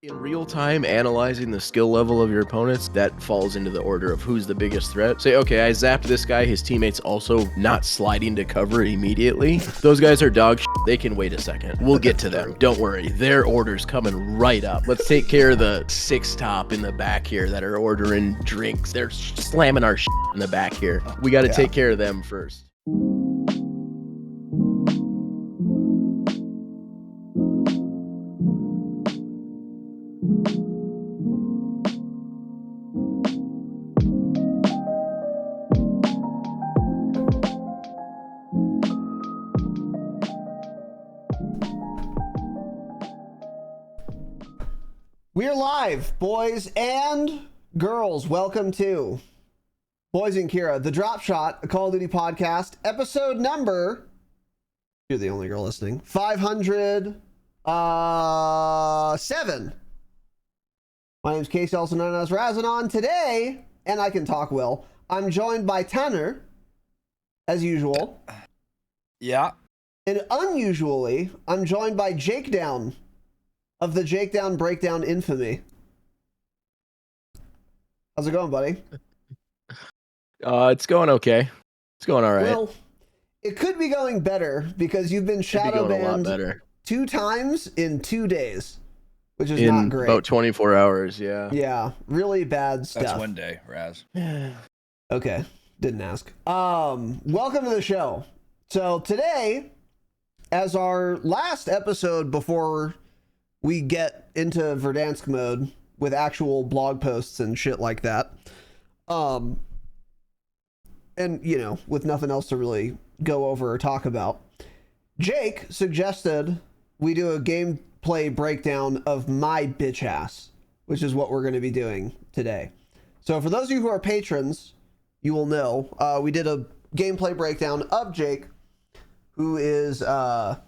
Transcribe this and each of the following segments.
In real time, analyzing the skill level of your opponents, that falls into the order of who's the biggest threat. Say, okay, I zapped this guy, his teammates also not sliding to cover immediately. Those guys are dog shit. They can wait a second. We'll get to them. Don't worry. Their order's coming right up. Let's take care of the six top in the back here that are ordering drinks. They're slamming our shit in the back here. We got to take care of them first. We're live, boys and girls. Welcome to Boys and Kira, the Dropshot, a Call of Duty podcast, episode number, you're the only girl listening, 507. My name's Casey, also known as Razinon. Today, and I can talk well, I'm joined by Tanner, as usual. Yeah. And unusually, I'm joined by Jake Down, of the Jake Down Breakdown infamy. How's it going, buddy? It's going okay. It's going all right. Well, it could be going better because you've been shadow banned 2 times in 2 days, which is not great. About 24 hours, yeah. Yeah, really bad stuff. That's one day, Raz. Okay, didn't ask. Welcome to the show. So today, as our last episode before we get into Verdansk mode with actual blog posts and shit like that. And, you know, with nothing else to really go over or talk about, Jake suggested we do a gameplay breakdown of my bitch ass, which is what we're going to be doing today. So for those of you who are patrons, you will know, we did a gameplay breakdown of Jake, who is a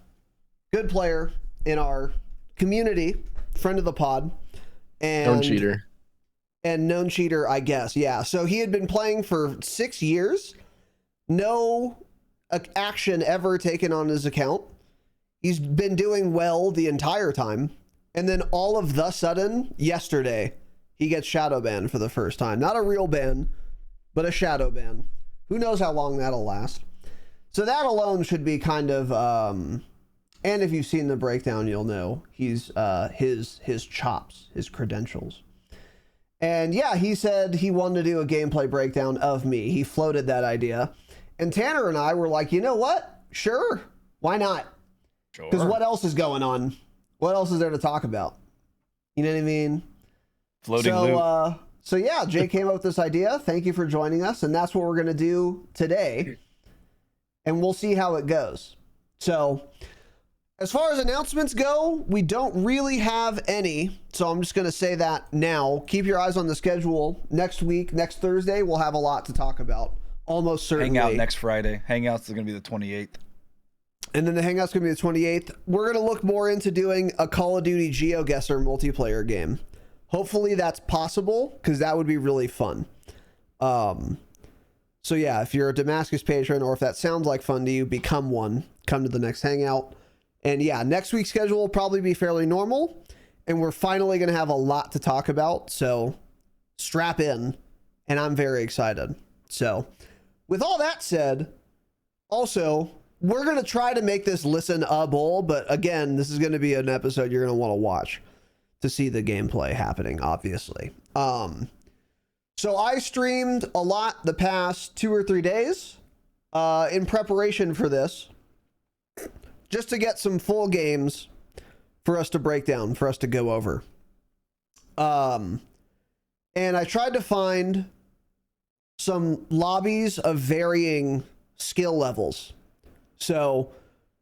good player in our community, friend of the pod, and known cheater, I guess. Yeah, so he had been playing for 6 years, no action ever taken on his account. He's been doing well the entire time, and then all of the sudden, yesterday, he gets shadow banned for the first time. Not a real ban, but a shadow ban. Who knows how long that'll last? So that alone should be kind of and if you've seen the breakdown, you'll know he's his chops, his credentials. And yeah, he said he wanted to do a gameplay breakdown of me. He floated that idea. And Tanner and I were like, you know what? Sure. Why not? Sure. Because what else is going on? What else is there to talk about? You know what I mean? Floating loop. So yeah, Jay came up with this idea. Thank you for joining us. And that's what we're going to do today. And we'll see how it goes. So as far as announcements go, we don't really have any, so I'm just going to say that now. Keep your eyes on the schedule. Next week, next Thursday, we'll have a lot to talk about, almost certainly. Hangout next Friday. Hangouts is going to be the 28th. And then the Hangout's going to be the 28th. We're going to look more into doing a Call of Duty GeoGuessr multiplayer game. Hopefully that's possible, because that would be really fun. So yeah, if you're a Damascus patron, or if that sounds like fun to you, become one. Come to the next Hangout. And yeah, next week's schedule will probably be fairly normal, and we're finally going to have a lot to talk about, so strap in, and I'm very excited. So with all that said, also, we're going to try to make this listenable, but again, this is going to be an episode you're going to want to watch to see the gameplay happening, obviously. So I streamed a lot the past 2 or 3 days in preparation for this, just to get some full games for us to break down, for us to go over. And I tried to find some lobbies of varying skill levels. So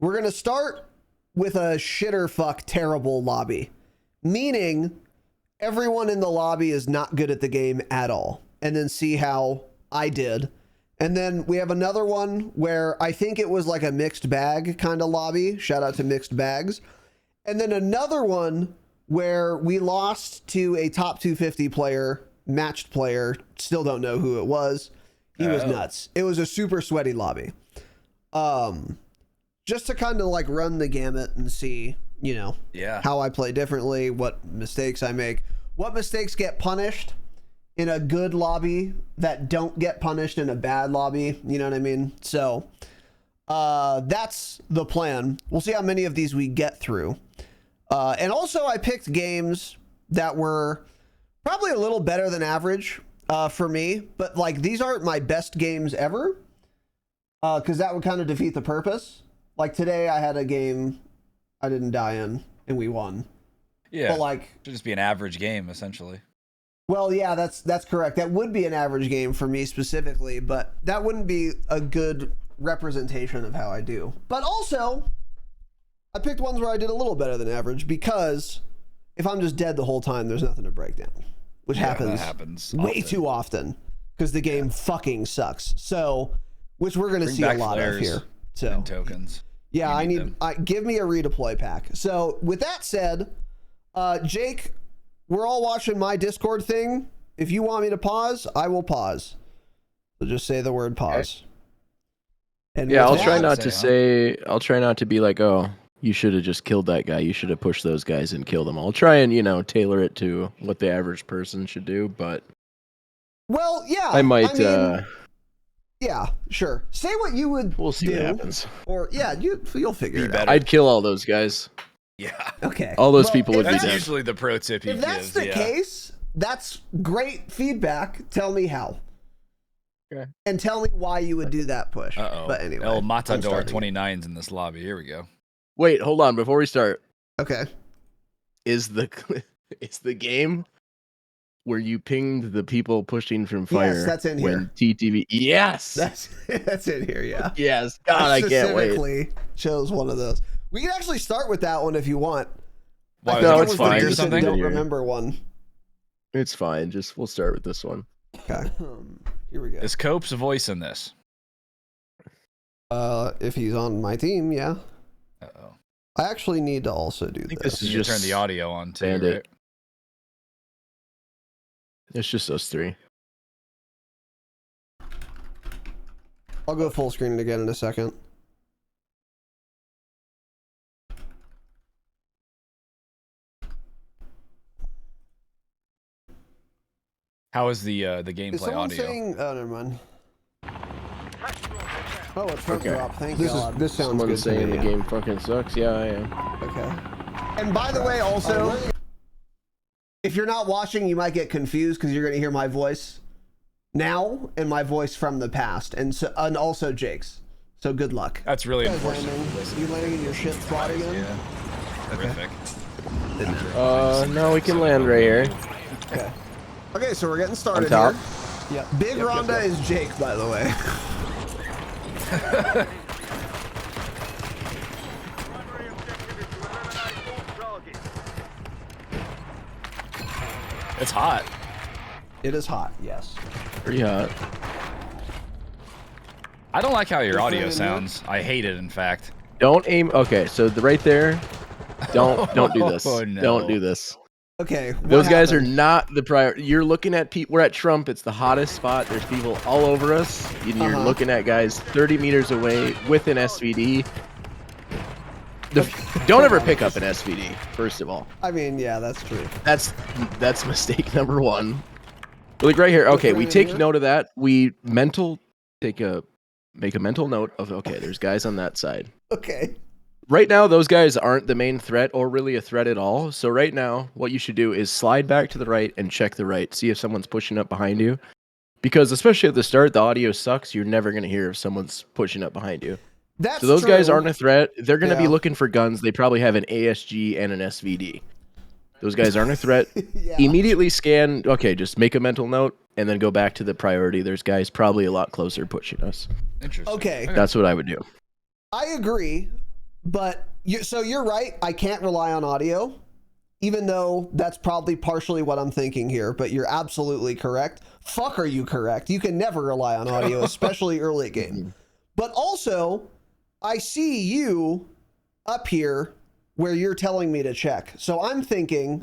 we're going to start with a shitter fuck terrible lobby, meaning everyone in the lobby is not good at the game at all, and then see how I did. And then we have another one where I think it was like a mixed bag kind of lobby. Shout out to Mixed Bags. And then another one where we lost to a top 250 player, matched player. Still don't know who it was. He was nuts. It was a super sweaty lobby. Just to kind of like run the gamut and see you know, Yeah. how I play differently, what mistakes I make, what mistakes get punished in a good lobby that don't get punished in a bad lobby. You know what I mean? So that's the plan. We'll see how many of these we get through. And also I picked games that were probably a little better than average for me, but like these aren't my best games ever because that would kind of defeat the purpose. Like today I had a game I didn't die in and we won. Yeah. But like, Should just be an average game, essentially. well, yeah, that's correct. That would be an average game for me specifically, but that wouldn't be a good representation of how I do. But also, I picked ones where I did a little better than average because if I'm just dead the whole time, there's nothing to break down, which happens way often. too often because the game fucking sucks. So, which we're going to see a lot of here. So, and tokens. yeah, I need, them. give me a redeploy pack. So with that said, Jake, we're all watching my Discord thing. If you want me to pause, I will pause. So just say the word pause. And Yeah, with I'll try that- not to say. I'll try not to be like, oh, you should have just killed that guy. You should have pushed those guys and killed them. I'll try and tailor it to what the average person should do. But Well, yeah, I might. mean, yeah, sure. Say what you would. We'll see do, what happens. Or yeah, you'll figure Be it better. out. I'd kill all those guys. Yeah. Okay. All those Well, people if would be That's dead. usually the pro tip he If that's gives. the yeah. case, that's great feedback. Tell me how. Okay. And tell me why you would do that push. Uh-oh. But anyway. El I'm Matador starting. 29's in this lobby. Here we go. Wait, hold on. Before we start, Okay. is the game where you pinged the people pushing from fire? Yes, that's in when here. TTV. Yes. That's in here, yeah. Yes. God, I can't wait. specifically chose one of those. We can actually start with that one if you want. Why, No, was it's it fine. or Decent something? don't Here. remember one. It's fine. We'll start with this one. Okay. Here we go. Is Cope's voice in this? If he's on my team, yeah. Uh-oh. I actually need to also do think this. this is You just turn the audio on too, Bandit. right? It's just those three. I'll go full screen again in a second. How is the Is gameplay someone audio? saying? Oh, never mind. Oh, it's front Okay. drop. Thank This God. is This sounds someone good saying to me. the game fucking sucks. Yeah, I am. Okay. And by the way, also, if you're not watching, you might get confused because you're going to hear my voice now and my voice from the past, and also Jake's. So good luck. That's really You guys important. landing? You landing in your ship spot again? Yeah. Terrific. No, we can land right here. Okay. Okay, so we're getting started top? here. Yeah. Big Rhonda is Jake, by the way. It's hot. It is hot, yes. Pretty hot. I don't like how your Just audio landing sounds. I hate it, in fact. Don't aim. Okay, so right there. Don't do this. Oh, no. Don't do this. Okay. what Those guys are happened? not the prior. You're looking at people. We're at Trump. It's the hottest spot. There's people all over us. And you're Uh-huh. looking at guys 30 meters away with an SVD. Don't ever pick up an SVD. First of all, I mean, yeah, that's true. that's mistake number one. Like right here. Okay, we right take here? note of that. We make a mental note of, okay, there's guys on that side. Okay. Right now, those guys aren't the main threat or really a threat at all. So right now, what you should do is slide back to the right and check the right. See if someone's pushing up behind you. Because especially at the start, the audio sucks. You're never going to hear if someone's pushing up behind you. That's So those true. guys aren't a threat. They're going to be Yeah. looking for guns. They probably have an ASG and an SVD. Those guys aren't a threat. Yeah. Immediately scan. Okay, just make a mental note and then go back to the priority. There's guys probably a lot closer pushing us. Interesting. Okay. That's what I would do. I agree, but so you're right. I can't rely on audio, even though that's probably partially what I'm thinking here, but you're absolutely correct. Fuck, are you correct? You can never rely on audio, especially early game. But also, I see you up here where you're telling me to check. So I'm thinking,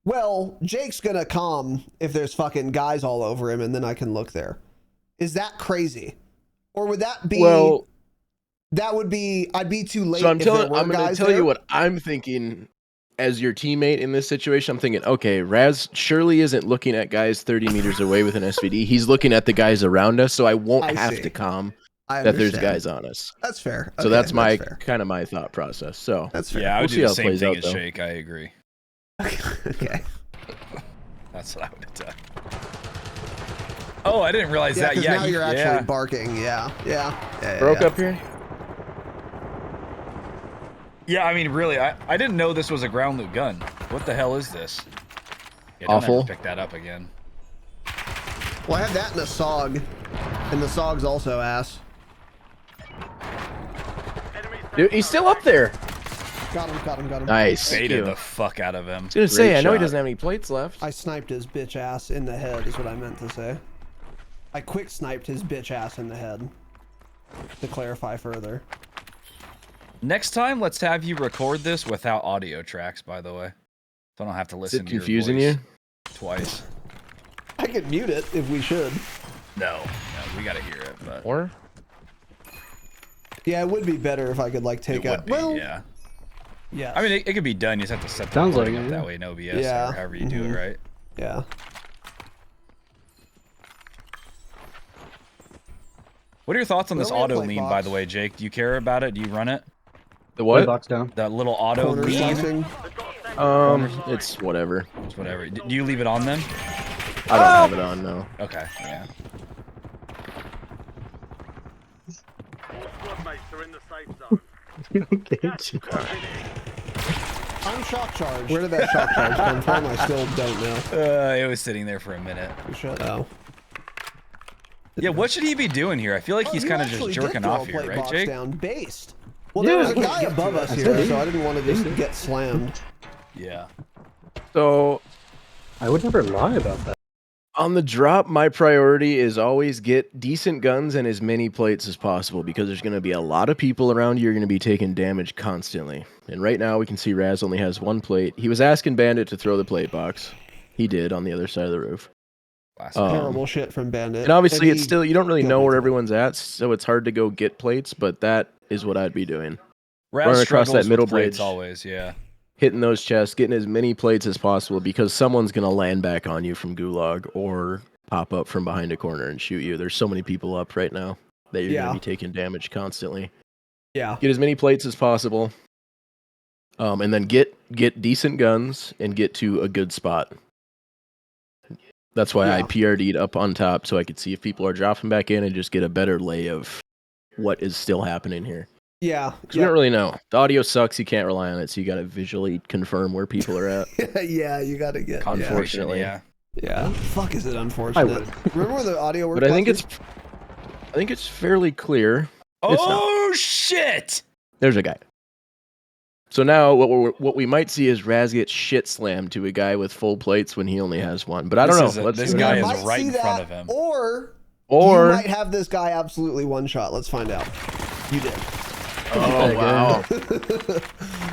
well, Jake's gonna calm if there's fucking guys all over him and then I can look there. Is that crazy? Or would that be... Well, that would be, I'd be too late. So I'm if there going were to guys tell there. you what I'm thinking as your teammate in this situation. I'm thinking, okay, Raz surely isn't looking at guys 30 meters away with an SVD. He's looking at the guys around us, so I won't I have see. to calm I that there's understand. guys on us. That's fair. So Okay, that's my fair. kind of my thought process. So That's fair. Yeah, I would We'll do see the how it same plays thing out, as though. Jake. I agree. Okay. That's what I would have done. Oh, I didn't realize Yeah, that. because Yeah, now you're actually barking. Yeah. broke up here. Yeah, I mean, really, I didn't know this was a ground loot gun. What the hell is this? Yeah, don't Awful. ever pick that up again. Well, I have that in a SOG, and the SOG's also ass. Dude, he's still up there. Got him. Nice. Baited the fuck out of him. I was gonna say, Great I know he shot. doesn't have any plates left. I sniped his bitch ass in the head, is what I meant to say. I quick sniped his bitch ass in the head. To clarify further. Next time, let's have you record this without audio tracks, by the way. So I don't have to Is listen it to your confusing voice you? twice. I could mute it if we should. No, we gotta hear it, but Or Yeah, it would be better if I could like take it out. would be, Well, yeah. yeah. I mean, it could be done. You just have to set the Sounds like recording it, up yeah. that way in OBS Yeah. or however you do it, right? yeah. What are your thoughts on this Where are we at, auto plate lean, by box? the way, Jake? Do you care about it? Do you run it? the What? what? Box down. That little auto Corner lean? slicing. It's whatever. It's whatever. Do you leave it on then? I don't have it on, no. Okay, yeah. I'm shock charged. Where did that shock charge come from? I still don't know. It was sitting there for a minute. Oh. Yeah, what should he be doing here? I feel like he's You kind of just actually did jerking throw off a here, plate right, box Jake? Down based. Well, Yeah, there was a I guy above us here, said so he- I didn't want to just get slammed. Yeah. So I would never lie about that. on the drop, my priority is always get decent guns and as many plates as possible because there's going to be a lot of people around you. You're going to be taking damage constantly. And right now we can see Raz only has one plate. He was asking Bandit to throw the plate box. He did on the other side of the roof. Terrible shit from Bandit. And obviously he it's still, you don't really got know me where too. everyone's at, so it's hard to go get plates, but that is what I'd be doing. Raz running across that struggles middle with plates bridge. always, yeah. Hitting those chests, getting as many plates as possible because someone's going to land back on you from Gulag or pop up from behind a corner and shoot you. There's so many people up right now that you're going to be taking damage constantly. Yeah. Get as many plates as possible. And then get decent guns and get to a good spot. That's why I Yeah. PRD'd up on top so I could see if people are dropping back in and just get a better lay of what is still happening here. Yeah. 'Cause you don't really know. The audio sucks. You can't rely on it, so you got to visually confirm where people are at. Yeah, you got to get. Unfortunately. Yeah. Yeah. Fuck, is it I unfortunate? would. Remember where the audio worked? But I think last it's fairly clear. It's not. Oh, shit! There's a guy. So now what we might see is Raz get shit slammed to a guy with full plates when he only has one. But I don't know. This see what guy week? is happens. Might right see in front that, of him. Or Or you might have this guy absolutely one shot. Let's find out. You did. oh wow,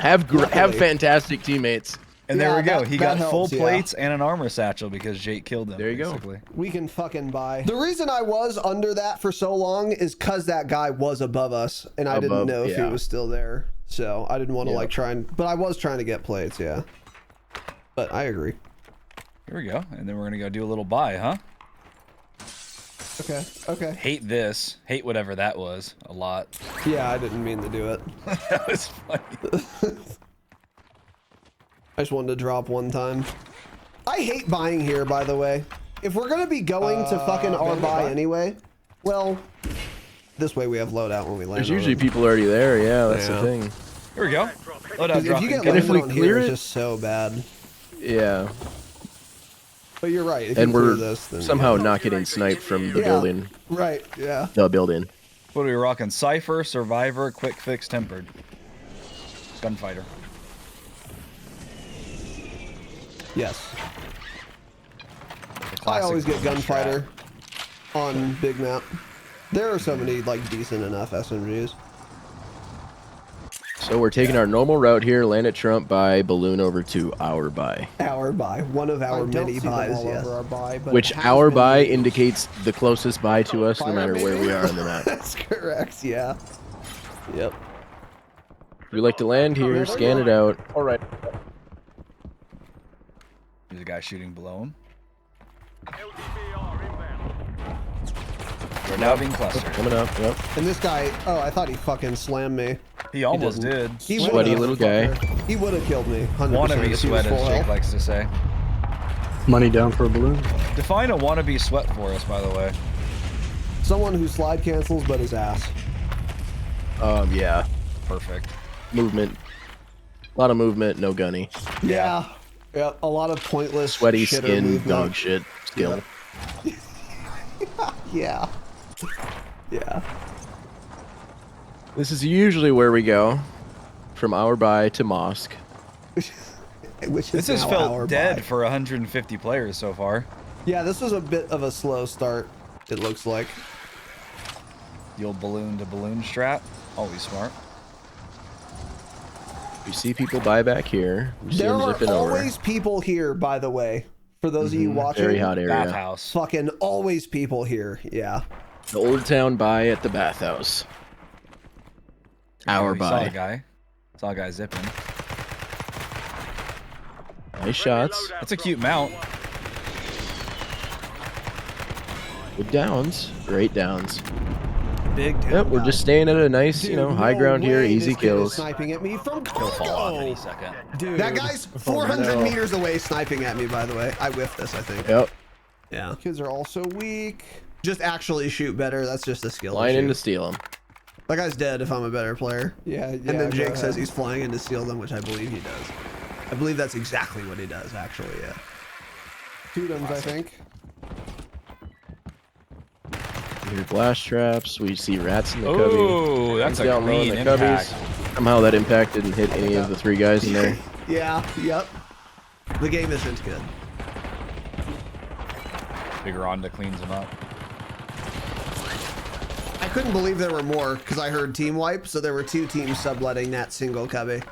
have Luckily. fantastic teammates. And there Yeah, we go. that- He that got full helps, yeah. plates and an armor satchel because Jake killed him. There you go. basically. We can fucking buy. The reason I was under that for so long is because that guy was above us, and I didn't Above, know if he yeah. was still there. So I didn't want to Yeah. like try and. But I was trying to get plates, yeah. But I agree. Here we go. And then we're going to go do a little buy, huh? Okay. Okay. Hate this. Hate whatever that was a lot. Yeah, I didn't mean to do it. That was funny. I just wanted to drop one time. I hate buying here, by the way. If we're gonna be going to fucking our buy anyway, well, this way we have loadout when we land. There's on usually it. people already there. Yeah, that's Yeah. the thing. Here we go. Loadout 'Cause if dropping. you get And if landed we on clear here, it- it's just so bad. Yeah, But you're right. If and you clear we're this, then somehow not getting sniped from the Yeah. building. right. Yeah. The building. What are we rocking? Cypher, Survivor, Quick Fix, Tempered. Gunfighter. Yes. The I classic always get Roman gunfighter strat. on big map. There are so many like decent enough SMGs. So we're taking our normal route here, land at Trump by balloon over to our buy. Our buy, one of our many buys. Yes. Our buy, but Which it has our been buy used. indicates the closest buy to us, no Fire matter where maybe? we are on the map. That's correct. Yeah. Yep. We like to land here, scan it out. All right. There's a guy shooting below him. We're now being clustered. Coming up, yep. And this guy, oh, I thought he fucking slammed me. He almost did. He Sweaty would've, little guy. He would have killed me. 100%. Wannabe sweat, as Jake likes to say. Money down for a balloon. Define a wannabe sweat for us, by the way. Someone who slide cancels but his ass. Yeah. Perfect. Movement. A lot of movement, no gunny. Yeah. Yeah. A lot of pointless Sweaty shitter skin, movement. dog shit skill. Yeah. Yeah. This is usually where we go. From our buy to mosque. Which This is has now our felt dead buy. for 150 players so far. Yeah, this was a bit of a slow start, it looks like. The old balloon to balloon strat. Always smart. We see people buy back here. We see There them are zipping over. always people here, by the way. For those of you watching. Very hot area. Bathhouse. Fucking always people here. Yeah. The Old Town buy at the bathhouse. Our We saw a buy. guy. Saw a guy zipping. Nice shots. That's a cute mount. Good downs. Great downs. Big town Yep, we're guy. just staying at a nice, Dude, you know, high no ground here, way easy this kid is kills. sniping at me from He'll fall off any Congo. second. Dude. That guy's 400 no. meters away sniping at me, by the way. I whiffed this, I think. Yep. Yeah. Kids are also weak. Just actually shoot better. That's just a skill Flying issue. in to steal him. That guy's dead if I'm a better player. Yeah, And then Jake says he's flying in to steal them, which I believe he does. I believe that's exactly what he does, actually, yeah. Totems, I think. We hear blast traps. We see rats in the cubby. Oh, that's He's a down low in clean the impact. cubbies. Somehow that impact didn't hit any of the three guys in there. Yeah, yep. The game isn't good. Big Ronda cleans him up. I couldn't believe there were more because I heard team wipe, so there were two teams subletting that single cubby.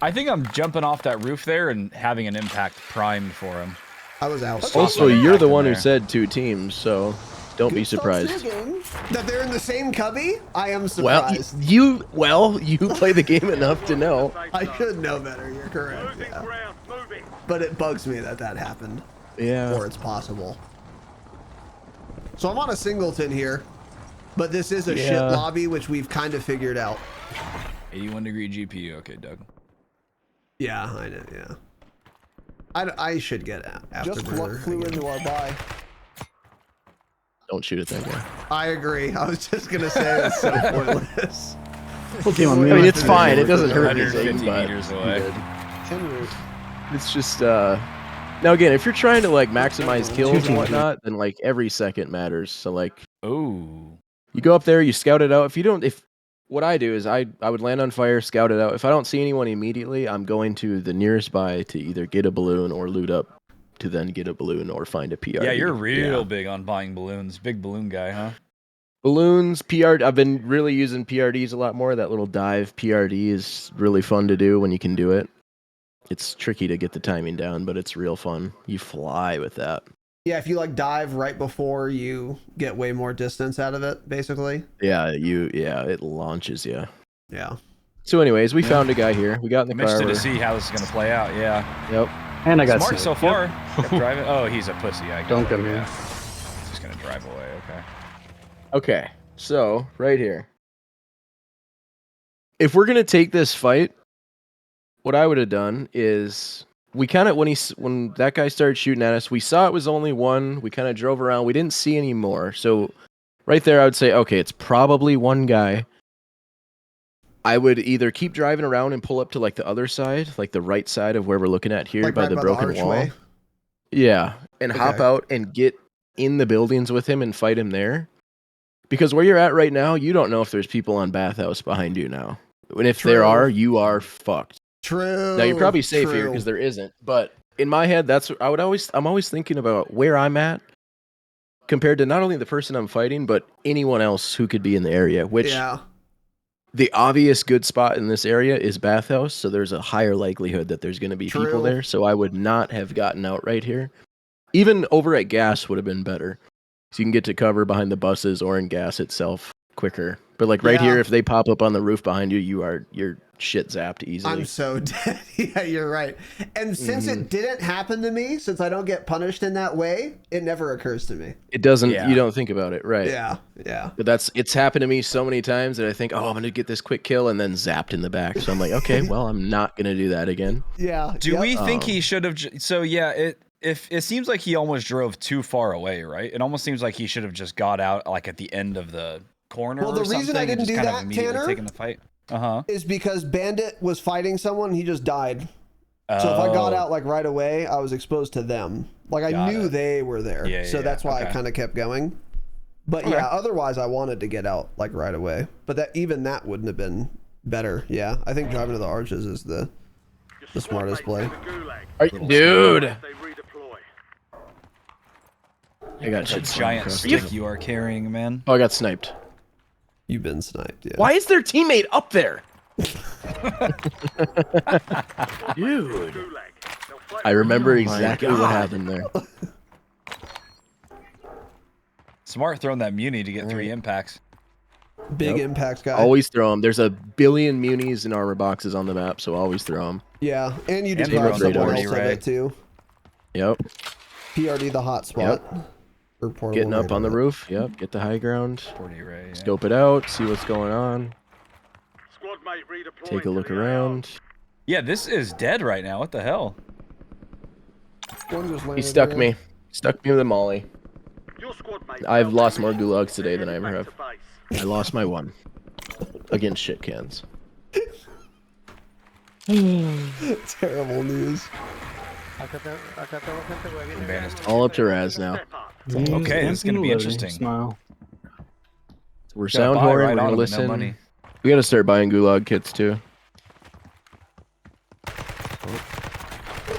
I think I'm jumping off that roof there and having an impact primed for him. I was out. Also, Awesome. you're the Back in one who there. said two teams, so don't be Good start to surprised. the game. That they're in the same cubby? I am Well, surprised. you play the game enough to know. I should know better, you're correct. Yeah. But it bugs me that that happened. Yeah. Or it's possible. So I'm on a singleton here, but this is a shit Yeah. lobby, which we've kind of figured out. 81-degree GPU. Okay, Doug. Yeah, I know, yeah. I should get Just afterburner flew again. into our buy. Don't shoot at that guy. I agree. I was just gonna say it's so pointless. I mean, it's fine. It doesn't hurt 150 anything, but meters away. good. En route. It's just now again, if you're trying to like maximize kills and whatnot, then like every second matters. So like Oh. you go up there, you scout it out. If what I do is I would land on fire, scout it out. If I don't see anyone immediately, I'm going to the nearest buy to either get a balloon or loot up to then get a balloon or find a PRD. Yeah, you're real big on buying balloons. Big balloon guy, huh? Balloons, PRD. I've been really using PRDs a lot more. That little dive PRD is really fun to do when you can do it. It's tricky to get the timing down, but it's real fun. You fly with that. Yeah, if you like dive right before you get way more distance out of it, basically. Yeah, it launches you. Yeah. So anyways, we found a guy here. We got in I'm the car. interested to see how this is going to play out. Yeah. Yep. And I got Smart so sniped. far. Kept driving. Oh, he's a pussy. I Don't get it, come here. yeah. He's just going to drive away. Okay. Okay. So right here. If we're gonna take this fight, what I would have done is we kind of when that guy started shooting at us, we saw it was only one. We kind of drove around. We didn't see any more. So right there, I would say, okay, it's probably one guy. I would either keep driving around and pull up to like the other side, like the right side of where we're looking at here Like by right the by the broken wall. archway? Yeah, and hop Okay. out and get in the buildings with him and fight him there. Because where you're at right now, you don't know if there's people on Bathhouse behind you now. And if there True. are, you are fucked. True. Now you're probably safe here true. because there isn't. But in my head, I'm always thinking about where I'm at compared to not only the person I'm fighting, but anyone else who could be in the area. Which Yeah. the obvious good spot in this area is Bathhouse, so there's a higher likelihood that there's going to be True. people there. So I would not have gotten out right here. Even over at Gas would have been better. So you can get to cover behind the buses or in Gas itself quicker. But like right Yeah. here, if they pop up on the roof behind you, you're shit zapped easily. I'm so dead. Yeah, you're right. And since it didn't happen to me, since I don't get punished in that way, it never occurs to me. It doesn't. Yeah. You don't think about it, right? Yeah, yeah. But it's happened to me so many times that I think, oh, I'm gonna get this quick kill, and then zapped in the back. So I'm like, okay, well, I'm not gonna do that again. Yeah. Do we think he should have? So yeah, it seems like he almost drove too far away, right? It almost seems like he should have just got out like at the end of the corner. Well, the or reason I something and didn't just do kind of that, immediately Tanner, taking the fight. is because Bandit was fighting someone, he just died. So if I got out like right away, I was exposed to them. Like I knew they were there. Yeah, so yeah, that's why I okay. kind of kept going. But Okay. yeah, otherwise I wanted to get out like right away. But that even that wouldn't have been better. Yeah, I think driving to the arches is the smartest play. Dude, I got That shit. slammed giant across the- stick you are carrying, man. Oh, I got sniped. You've been sniped. Yeah. Why is their teammate up there? Dude. I remember exactly what happened there. Smart throwing that muni to get 3 impacts. Big impacts guy. Always throw them. There's a billion munis and armor boxes on the map, so always throw them. Yeah, and you just And grab throw someone radars. else of it too. Yep. PRD the hot spot. Or portable Getting up on the radar. roof. Yep. Get the high ground. 40 ray. Yeah. Scope it out. See what's going on. Take a look around. Yeah, this is dead right now. What the hell? One just He landed stuck there. me. Stuck me with a molly. I've lost more gulags today than I ever have. I lost my one. Against shit cans. Terrible news. All up to Raz now. Okay, this is gonna be interesting. Smile. We're Gotta sound buy horn. right We're on gonna him with no listen. money. We gotta start buying gulag kits too.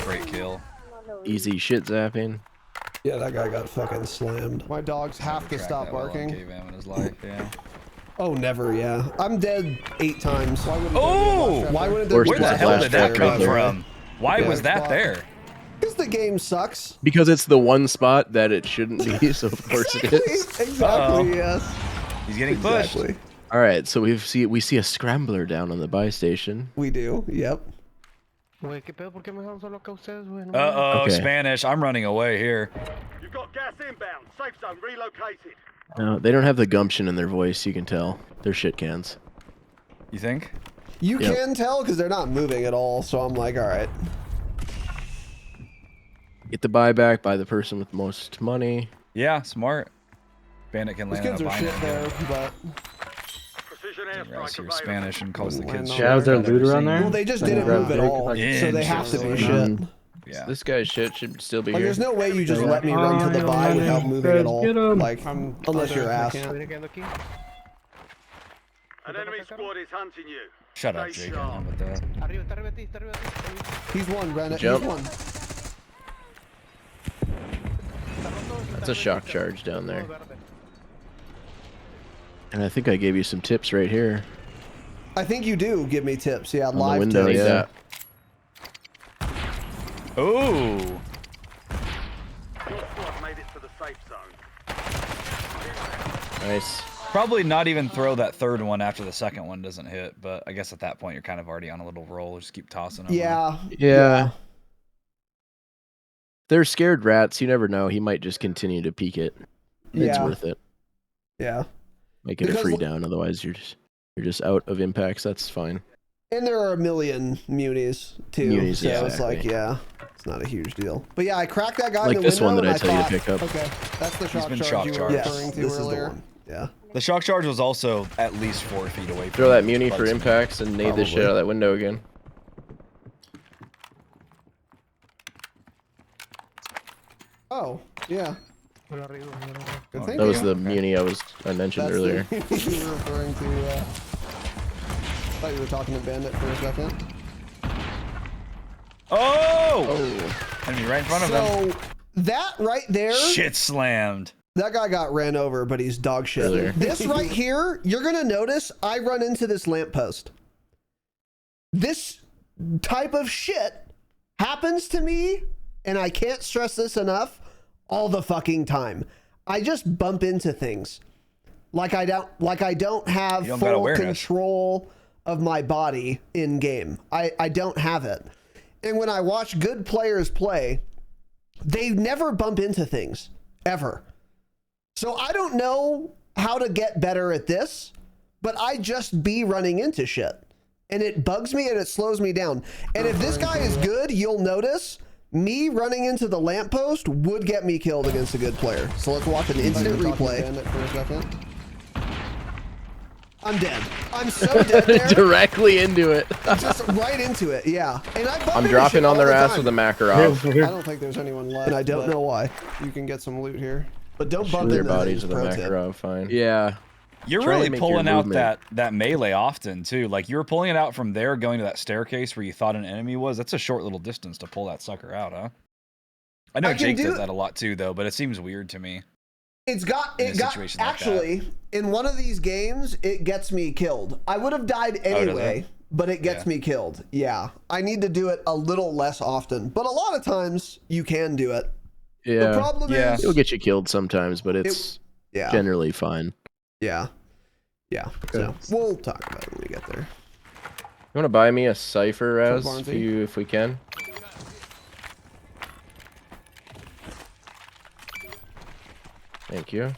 Great kill. Easy shit zapping. Yeah, that guy got fucking slammed. My dogs have to Track stop that while on barking. K-Vam in his life, yeah. Oh, never. Yeah, I'm dead 8 times. Oh! Why wouldn't there Where be Where the Splash hell Splash did that right come there. from? Why Yeah, was that spot. there? Because the game sucks. Because it's the one spot that it shouldn't be, so of course it is. Exactly. Uh-oh. Yes. He's getting pushed. Exactly. All right, so we see a scrambler down on the buy station. We do. Yep. Uh-oh, Okay. Spanish. I'm running away here. You've got gas inbound. Safe zone relocated. No, they don't have the gumption in their voice. You can tell they're shit cans. You think? You Yep. can tell because they're not moving at all. So I'm like, all right. Get the buyback by the person with most money. Yeah, smart. Bandit can These land kids on a are shit bind. there, but Precision Raz airstrike here available. Spanish and calls the Wouldn't kids land shit. on Yeah, is there I've never loot around seen. there? Well, they just I can didn't grab move at big, all, like- so they have to be shit. Mm. Yeah. This guy's shit should still be Like, here. there's no way you just let me run to the buy without moving at all. Get 'em. Like, I'm unless under, you're I ass. can't. An enemy squad is hunting you. Shut up, Stay Jake. sharp. I'm with that. He's one, Bennett. Jump. He's one. That's a shock charge down there. And I think I gave you some tips right here. I think you do give me tips. Yeah, On the live window, tips. yeah. Ooh. Your squad made it to the safe zone. Nice. Probably not even throw that third one after the second one doesn't hit, but I guess at that point you're kind of already on a little roll. Just keep tossing them. Yeah. Yeah. They're scared rats. You never know. He might just continue to peek it. It's Yeah. worth it. Yeah. Make it a Because free l- down. Otherwise, you're just out of impacts. That's fine. And there are a million munis too. Munis, so yeah, it's like, exactly. yeah, it's not a huge deal. But yeah, I cracked that guy Like in the this one window that I and tell you thought, to pick up. Okay, that's the shock been charge shock you were charged. yes, referring to this is the earlier. one. Yeah. The shock charge was also at least 4 feet away from Throw that muni bugs for me. impacts and nade this shit Probably. out of that window again. Oh, yeah. Good thinking. That was the muni I mentioned That's earlier. the you were referring to. I thought you were talking to Bandit for a second. Oh! Enemy right in front of him. So that right there, Shit slammed. that guy got ran over, but he's dog shit. Earlier. This right here, you're gonna notice I run into this lamppost. This type of shit happens to me, and I can't stress this enough, all the fucking time. I just bump into things. Like I don't have You don't got full awareness. control of my body in game. I don't have it. And when I watch good players play, they never bump into things ever. So I don't know how to get better at this, but I just be running into shit. And it bugs me and it slows me down. And if this guy is good, you'll notice me running into the lamppost would get me killed against a good player. So let's watch an instant replay. Bandit for a second. I'm dead. I'm so dead there. Directly into it. Just right into it, yeah. And I bump I'm into dropping shit on all their the ass time. with a Here, Makarov. we're here. I don't think there's anyone left. And I don't but know why. You can get some loot here. But don't Shoot bump their into bodies things, with a pro tip. Makarov, fine. Yeah. You're Try and really make your pulling out movement. that melee often too. Like you were pulling it out from there, going to that staircase where you thought an enemy was. That's a short little distance to pull that sucker out, huh? I know I can Jake do does it. that a lot too, though, but it seems weird to me. in a situation like actually, in one of these games, it gets me killed. I would have died does anyway, it? but it gets me killed. Yeah. I need to do it a little less often, but a lot of times you can do it. The Yeah. problem Yeah. is, It'll get you killed sometimes, but it's yeah, generally fine. yeah, yeah. So we'll talk about it when we get there. You want to buy me a Cypher, Raz, Barnesy? for you if we can? Thank you.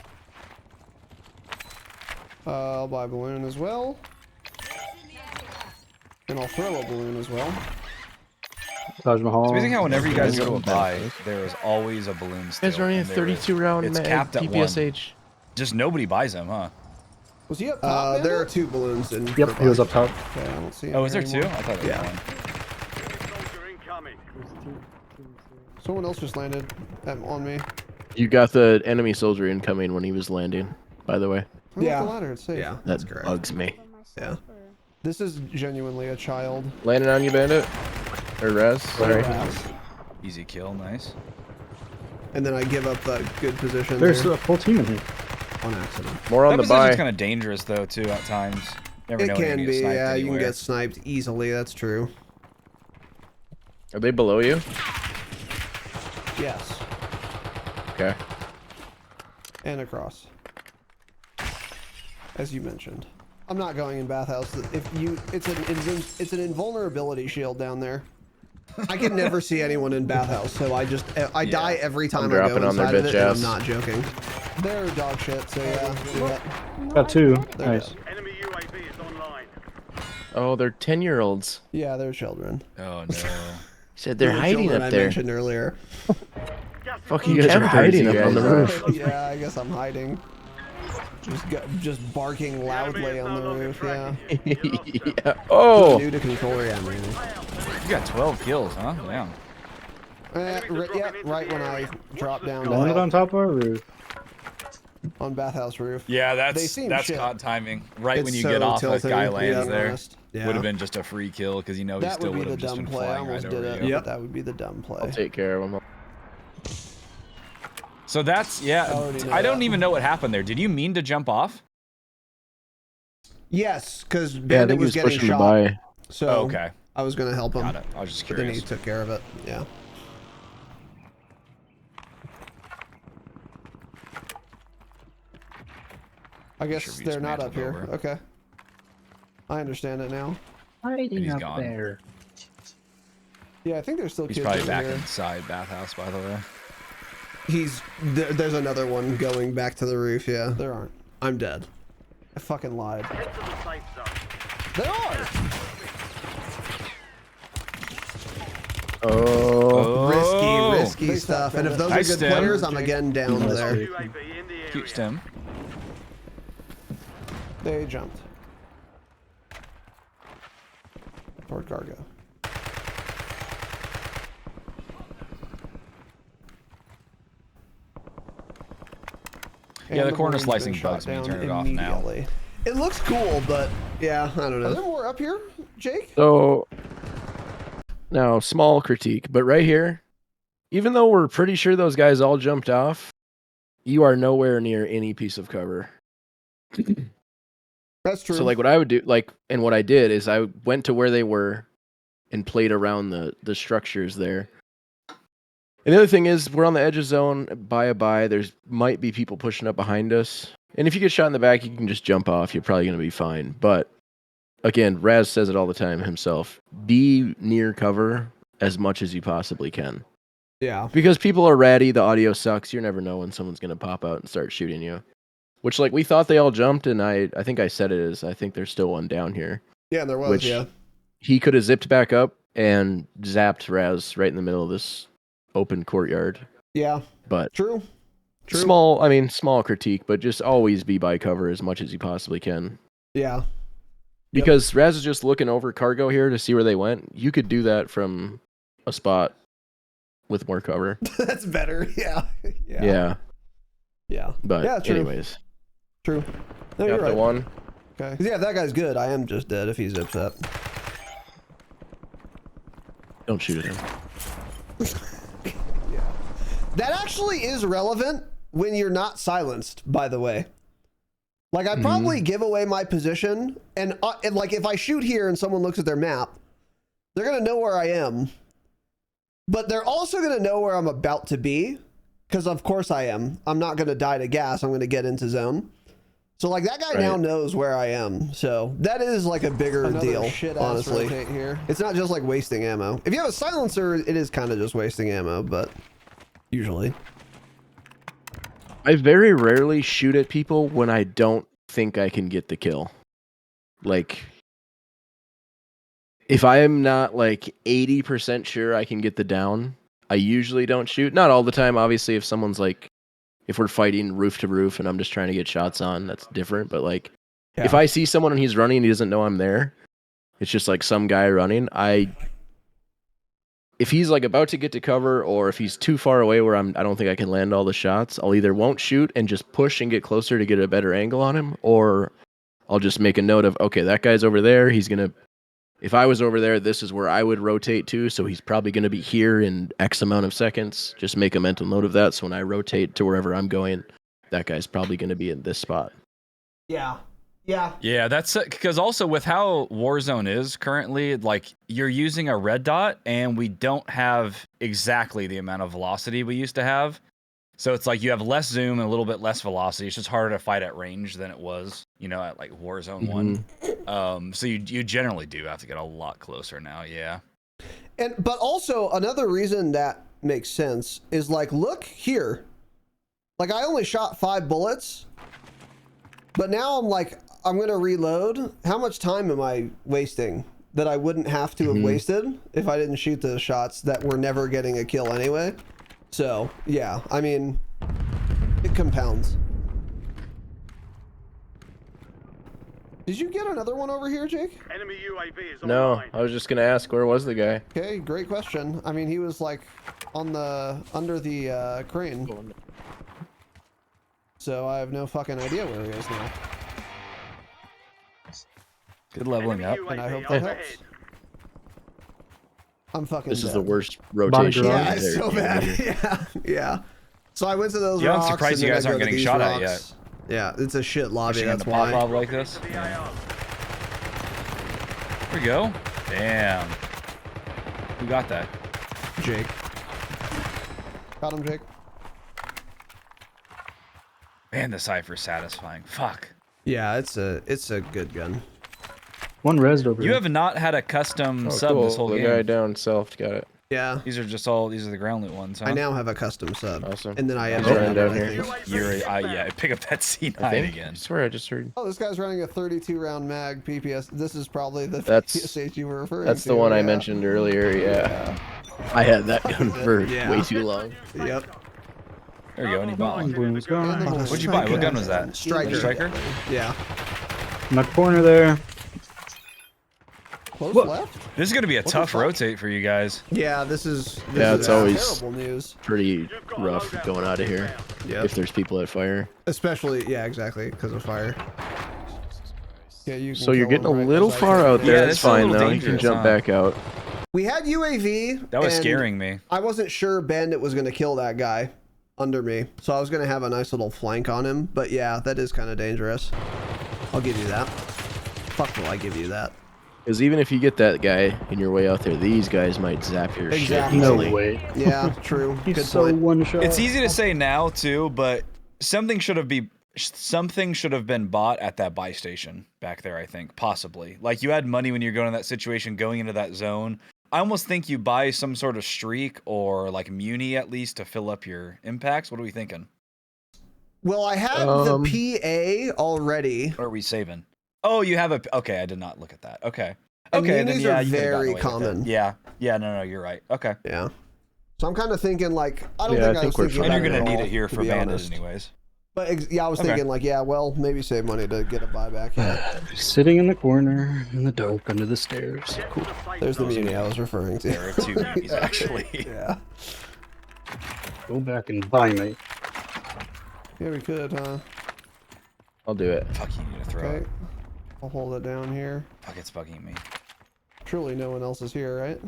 I'll buy a balloon as well. And I'll throw a balloon as well. Taj Mahal. It's amazing how whenever you guys go to a buy, there is always a balloon still. You guys are only a and there is- 32 round It's capped at one. PPSH. Just nobody buys them, huh? Was he up top? There are Bandit? 2 balloons in. Yep, he was up top. Okay, I don't see him Oh, is there here two? anymore. I thought there was Yeah. one. Soldier incoming. Someone else just landed on me. You got the enemy soldier incoming when he was landing, by the way. Come Yeah. up the ladder, it's safe. Yeah, That that's correct. bugs me. Yeah. This is genuinely a child. Landing on you, Bandit? Or Raz? Sorry. Easy kill, nice. And then I give up the good position There's there a full team in here. on accident. More on That the position's buy. kind of dangerous though, too, at times. Never It know when you're can gonna be, get sniped yeah. You can anywhere. get sniped easily. That's true. Are they below you? Yes. Okay. And across. As you mentioned. I'm not going in bathhouse. It's an invulnerability shield down there. I can never see anyone in bathhouse, so I die every time I dropping go on their inside of it, bitch and ass. I'm not joking. They're dog shit, so yeah. Do that. Got two. They're Nice. dead. Enemy UAV is online. Oh, they're 10-year-olds. Yeah, they're children. Oh no. Said they're The hiding children up I there. mentioned earlier. Fucking You guys are campers, hiding you up on the guys. roof. Yeah, I guess I'm hiding. Just barking loudly on the roof, yeah. Yeah. Oh! New to controller, yeah, man. You got 12 kills, huh? Yeah. Yeah, right when I drop down Landed on to top of our roof. on bathhouse roof. Yeah, They seem that's shit. caught timing. Right It's when you so get off, tilting, that guy yeah, lands to be there. honest. Yeah. Would have been just a free kill because you know he That still would be would the have just dumb been play. I flying almost right did over it. you. But that would be the dumb play. I'll take care of them. So that's I already know I don't that. even know what happened there. Did you mean to jump off? Yes, because Yeah, I Bandit think he was was getting pushing to shot, buy. so Oh, okay. I was gonna help him. Got it. I was just But then he curious. took care of it. Yeah. I guess Sure we they're just not up mantled here. over. Okay. I understand it now. Hiding he's up gone. there. Yeah, I think there's still He's kids probably in back here. inside bathhouse, by the way. There's another one going back to the roof. Yeah. There aren't. I'm dead. I fucking lied. Get to the safe zone. There are! Oh. Risky They stuff. suck, And if those Nice are good stem. players, I'm again down Nice there. pick. UAV in the area. Cute stem. They jumped. Toward cargo. Yeah, And the corner balloon's been slicing shot bugs me. down Turn it off now. immediately. It looks cool, but yeah, I don't Are there know. more up here, Jake? So, now, small critique, but right here, even though we're pretty sure those guys all jumped off, you are nowhere near any piece of cover. That's true. So, like, what I would do, and what I did is I went to where they were and played around the structures there. And the other thing is, we're on the edge of zone, by a buy. There's might be people pushing up behind us. And if you get shot in the back, you can just jump off. You're probably going to be fine. But again, Raz says it all the time himself. Be near cover as much as you possibly can. Yeah. Because people are ratty, the audio sucks. You never know when someone's going to pop out and start shooting you. Which, like, we thought they all jumped, and I think I said it is. I think there's still one down here. Yeah, there was, Which yeah. he could have zipped back up and zapped Raz right in the middle of this open courtyard. Yeah. But True. small critique, but just always be by cover as much as you possibly can. Yeah. Because Raz is just looking over cargo here to see where they went. You could do that from a spot with more cover. That's better. Yeah. Yeah. Yeah. But yeah, true. anyways. True. No, Got you're the right. one. Okay. 'Cause yeah, if that guy's good, I am just dead if he zips up. Don't shoot at him. That actually is relevant when you're not silenced, by the way. Like, I'd probably give away my position, and like, if I shoot here and someone looks at their map, they're going to know where I am. But they're also going to know where I'm about to be, because of course I am. I'm not going to die to gas. I'm going to get into zone. So, like, that guy now knows where I am. So, that is, like, a bigger deal, honestly. Here. It's not just, like, wasting ammo. If you have a silencer, it is kind of just wasting ammo, but usually. I very rarely shoot at people when I don't think I can get the kill. Like, if I am not like 80% sure I can get the down, I usually don't shoot. Not all the time, obviously. If someone's like, if we're fighting roof to roof and I'm just trying to get shots on, that's different. But like, if I see someone and he's running and he doesn't know I'm there, it's just like some guy running. If he's like about to get to cover, or if he's too far away where I don't think I can land all the shots, I'll either won't shoot and just push and get closer to get a better angle on him, or I'll just make a note of, okay, that guy's over there. He's going to, if I was over there, this is where I would rotate to. So he's probably going to be here in X amount of seconds. Just make a mental note of that. So when I rotate to wherever I'm going, that guy's probably going to be in this spot. Yeah. Yeah. Yeah, that's because also with how Warzone is currently, like, you're using a red dot and we don't have exactly the amount of velocity we used to have. So it's like you have less zoom and a little bit less velocity. It's just harder to fight at range than it was, you know, at like Warzone 1. So you generally do have to get a lot closer now, yeah. But also another reason that makes sense is, like, look here. Like, I only shot 5 bullets, but now I'm like, I'm going to reload. How much time am I wasting that I wouldn't have to have wasted if I didn't shoot those shots that were never getting a kill anyway? So, yeah, I mean, it compounds. Did you get another one over here, Jake? Enemy UAV is No, online. I was just going to ask, where was the guy? Okay, great question. I mean, he was like on the, under the crane. So I have no fucking idea where he is now. Good leveling up. And I hope that helps. I'm fucking This is dead. the worst rotation. Yeah, it's so bad. Yeah, yeah. So I went to those Yeah, I'm rocks. surprised and you then guys I go aren't to getting these shot at rocks. Yeah, it's a shit lobby. Pushing in That's the why. pop-up like this. There we go. Damn. Who got that? Jake. Got him, Jake. Man, the Cypher's satisfying. Fuck. Yeah, it's a good gun. One rezzed over You here. have not had a custom sub cool. this whole The game. guy down south got it. Yeah. These are the ground loot ones, huh? I now have a custom sub. Awesome. And then I He's have running down another, here. I think. Yeah, pick up that C9 I think. again. I swear I just heard. Oh, this guy's running a 32 round mag PPS. This is probably the That's- PSH you were referring That's to. the one I yeah. mentioned earlier, yeah. I had that gun for Yeah. way too long. Yep. There you go. Any ball. Boom's gone. What'd you buy? What gun was that? Striker. Striker? Yeah. In the corner there. Close What? left? This is gonna be a the tough fuck? rotate for you guys. Yeah, this is Yeah, it's always- terrible news. Pretty rough going out of here Yep. if there's people at fire. Especially, yeah, exactly, because of fire. Yeah, you. So you're getting a little far out there. Yeah, That's it's a fine little though. You can dangerous, jump huh? back out. We had UAV. That was and scaring me. I wasn't sure Bandit was going to kill that guy under me, so I was going to have a nice little flank on him. But yeah, that is kind of dangerous. I'll give you that. Fuck will I give you that? Because even if you get that guy in your way out there, these guys might zap your Exactly. shit No easily. way. Yeah, true. He's Good so point. one shot. It's easy to say now too, but something should have Something should have been bought at that buy station back there, I think, possibly. Like, you had money when you're going in that situation, going into that zone. I almost think you buy some sort of streak or, like, muni at least to fill up your impacts. What are we thinking? Well, I have the PA already. Or are we saving? Oh, you have a... Okay, I did not look at that. Okay. And Okay, then munis yeah, are you could've gotten very away with it. common. Yeah. Yeah, no, you're right. Okay. Yeah. So I'm kind of thinking, like, I don't Yeah, think I I think was we're thinking fine. And about you're it going to at need all, it here to for be bandit honest. anyways. But yeah, I was Okay. thinking, like, yeah, well, maybe save money to get a buyback. Yeah. Sitting in the corner in the dark under the stairs. Cool. There's the muni I was referring to. There are two minis, actually. Yeah. Go back and buy me. Yeah, we could, huh? I'll do it. Fuck, you need to throw Okay. it. I'll hold it down here. Fuck, it's bugging me. Surely no one else is here, right?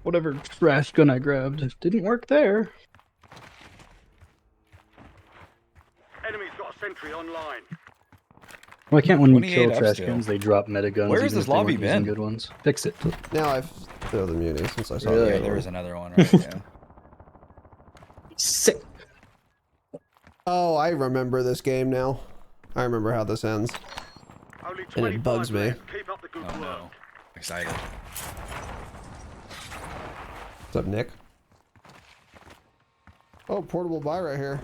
Whatever trash gun I grabbed didn't work there. Enemy's got a sentry online. Why can't when you 28 kill trash upstill. guns they drop meta guns? Where has even this if they lobby weren't using been? Good ones. Fix it. Now I've thrown the muni since I saw Really? the Yeah, other there one. was another one right there. Sick. Oh, I remember this game now. I remember how this ends. Only And 25 it bugs me. left. Keep up the good Oh work. no. Excited. What's up, Nick? Oh, portable buy right here.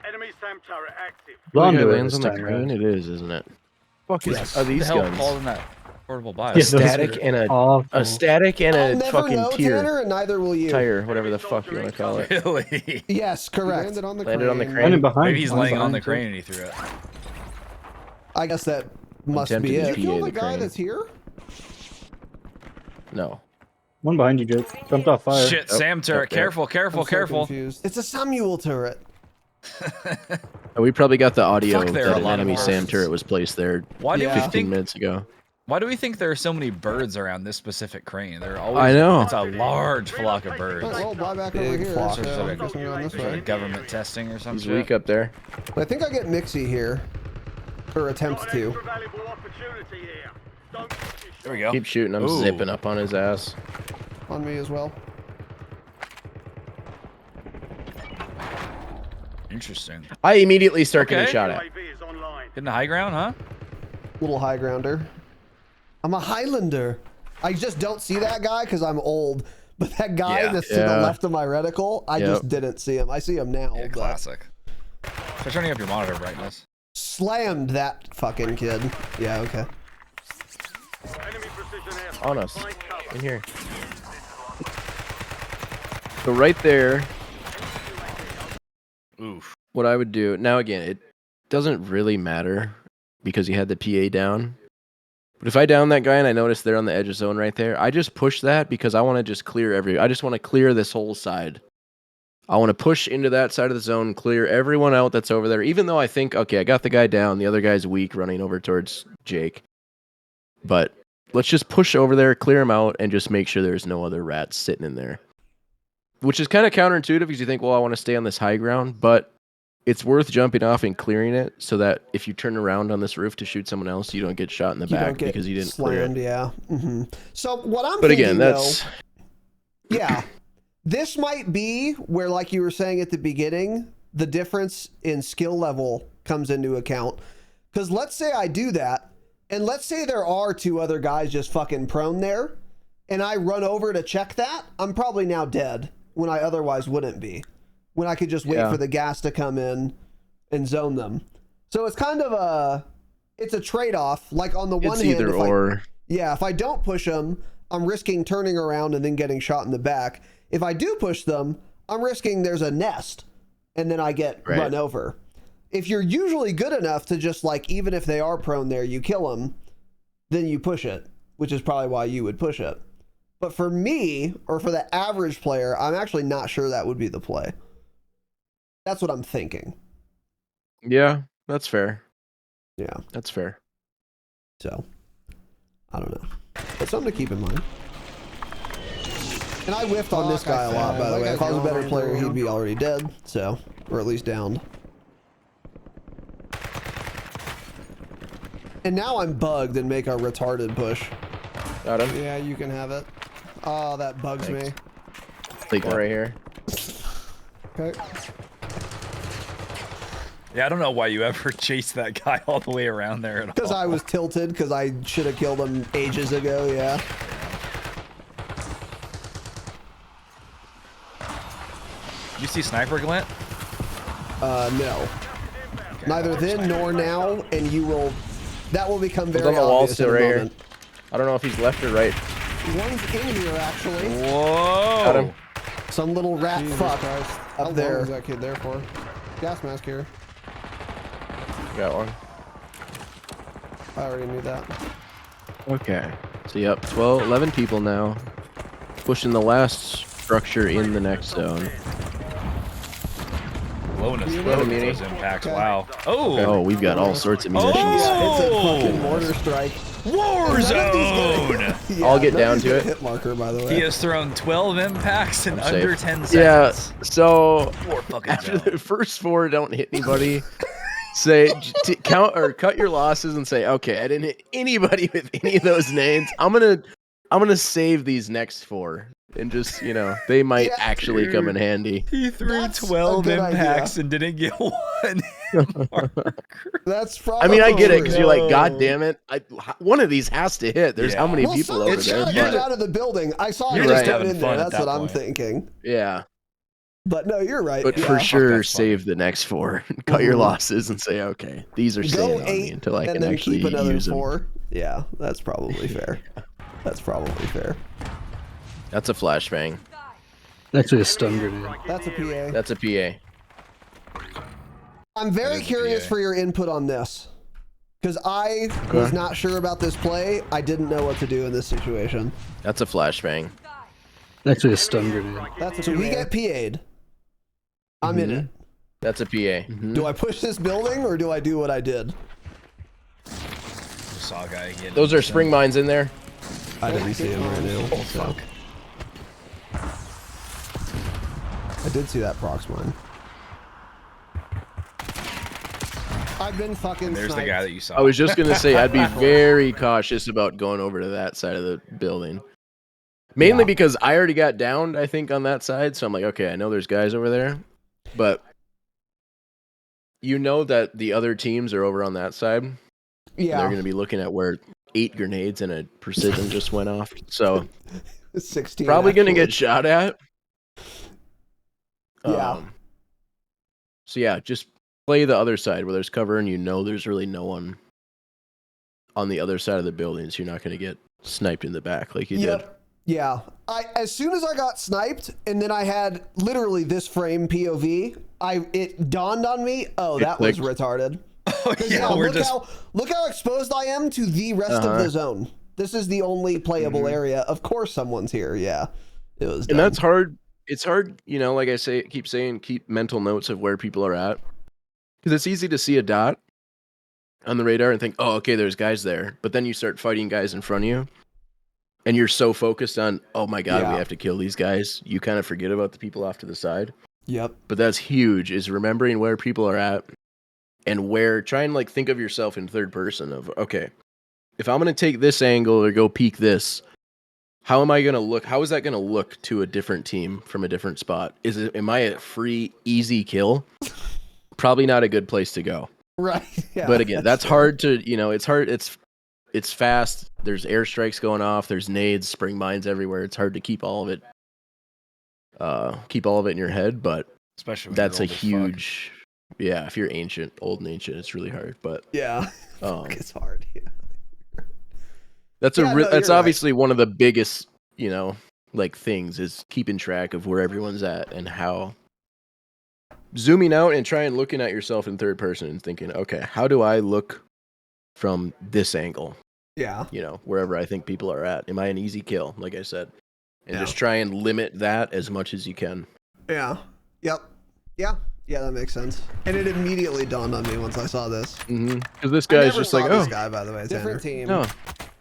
Enemy SAM turret active. Ron Really, do it lands this on the time, crane? right? It is, isn't it? Fuck is Yes. are The these hell guns? called in that portable buy? A Yeah, those static are and a awful. static and I'll a never fucking know, tier Tanner, and neither will you. tire, whatever the fuck you want to call it. Really? Yes, He correct. landed on the Landed on the crane. crane. Landing behind. Maybe he's Landing laying on the behind, crane and he threw it. I guess that must tempted be to it. PA Kill the the guy crane. that's here? No. too. One behind you, Jake. Jumped off fire. Shit, Sam turret. there. Careful, careful, I'm so careful. confused. It's a Samuel turret. We probably got the audio Fuck, there are that a an lot of enemy SAM birds. turret was placed there Why do Yeah. we 15 think? minutes ago. Why do we think there are so many birds around this specific crane? They're always. I know. It's a large flock of Oh, birds. well, buy back Big over here. flock. So There's I'm like guessing going this There's like way. government testing or some He's shit. weak up there. But I think I get Mixie here. Or attempts Got an to. extra valuable opportunity here. Don't miss your There we shot. go. Keep shooting. I'm Ooh. zipping up on his ass. On me as well. Interesting. I immediately start getting Okay. shot at. UAV is online. Hitting the high ground, huh? Little high grounder. I'm a Highlander. I just don't see that guy because I'm old. But that guy Yeah. that's to the Yeah. left of my reticle, I Yep. just didn't see him. I see him now. Yeah, but classic. Start turning up your monitor brightness. slammed that fucking kid. Yeah, okay. Enemy precision air On us. Find cover. In here. So right there, Oof. what I would do now, again, it doesn't really matter because you had the PA down. But if I down that guy and I notice they're on the edge of zone right there, I just push that because I want to just clear I just want to clear this whole side. I want to push into that side of the zone, clear everyone out that's over there, even though I think, okay, I got the guy down, the other guy's weak running over towards Jake. But let's just push over there, clear him out, and just make sure there's no other rats sitting in there. Which is kind of counterintuitive because you think, well, I want to stay on this high ground, but it's worth jumping off and clearing it so that if you turn around on this roof to shoot someone else, you don't get shot in the You back don't get because you didn't clear slammed, it. yeah. So what I'm But thinking, again, that's though, yeah, this might be where, like you were saying at the beginning, the difference in skill level comes into account. Because let's say I do that, and let's say there are two other guys just fucking prone there, and I run over to check that, I'm probably now dead when I otherwise wouldn't be. When I could just wait Yeah. for the gas to come in and zone them. So it's kind of it's a trade-off. Like on the one it's hand, either if or. if I don't push them, I'm risking turning around and then getting shot in the back. If I do push them, I'm risking there's a nest and then I get Right. run over. If you're usually good enough to just like, even if they are prone there, you kill them, then you push it, which is probably why you would push it. But for me, or for the average player, I'm actually not sure that would be the play. That's what I'm thinking. Yeah, that's fair. Yeah. That's fair. So, I don't know. But something to keep in mind. And I whiffed on this Fuck, guy a lot, by the that way. If I guy's was a better gone. player, he'd be already dead. So, or at least downed. And now I'm bugged and make a retarded push. Got him. Yeah, you can have it. Oh, that bugs Thanks. me. Take one right here. Okay. Yeah, I don't know why you ever chased that guy all the way around there at all. Because I was tilted, because I should have killed him ages ago, yeah. You see Sniper Glint? No. Neither then nor now, and you will... That will become very on the wall obvious still in a right here. moment. I don't know if he's left or right. One's in here, actually. Whoa! Got him. Some little rat Jesus fuck Christ. How up long there. was that kid there for? Gas mask here. Got one. I already knew that. Okay. So yep, 11 people now. Pushing the last structure in the next zone. Bonus Muni. those impacts. Okay. Wow. Oh! Oh, we've got all sorts of munitions. Yeah, it's a Oh! fucking mortar strike. Warzone! Yeah, I'll get none down of to these it. get hit marker, by the way. He has thrown 12 impacts in I'm under safe. 10 seconds. Yeah, so 4 fucking after zones. the first 4 don't hit anybody, say count or cut your losses and say, okay, I didn't hit anybody with any of those names. I'm gonna save these next 4 and just they might Yeah, actually come in handy. He threw That's a 12 good impacts idea. and didn't get one hit marker. That's probably I mean, I get it because true. you're like, God damn it! One of these has to hit. There's Yeah. how many Well, people someone over there? shot But, him out of the building. I saw You're him just just having in fun there. at That's that what I'm point. thinking. yeah, But no, you're right. but yeah. for sure, that's funny. save the next 4. Cut your Mhm. losses and say, okay, these are Go staying on me 8 until I and can then actually keep another use them. 4. Yeah, that's probably fair. That's probably fair. That's a flashbang. Actually, a stun grenade. That's a PA. That's a PA. I'm very is a curious PA. for your input on this. Because I was not sure about this play. I didn't know what to do in this situation. That's a flashbang. Actually, a stun grenade. That's so we get PA'd. I'm in it. That's a PA. Do I push this building or do I do what I did? Saw a guy again. Those are spring mines in there. I didn't see him right now. Oh, fuck. I did see that prox mine. I've been fucking There's the sniped. guy that you saw. I was just gonna say I'd be very cautious about going over to that side of the building. Mainly Yeah. because I already got downed, I think, on that side. So I'm like, okay, I know there's guys over there, but you know that the other teams are over on that side. And Yeah. they're gonna be looking at where 8 grenades and a precision just went off. So 16. probably gonna actually. get shot at. Yeah. So yeah, just play the other side where there's cover and there's really no one on the other side of the building, so you're not gonna get sniped in the back like you did. Yeah. As soon as I got sniped, and then I had literally this frame POV, it dawned on me. Oh, It that was clicked. retarded. Oh, 'Cause, yeah, we're just. look how exposed I am to the rest of the zone. This is the only playable area. Of course, someone's here. Yeah, it was. And dumb. that's hard. It's hard, like I say, keep saying, keep mental notes of where people are at, because it's easy to see a dot on the radar and think, oh, okay, there's guys there, but then you start fighting guys in front of you, and you're so focused on, oh my god, Yeah. we have to kill these guys, you kind of forget about the people off to the side. Yep. But that's huge, is remembering where people are at, and try and like think of yourself in third person of, okay, if I'm gonna take this angle or go peek this. How am I going to look? How is that going to look to a different team from a different spot? Am I a free, easy kill? Probably not a good place to go. Right. Yeah. But again, that's hard to, it's hard. It's fast. There's airstrikes going off. There's nades, spring mines everywhere. It's hard to keep all of it in your head, but Especially when that's a you're old as fuck. huge, yeah, if you're old and ancient, it's really hard, but Yeah. It's hard. Yeah. that's Yeah, no, that's you're right. obviously one of the biggest, like things is keeping track of where everyone's at and how zooming out and trying looking at yourself in third person and thinking, okay, how do I look from this angle? Yeah. Wherever I think people are at. Am I an easy kill? Like I said, and Yeah. just try and limit that as much as you can. Yeah. Yep. Yeah. Yeah, that makes sense. And it immediately dawned on me once I saw this. Because this I guy's never just saw like, this oh, guy, by the way. Different Tanner. team. no,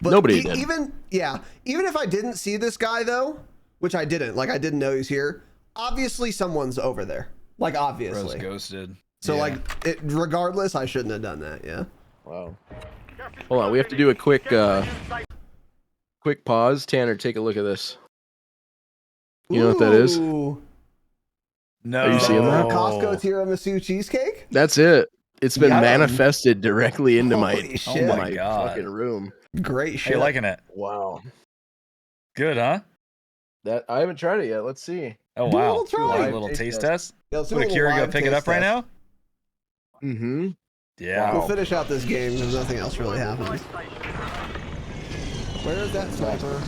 But nobody did. even if I didn't see this guy though, which I didn't, like I didn't know he's here. Obviously, someone's over there. Like Bro's obviously. ghosted. So Yeah. like, regardless, I shouldn't have done that. Yeah. Wow. Hold on, we have to do a quick pause. Tanner, take a look at this. You know what that is? Ooh. No. Are you seeing that? Costco tiramisu cheesecake? That's it. It's been Yum. manifested directly into Holy my, shit. into Oh my my God. fucking room. Great Hey, shit. you liking it? Wow. Good, huh? That I haven't tried it yet. Let's see. Oh, Do a wow. little try. Like a Live little taste taste test. test? Yeah, let's do Would a a little Kira go live pick it taste up right test. now? Mm-hmm. Yeah. We'll finish out this game because nothing else really happens. Where is that sniper?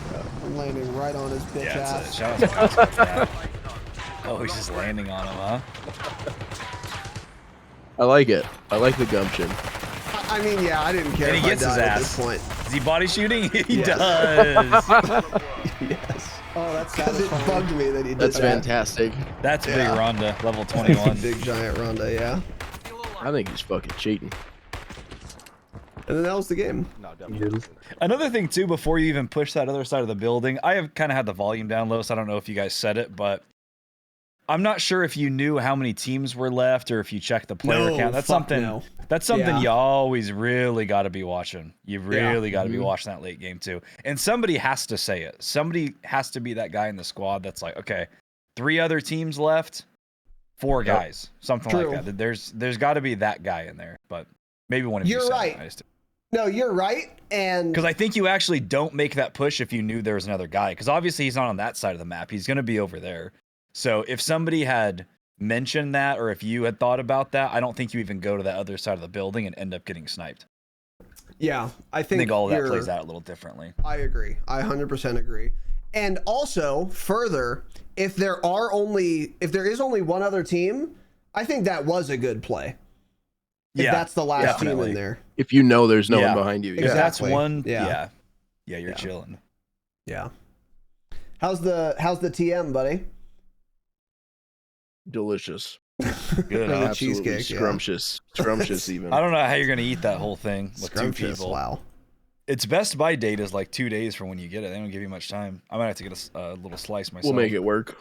I'm landing right on his bitch Yeah, ass. it's a shout out to that. Oh, he's just landing on him, huh? I like it. I like the gumption. I mean, yeah, I didn't care And if he I gets his died at ass. this point. Is he body shooting? He Yes. does. Yes. Oh, that's Because it satisfying. bugged me that he did That's that. fantastic. That's a big Yeah. Rhonda, level 21. Big giant Ronda, yeah. I think he's fucking cheating. And then that was the game. Another thing too, before you even push that other side of the building, I have kind of had the volume down low, so I don't know if you guys said it, but I'm not sure if you knew how many teams were left or if you checked the player No, count. That's fuck something. no. That's something Yeah. you always really got to be watching. You really got to be Mm-hmm. watching that late game too. And somebody has to say it. Somebody has to be that guy in the squad that's like, okay, 3 other teams left, 4 guys, something True. like that. There's got to be that guy in there, but maybe one of you You're said right. it. No, you're right. And Because I think you actually don't make that push if you knew there was another guy. Because obviously he's not on that side of the map. He's going to be over there. So if somebody had mentioned that, or if you had thought about that, I don't think you even go to that other side of the building and end up getting sniped. Yeah, I I think, think all of that you're- plays out a little differently. I agree. I 100% agree. And also, further, if there is only one other team, I think that was a good play. If Yeah, that's the last team definitely. in there. If you know there's no Yeah. one behind you. If Yeah. that's Exactly. one, Yeah. yeah, you're chilling. Yeah. How's the TM, buddy? Delicious. Good, Like huh? a Absolutely cheesecake, yeah. scrumptious. Scrumptious even. I don't know how you're gonna eat that whole thing with 2 Scrumptious, people. wow. Its best by date is like 2 days from when you get it. They don't give you much time. I might have to get a little slice myself. We'll make it work.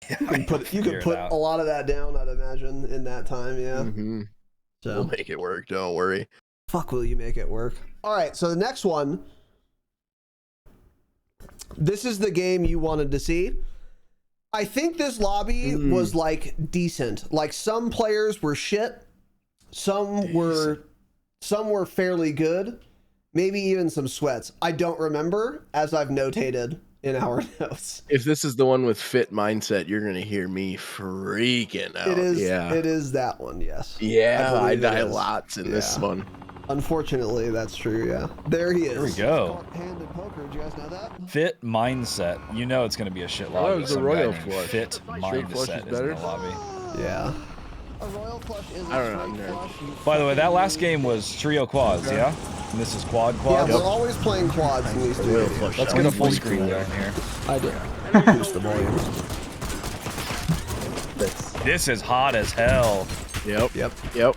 Yeah, You could figure it put out. a lot of that down, I'd imagine, in that time, yeah. Mm-hmm. So We'll make it work. Don't worry. fuck will you make it work? All right, so the next one. This is the game you wanted to see. I think this lobby was like decent. Like some players were shit, some were fairly good, maybe even some sweats. I don't remember, as I've notated in our notes. If this is the one with fit mindset, you're gonna hear me freaking out. It is. Yeah. It is that one. Yes. Yeah, I believe it die is. lots in this Yeah. one. Unfortunately, that's true. Yeah. There he is. Here we go. It's called Hand in poker. Did you guys know that? Fit mindset. You know it's gonna be a shit Oh, lobby. it with was the some royal guy named flush. Fit flush mindset is is in better? the lobby. Yeah. A royal flush is I don't know. By the way, that last game was trio quads, yeah? And this is quad Yeah, quads. we're always playing quads in these two Royal videos. flush. Let's get a full screen going here. I did. Boost the volume. This is hot as hell. Yep. Yep. Yep.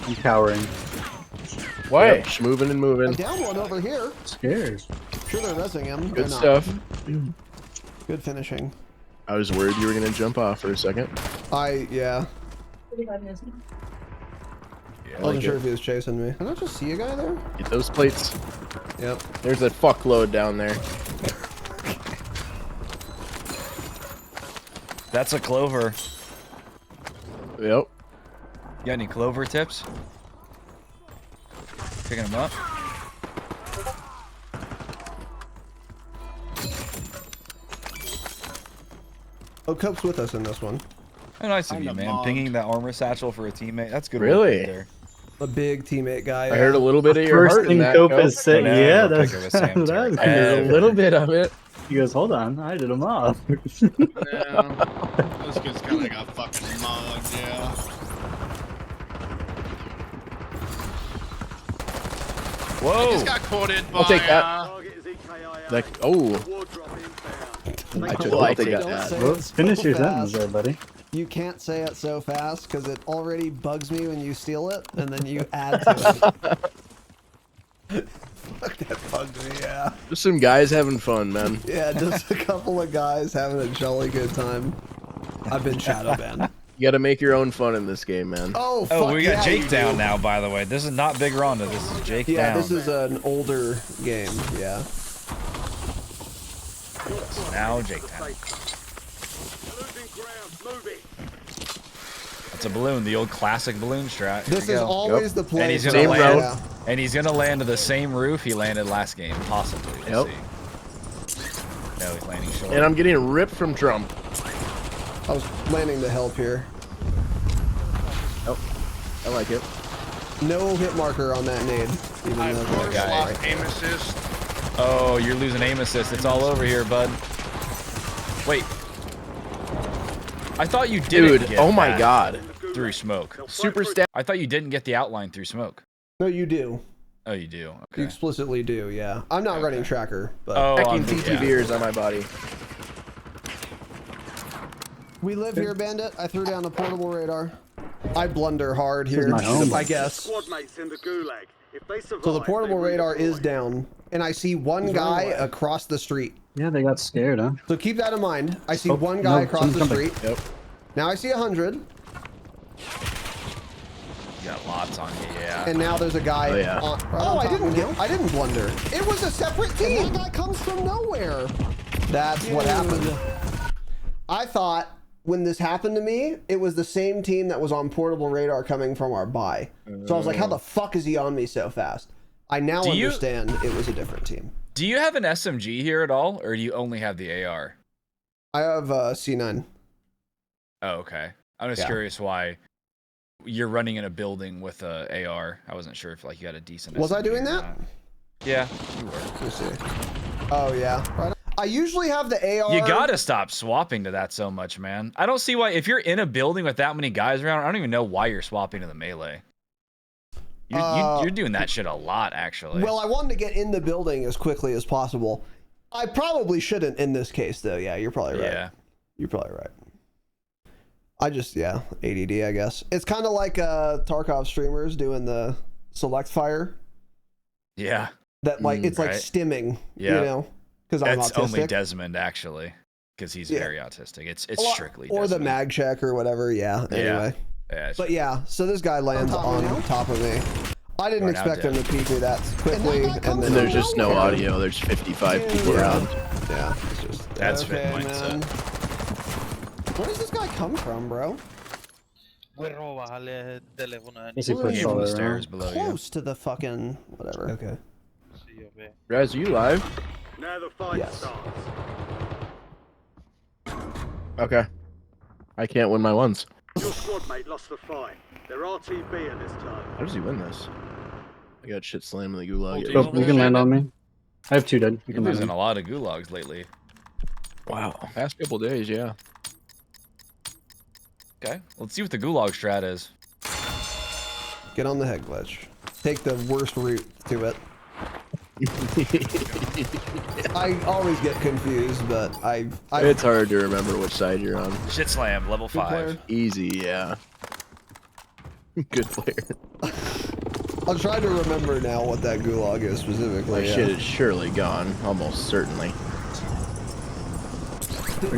I'm cowering. Why? Yep. Moving and moving. I down one over here. Scared. Sure, they're resing him. They're Good not. stuff. Good finishing. I was worried you were gonna jump off for a second. Yeah. I I wasn't like sure it. if he was chasing me. Did I just see a guy there? Get those plates. Yep. There's a fuckload down there. That's a clover. Yep. You got any clover tips? Picking them up. Oh, Cope's with us in this one. Oh, nice of you, man. Pinging that armor satchel for a teammate. That's good. Really? Work right there. A big teammate guy. I heard a little bit of your First heart in thing that. Cope Cope. has said, No, yeah, no, that's pick it with Sam that. Terry. I heard a little bit of it. He goes, hold on, I did him off. Yeah. This kid's kinda like a fucking mug, yeah. Whoa! Just got quoted by, I'll take that. Target is EKIA. Like, oh, Wardrop inbound. I just Don't like say that. it Well, so finish your fast. sentence there, buddy. You can't say it so fast because it already bugs me when you steal it and then you add to it. Fuck, that bugged me, yeah. Just some guys having fun, man. Yeah, just a couple of guys having a jolly good time. I've been shadow banned. You got to make your own fun in this game, man. Oh, Oh, fuck we got yeah, Jake you down do. now, by the way. This is not Big Ronda. This is Jake Yeah, down. this is an older game, yeah. Now Jake down. Losing ground. Move it. It's a balloon, the old classic balloon strat. Here This we is go. always the play. And he's for gonna Same us. land, road. and he's gonna land to the same roof he landed last game, possibly. We'll Yep. see. No, he's landing short. And I'm getting ripped from Trump. I was landing to help here. Oh, I like it. No hit marker on that nade. Even I though forced guy. lost aim assist. Oh, you're losing aim assist. It's all over here, bud. Wait. I thought you didn't Dude, get oh my that god. through smoke. Super stat. I thought you didn't get the outline through smoke. No, you do. Oh, you do. You Okay. explicitly do. Yeah. I'm not running tracker, but Oh, Hacking I'm- TTVers on my body. we live here, Bandit. I threw down a portable radar. I blunder hard This is here, my home. I guess. Squad mates in the gulag. If they survive, So the portable they radar is redeploy. down, and I see one guy across the street. Yeah, they got scared, huh? So keep that in mind. I see Oh, one guy no, across the someone's coming. street. Yep. Now I see 100, You got lots on you, yeah. and now there's a guy. Oh, yeah. I didn't blunder. It was a separate team. And that guy comes from nowhere. That's what happened. I thought when this happened to me, it was the same team that was on portable radar coming from our buy. So I was like, how the fuck is he on me so fast? I now Do you- understand it was a different team. Do you have an SMG here at all, or do you only have the AR? I have C9. Oh, okay. I'm just Yeah. curious why you're running in a building with a AR. I wasn't sure if like you had a decent. Was I SMG doing or that? not. Yeah, you were. Let me see. Oh yeah. Right. I usually have the AR. You gotta stop swapping to that so much, man. I don't see why. If you're in a building with that many guys around, I don't even know why you're swapping to the melee. You're doing that shit a lot, actually. Well, I wanted to get in the building as quickly as possible. I probably shouldn't in this case, though. Yeah, you're probably right. Yeah. You're probably right. I just, yeah, ADD, I guess. It's kind of like Tarkov streamers doing the select fire. Yeah. That, like, it's like right. stimming, Yeah. you know? Because I'm That's autistic. only Desmond, actually, because he's Yeah. very autistic. It's Or- strictly or the Desmond. mag check or whatever, yeah. Anyway. Yeah, But yeah, so this guy lands on top of me. I didn't Right, now expect him to dead. peek me that quickly. And And there's just no audio. There's 55 people around. Yeah, it's just That's fit mindset. Where does this guy come from, bro? This is Really? push Came all from the the way stairs around. below you. Close to the fucking whatever. Okay. Raz, are you live? Now the fight Yes. starts. Okay. I can't win my ones. Your squad mate lost the fight. They're RTB at this time. How does he win this? I got shit slammed in the gulag. Oh, you can land on me. I have 2 dead. You You're can land losing on a me. lot of gulags lately. Wow. Past couple days, yeah. Okay, let's see what the gulag strat is. Get on the head glitch. Take the worst route to it. I always get confused, but I It's hard to remember which side you're on. Shit slam, level 5. Easy, yeah. Good player. I'll try to remember now what that gulag is specifically. My yeah. shit is surely gone, almost certainly.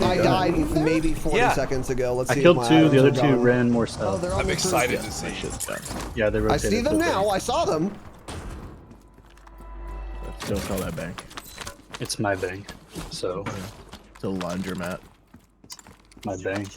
I died maybe 40 seconds ago. Let's I see. killed if my 2, the items other are 2 gone. ran more Oh, stealth. they're on I'm the excited cruise to My see. shit's done. Yeah, they I rotated. see them so now. big. I saw them. Don't call that bank. It's my bank. So, It's a laundromat. my bank.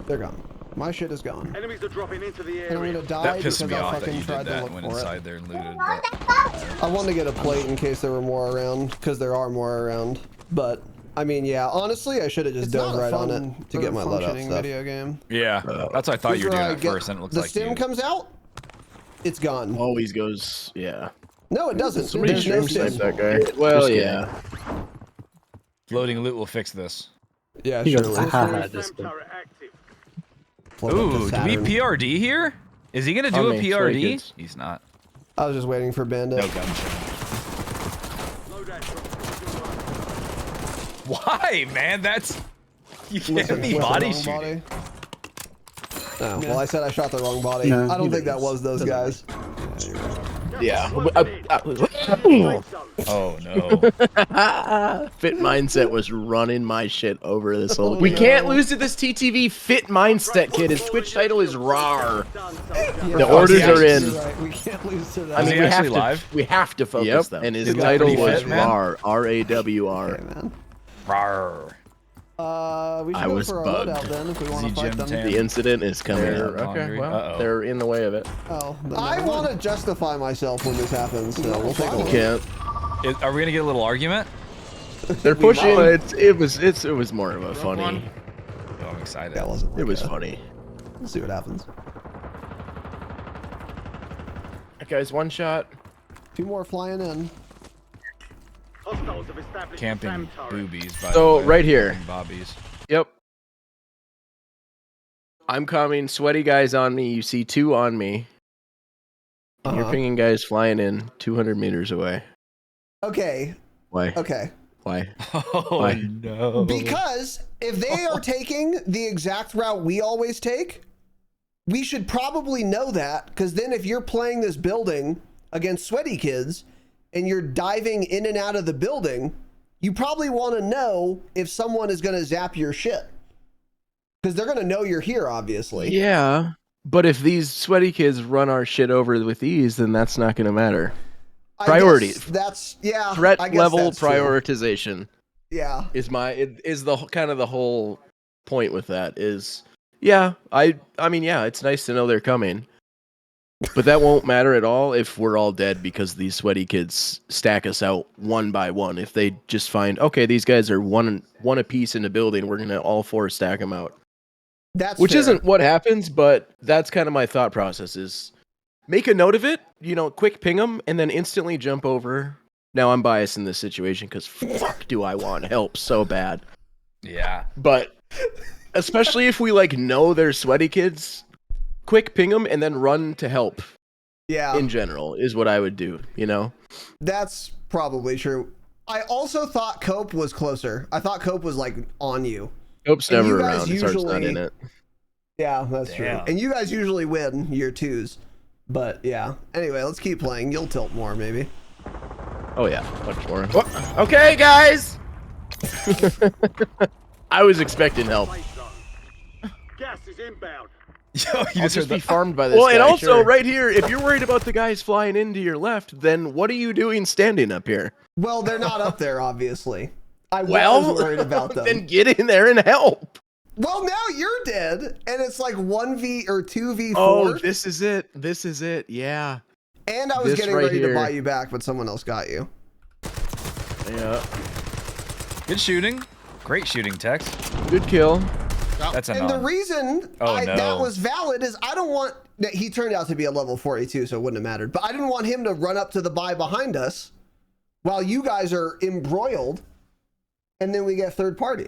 They're gone. My shit is gone. Enemies are dropping into the And I'm area. gonna die That pissed because me I off that fucking you tried did to that look and went for inside it. there and looted. But I wanted to get a plate in case there were more around, because there are more around. But I mean, yeah, honestly, I should have just dove right on it to get my loadout stuff. Video game. yeah, that's what I thought you were doing at Get- first, and it looks the like stim you. comes out, it's gone. Always goes, yeah. No, it doesn't. Somebody There's no stream stim. snipe that guy. Well, Just yeah. Floating loot will fix this. Yeah, He sure. goes, will. haha, this SAM turret active. Float up to Ooh, do we Saturn. PRD here? Is he gonna do On a me, sorry, PRD? kids. He's not. I was just waiting for Bandit. No gunshot. Loadout drop. Why, man? That's you can't Listen, be with the body wrong shooting. Oh, well, I said I shot the wrong body. No, I don't you think that didn't. was those guys. Yeah. Oh no. Fit Mindset was running my shit over this whole. We can't lose to this TTV Fit Mindset kid. His Twitch title is RAR. The orders are in. You're right. We can't lose to that. I Is mean, he we have actually to. live? We have to focus Yep. though. And his He's got title pretty was fit, man. RAR. RAWR. Okay, man. Rawr. We should I go was for a bugged. loadout then if we want to Z fight Jim them. Tam. The incident is coming. Yeah, Okay, laundry. well, Uh-oh. they're in the way of it. Oh, I want to justify myself when this happens, so we'll take a look. Can't. Are we gonna get a little argument? They're pushing. It was more of a funny. one. Oh, I'm excited. That wasn't. It like was a- funny. We'll see what happens. That guy's one shot. 2 more flying in. Hostiles have established a Camping SAM turret. boobies. By So, the way. right here. Camping Bobbies. Yep. I'm coming. Sweaty guys on me. You see 2 on me. And You're pinging guys flying in 200 meters away. Okay. Why? Okay. Why? Oh Why? no! Because if they are taking the exact route we always take, we should probably know that. Because then if you're playing this building against sweaty kids and you're diving in and out of the building, you probably want to know if someone is going to zap your shit. Because they're going to know you're here, obviously. Yeah. But if these sweaty kids run our shit over with ease, then that's not going to matter. I Priority. guess That's, yeah. Threat I guess level that's true. prioritization Yeah. is the kind of the whole point with that is, yeah, I mean, yeah, it's nice to know they're coming. But that won't matter at all if we're all dead because these sweaty kids stack us out one by one. If they just find, okay, these guys are one apiece in the building, we're going to all 4 stack them out. Which Isn't what happens, but that's kind of my thought process is make a note of it, quick ping them, and then instantly jump over. Now, I'm biased in this situation because fuck do I want help so bad. Yeah. But especially if we know they're sweaty kids, quick ping them and then run to help. Yeah. In general is what I would do, That's probably true. I also thought Cope was closer. I thought Cope was on you. Cope's And never you guys around. His heart's not in it. Yeah, that's true. Damn. And you guys usually win your 2s. But yeah. Anyway, let's keep playing. You'll tilt more, maybe. Oh yeah, much more. Okay, guys. I was expecting help. Safe zone. Gas is inbound. Yo, you I'll just heard just be the farmed by this Oh, guy. and also sure. right here, if you're worried about the guys flying into your left, then what are you doing standing up here? Well, they're not up there, obviously. I Well, was worried about them. Then get in there and help. Well, now you're dead, and it's like 1v or 2v4. Oh, this is it. This is it. Yeah. And I was this getting right ready to here. buy you back, but someone else got you. Yeah. Good shooting. Great shooting, Tex. Good kill. That's a And the non. reason Oh, that no. was valid is I don't want that he turned out to be a level 42, so it wouldn't have mattered. But I didn't want him to run up to the buy behind us while you guys are embroiled, and then we get third party.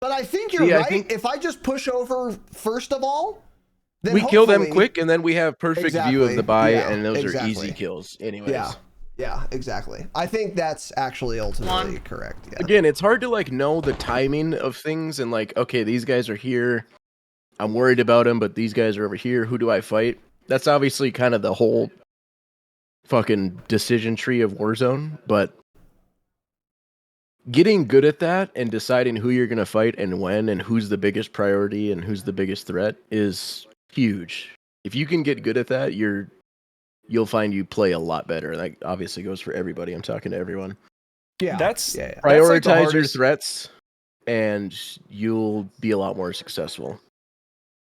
But I think you're See, I right. think- If I just push over first of all, then We kill them hopefully- quick, and then we have perfect view of Exactly. the buy, Yeah, and those are exactly. easy kills. Anyways. Yeah, exactly. I think that's actually ultimately correct. Yeah. Again, it's hard to know the timing of things and okay, these guys are here. I'm worried about them, but these guys are over here. Who do I fight? That's obviously kind of the whole fucking decision tree of Warzone, but getting good at that and deciding who you're going to fight and when and who's the biggest priority and who's the biggest threat is huge. If you can get good at that, you'll find you play a lot better. That obviously goes for everybody. I'm talking to everyone. Yeah. That's yeah. That's like the Prioritize your hardest- threats and you'll be a lot more successful.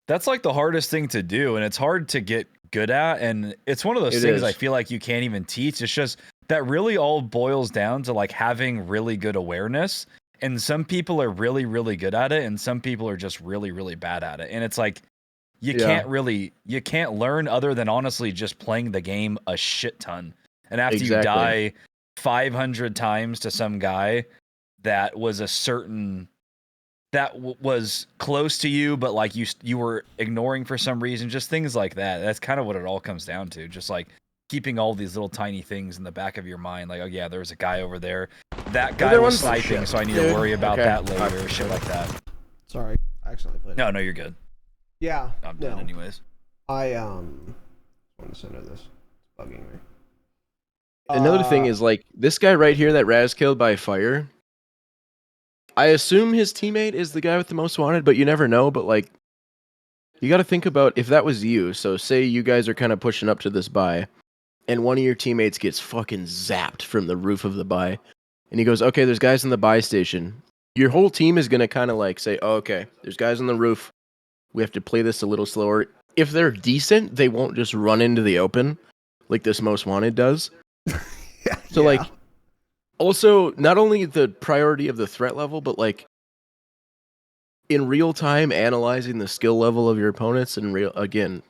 That's like the hardest thing to do, and it's hard to get good at. And it's one of those It things is. I feel like you can't even teach. It's just that really all boils down to having really good awareness. And some people are really, really good at it, and some people are just really, really bad at it. And it's you Yeah. can't learn other than honestly just playing the game a shit ton. And after you Exactly. die 500 times to some guy that was a certain was close to you, but you were ignoring for some reason, just things like that. That's kind of what it all comes down to. Just keeping all these little tiny things in the back of your mind. Oh yeah, there's a guy over there. That guy there was was- sniping, shit, so I need dude. to worry about Okay. that later. Shit like that. Sorry, I accidentally played. No, you're good. Yeah. I'm no. done anyways. I want to send her this. It's bugging me. Another thing is this guy right here that Raz killed by fire. I assume his teammate is the guy with the most wanted, but you never know. But you got to think about if that was you. So say you guys are kind of pushing up to this buy, and one of your teammates gets fucking zapped from the roof of the buy, and he goes, "Okay, there's guys in the buy station." your whole team is going to kind of like say, oh, okay, there's guys on the roof. We have to play this a little slower. If they're decent, they won't just run into the open like this Most Wanted does. So like, also not only the priority of the threat level, but like in real time analyzing the skill level of your opponents, and again,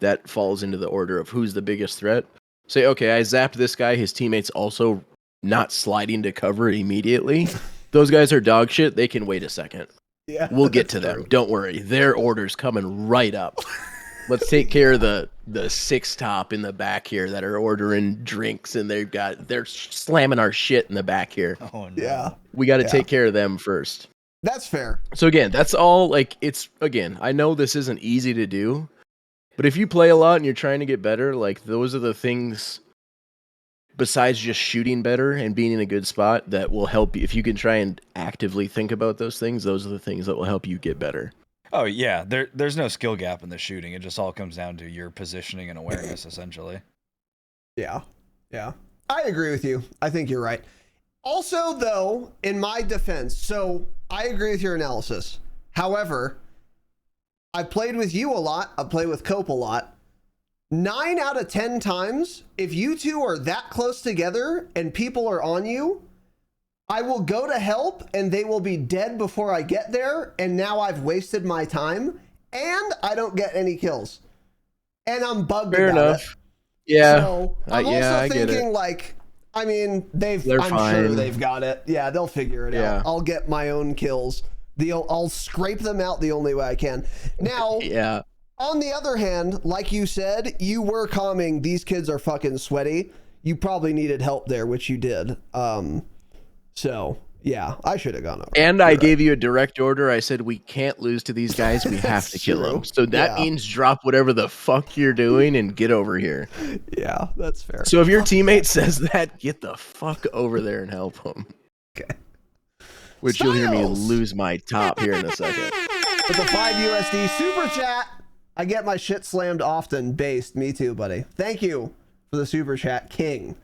that falls into the order of who's the biggest threat. Say, okay, I zapped this guy, his teammates also not sliding to cover immediately. Those guys are dog shit. They can wait a second. Yeah, we'll get to true. them. Don't worry. Their order's coming right up. Let's take care of the six top in the back here that are ordering drinks, and they're slamming our shit in the back here. Oh no. Yeah. We got to take care of them first. That's fair. So again, that's all like again, I know this isn't easy to do, but if you play a lot and you're trying to get better, like those are the things besides just shooting better and being in a good spot that will help you. If you can try and actively think about those are the things that will help you get better. Oh yeah, there's no skill gap in the shooting. It just all comes down to your positioning and awareness, essentially. Yeah. I agree with you. I think you're right. Also, though, in my defense, so I agree with your analysis. However, I played with you a lot. I played with Cope a lot. 9 out of 10 times, if you two are that close together and people are on you, I will go to help and they will be dead before I get there. And now I've wasted my time and I don't get any kills. And I'm bugged Fair about enough. it. Yeah. So I'm also thinking like, I mean, I'm sure they've got it. Yeah, they'll figure it out. I'll get my own kills. I'll scrape them out the only way I can. Now, yeah. On the other hand, like you said, you were calming. These kids are fucking sweaty. You probably needed help there, which you did. So yeah, I should have gone over. And I gave you a direct order. I said, we can't lose to these guys. We have to kill them. So that means drop whatever the fuck you're doing and get over here. Yeah, that's fair. So if your teammate says that, get the fuck over there and help them. Okay. Which you'll hear me lose my top here in a second. With the 5 USD super chat, I get my shit slammed often. Based. Me too, buddy. Thank you for the super chat, King.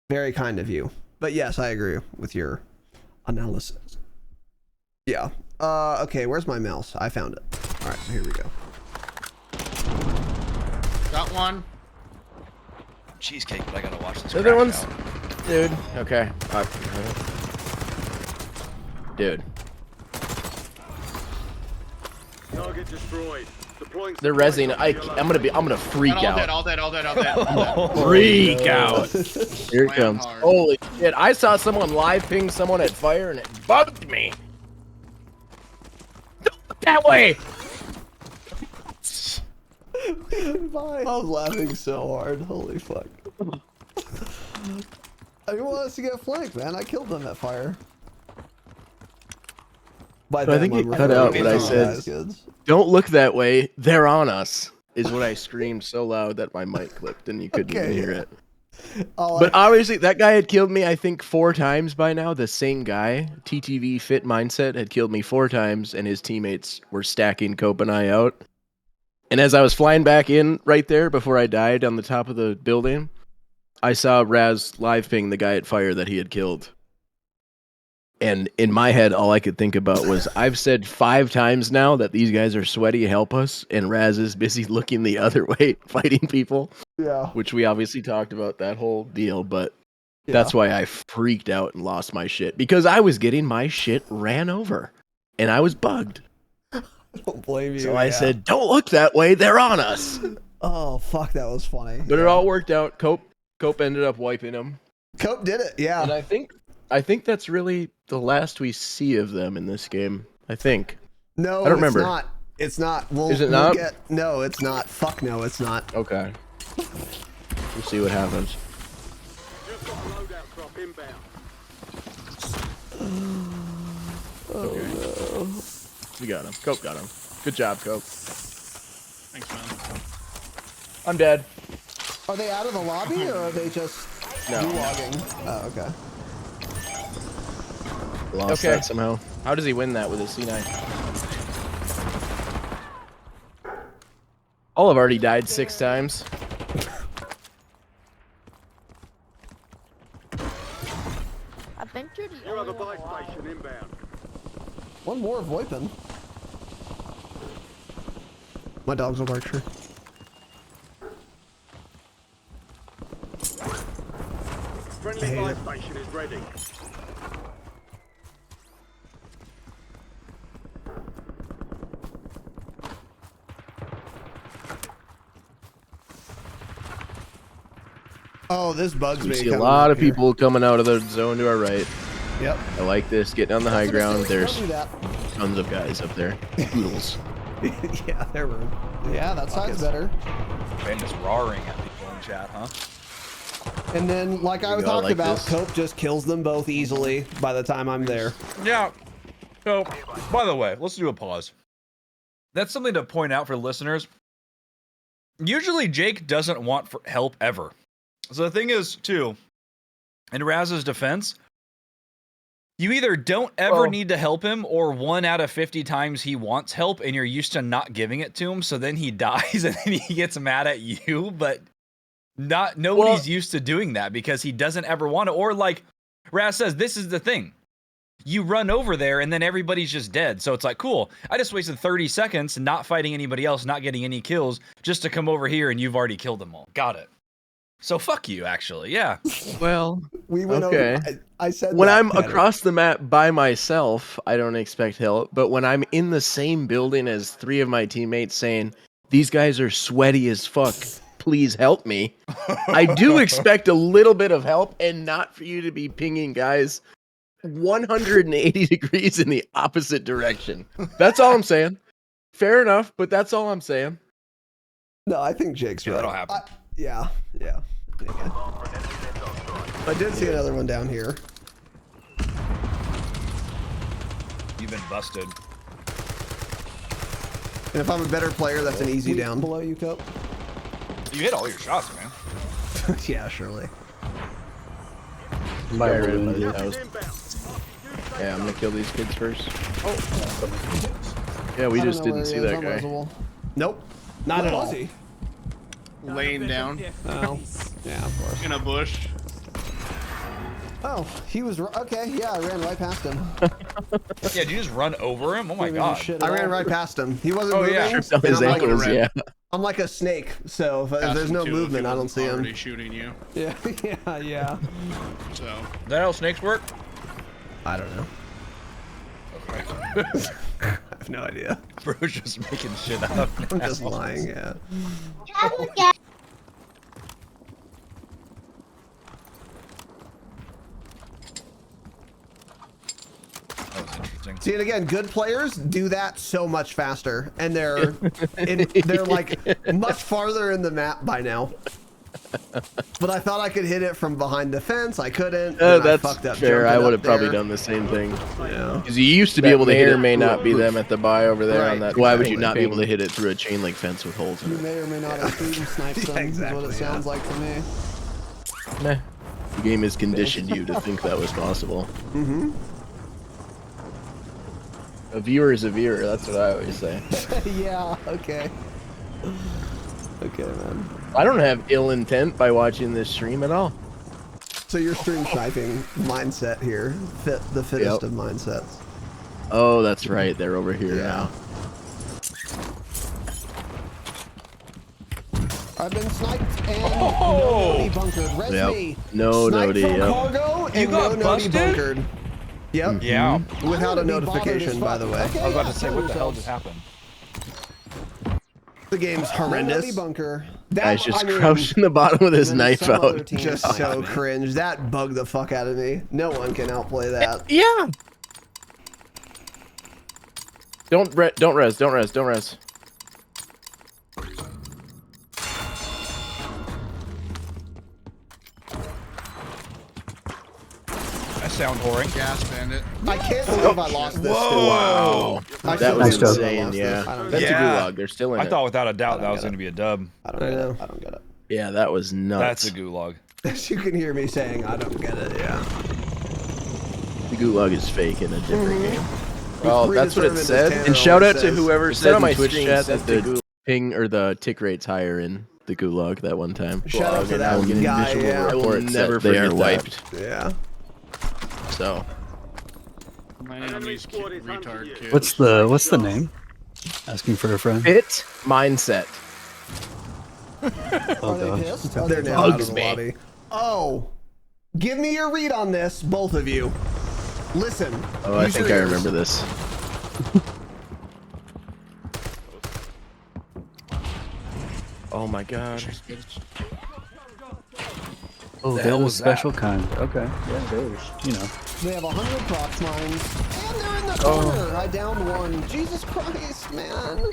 Very kind of you. But yes, I agree with your analysis. Yeah. Okay, where's my mouse? I found it. All right, so here we go. Got one. Cheesecake, but I gotta watch this. The other ones, dude. Okay. Dude. Target destroyed. Deploying. They're rezzing. I'm gonna freak out. All dead. Freak out. Here it comes. Holy shit. I saw someone live ping someone at fire and it bugged me. Don't look that way. Bye. I was laughing so hard. Holy fuck. I didn't want us to get flanked, man. I killed them at fire. I think it cut out what I said. Don't look that way. They're on us. Is what I screamed so loud that my mic clipped and you couldn't even hear it. But obviously, that guy had killed me, I think, 4 times by now. The same guy, TTV Fit Mindset, had killed me 4 times, and his teammates were stacking Cope and I out. And as I was flying back in right there before I died on the top of the building, I saw Raz live ping the guy at fire that he had killed. And in my head, all I could think about was, I've said 5 times now that these guys are sweaty, help us, and Raz is busy looking the other way, fighting people. Yeah. Which we obviously talked about that whole deal, but that's why I freaked out and lost my shit. Because I was getting my shit ran over. And I was bugged. I don't blame you. So I said, don't look that way, they're on us. Oh, fuck, that was funny. But it all worked out. Cope ended up wiping him. Cope did it, yeah. And I think that's really the last we see of them in this game. I think. No, I don't remember. It's not. Is it not? No, it's not. Fuck no, it's not. Okay. We'll see what happens. Just got a loadout drop inbound. Oh no. We got him. Cope got him. Good job, Cope. Thanks, man. I'm dead. Are they out of the lobby or are they just logging? Oh, okay. Lost that somehow. How does he win that with his C9? All have already died 6 times. You have a buy station inbound. One more VoIPing. My dogs will bark, sure. Friendly buy station is ready. Oh, this bugs We me. see a coming lot up of here. people coming out of the zone to our right. Yep. I like this. Getting on the high ground. There's Don't do that. tons of guys up there. Poodles. Yeah, they're rude. Yeah, that side's better. Ben just roaring at people in chat, huh? And then, like I we go, talked like about, this. Cope just kills them both easily by the time I'm there. Yeah. So, by the way, let's do a pause. That's something to point out for listeners. Usually, Jake doesn't want help ever. So the thing is, too, in Raz's defense, you either don't ever need to help him, or 1 out of 50 times he wants help, and you're used to not giving it to him. So then he dies, and then he gets mad at you. But nobody's used to doing that because he doesn't ever want to. Or like Raz says, this is the thing. You run over there and then everybody's just dead. So it's like, cool. I just wasted 30 seconds not fighting anybody else, not getting any kills, just to come over here and you've already killed them all. Got it. So fuck you, actually. Yeah. Well, We went okay. over. I said When that, I'm Tanner. across the map by myself, I don't expect help. But when I'm in the same building as 3 of my teammates saying, these guys are sweaty as fuck, please help me, I do expect a little bit of help, and not for you to be pinging guys 180 degrees in the opposite direction. That's all I'm saying. Fair enough, but that's all I'm saying. No, I think Jake's right. that'll happen. Yeah. I did see another one down here. You've been busted. And if I'm a better player, that's an easy down. Below you, Cope. You hit all your shots, man. Yeah, surely. By Fire balloon, everybody dude. out. Inbound. Yeah, I'm gonna kill these kids first. Oh. Yeah, we I don't just know didn't where see he is. that I'm guy. visible. Nope. Not at all. Laying down Oh. Yeah, of course. in a bush. Oh, he was okay. Yeah, I ran right past him. Yeah, did you just run over him? Oh my Didn't even god. shit at I ran right past him. He wasn't Oh, moving. yeah. Tripped on and his I'm like- ankles, red. yeah. I'm like a snake, so if there's no movement, I don't see him. Already shooting you. Yeah, yeah. So Is that how snakes work? I don't know. Okay. I have no idea. Bro's just making shit up. I'm just lying, yeah. That was interesting. See, and again, good players do that so much faster, and they're like much farther in the map by now. But I thought I could hit it from behind the fence. I couldn't. Then I That's fucked up fair. I jumping would up have probably there. done the same thing. Yeah. Because you used to be able to hit it. May not be Roof. them at the buy over there on Right, that. Why would you exactly. not be able to hit it through a chain link fence with holes in You it? may or may not have freedom sniped them. Yeah, Exactly. Is what it sounds like to me. Meh. The game has conditioned you to think that was possible. Mm-hmm. A viewer is a viewer. That's what I always say. Yeah. Okay. Okay, man. I don't have ill intent by watching this stream at all. So your stream sniping mindset here, the fittest Yep. of mindsets. Oh, that's right. They're over here now. I've been sniped and Oh! no bunkered. Res Yep. me. No Sniped nody. from Yep. cargo and You got no busted? bunkered. Yep. Yeah. Without a I'm gonna be bothered notification, as by fuck. the way. Okay, I was about yeah, to say, kill what the hell yourselves. just happened? The game's horrendous. bunker. Guy's just I mean, crouched in the bottom with his then knife some other out. team Just sniped so me. cringe. That bugged the fuck out of me. No one can outplay that. Yeah. Don't res. That sound whoring. Gas bandit. I can't believe I lost this. Whoa. I That can't was believe I insane, lost yeah. this. I don't That's get it. a Yeah. gulag. They're still in I it. thought without a doubt don't that was get going to be a dub. I don't I get know. it. I don't get it. Yeah, that was nuts. That's a gulag. As you can hear me saying, I don't get it. Yeah. The gulag is fake in a different game. Well, that's what it Predetermined, as said. Tanner And shout out always to says. whoever It said on my stream Twitch chat says that the ping or the tick rate's higher in the gulag that one time. Shout out to And that I'm getting guy, visual yeah. reports I will that never they are forget that. wiped. Yeah. So Landing on these retard kids. What's the name? Asking for a friend. Fit mindset. Oh Are they gosh. pissed? Oh, they're now out of Bugs the me. lobby. Oh, give me your read on this, both of you. Listen. Oh, I use think your I ears. remember this. Oh my god. Oh, The they're hell the was that? special kind. Okay. Yeah, there's, you know. They have 100 proc mines, and they're in the Oh. corner. I downed one. Jesus Christ, man.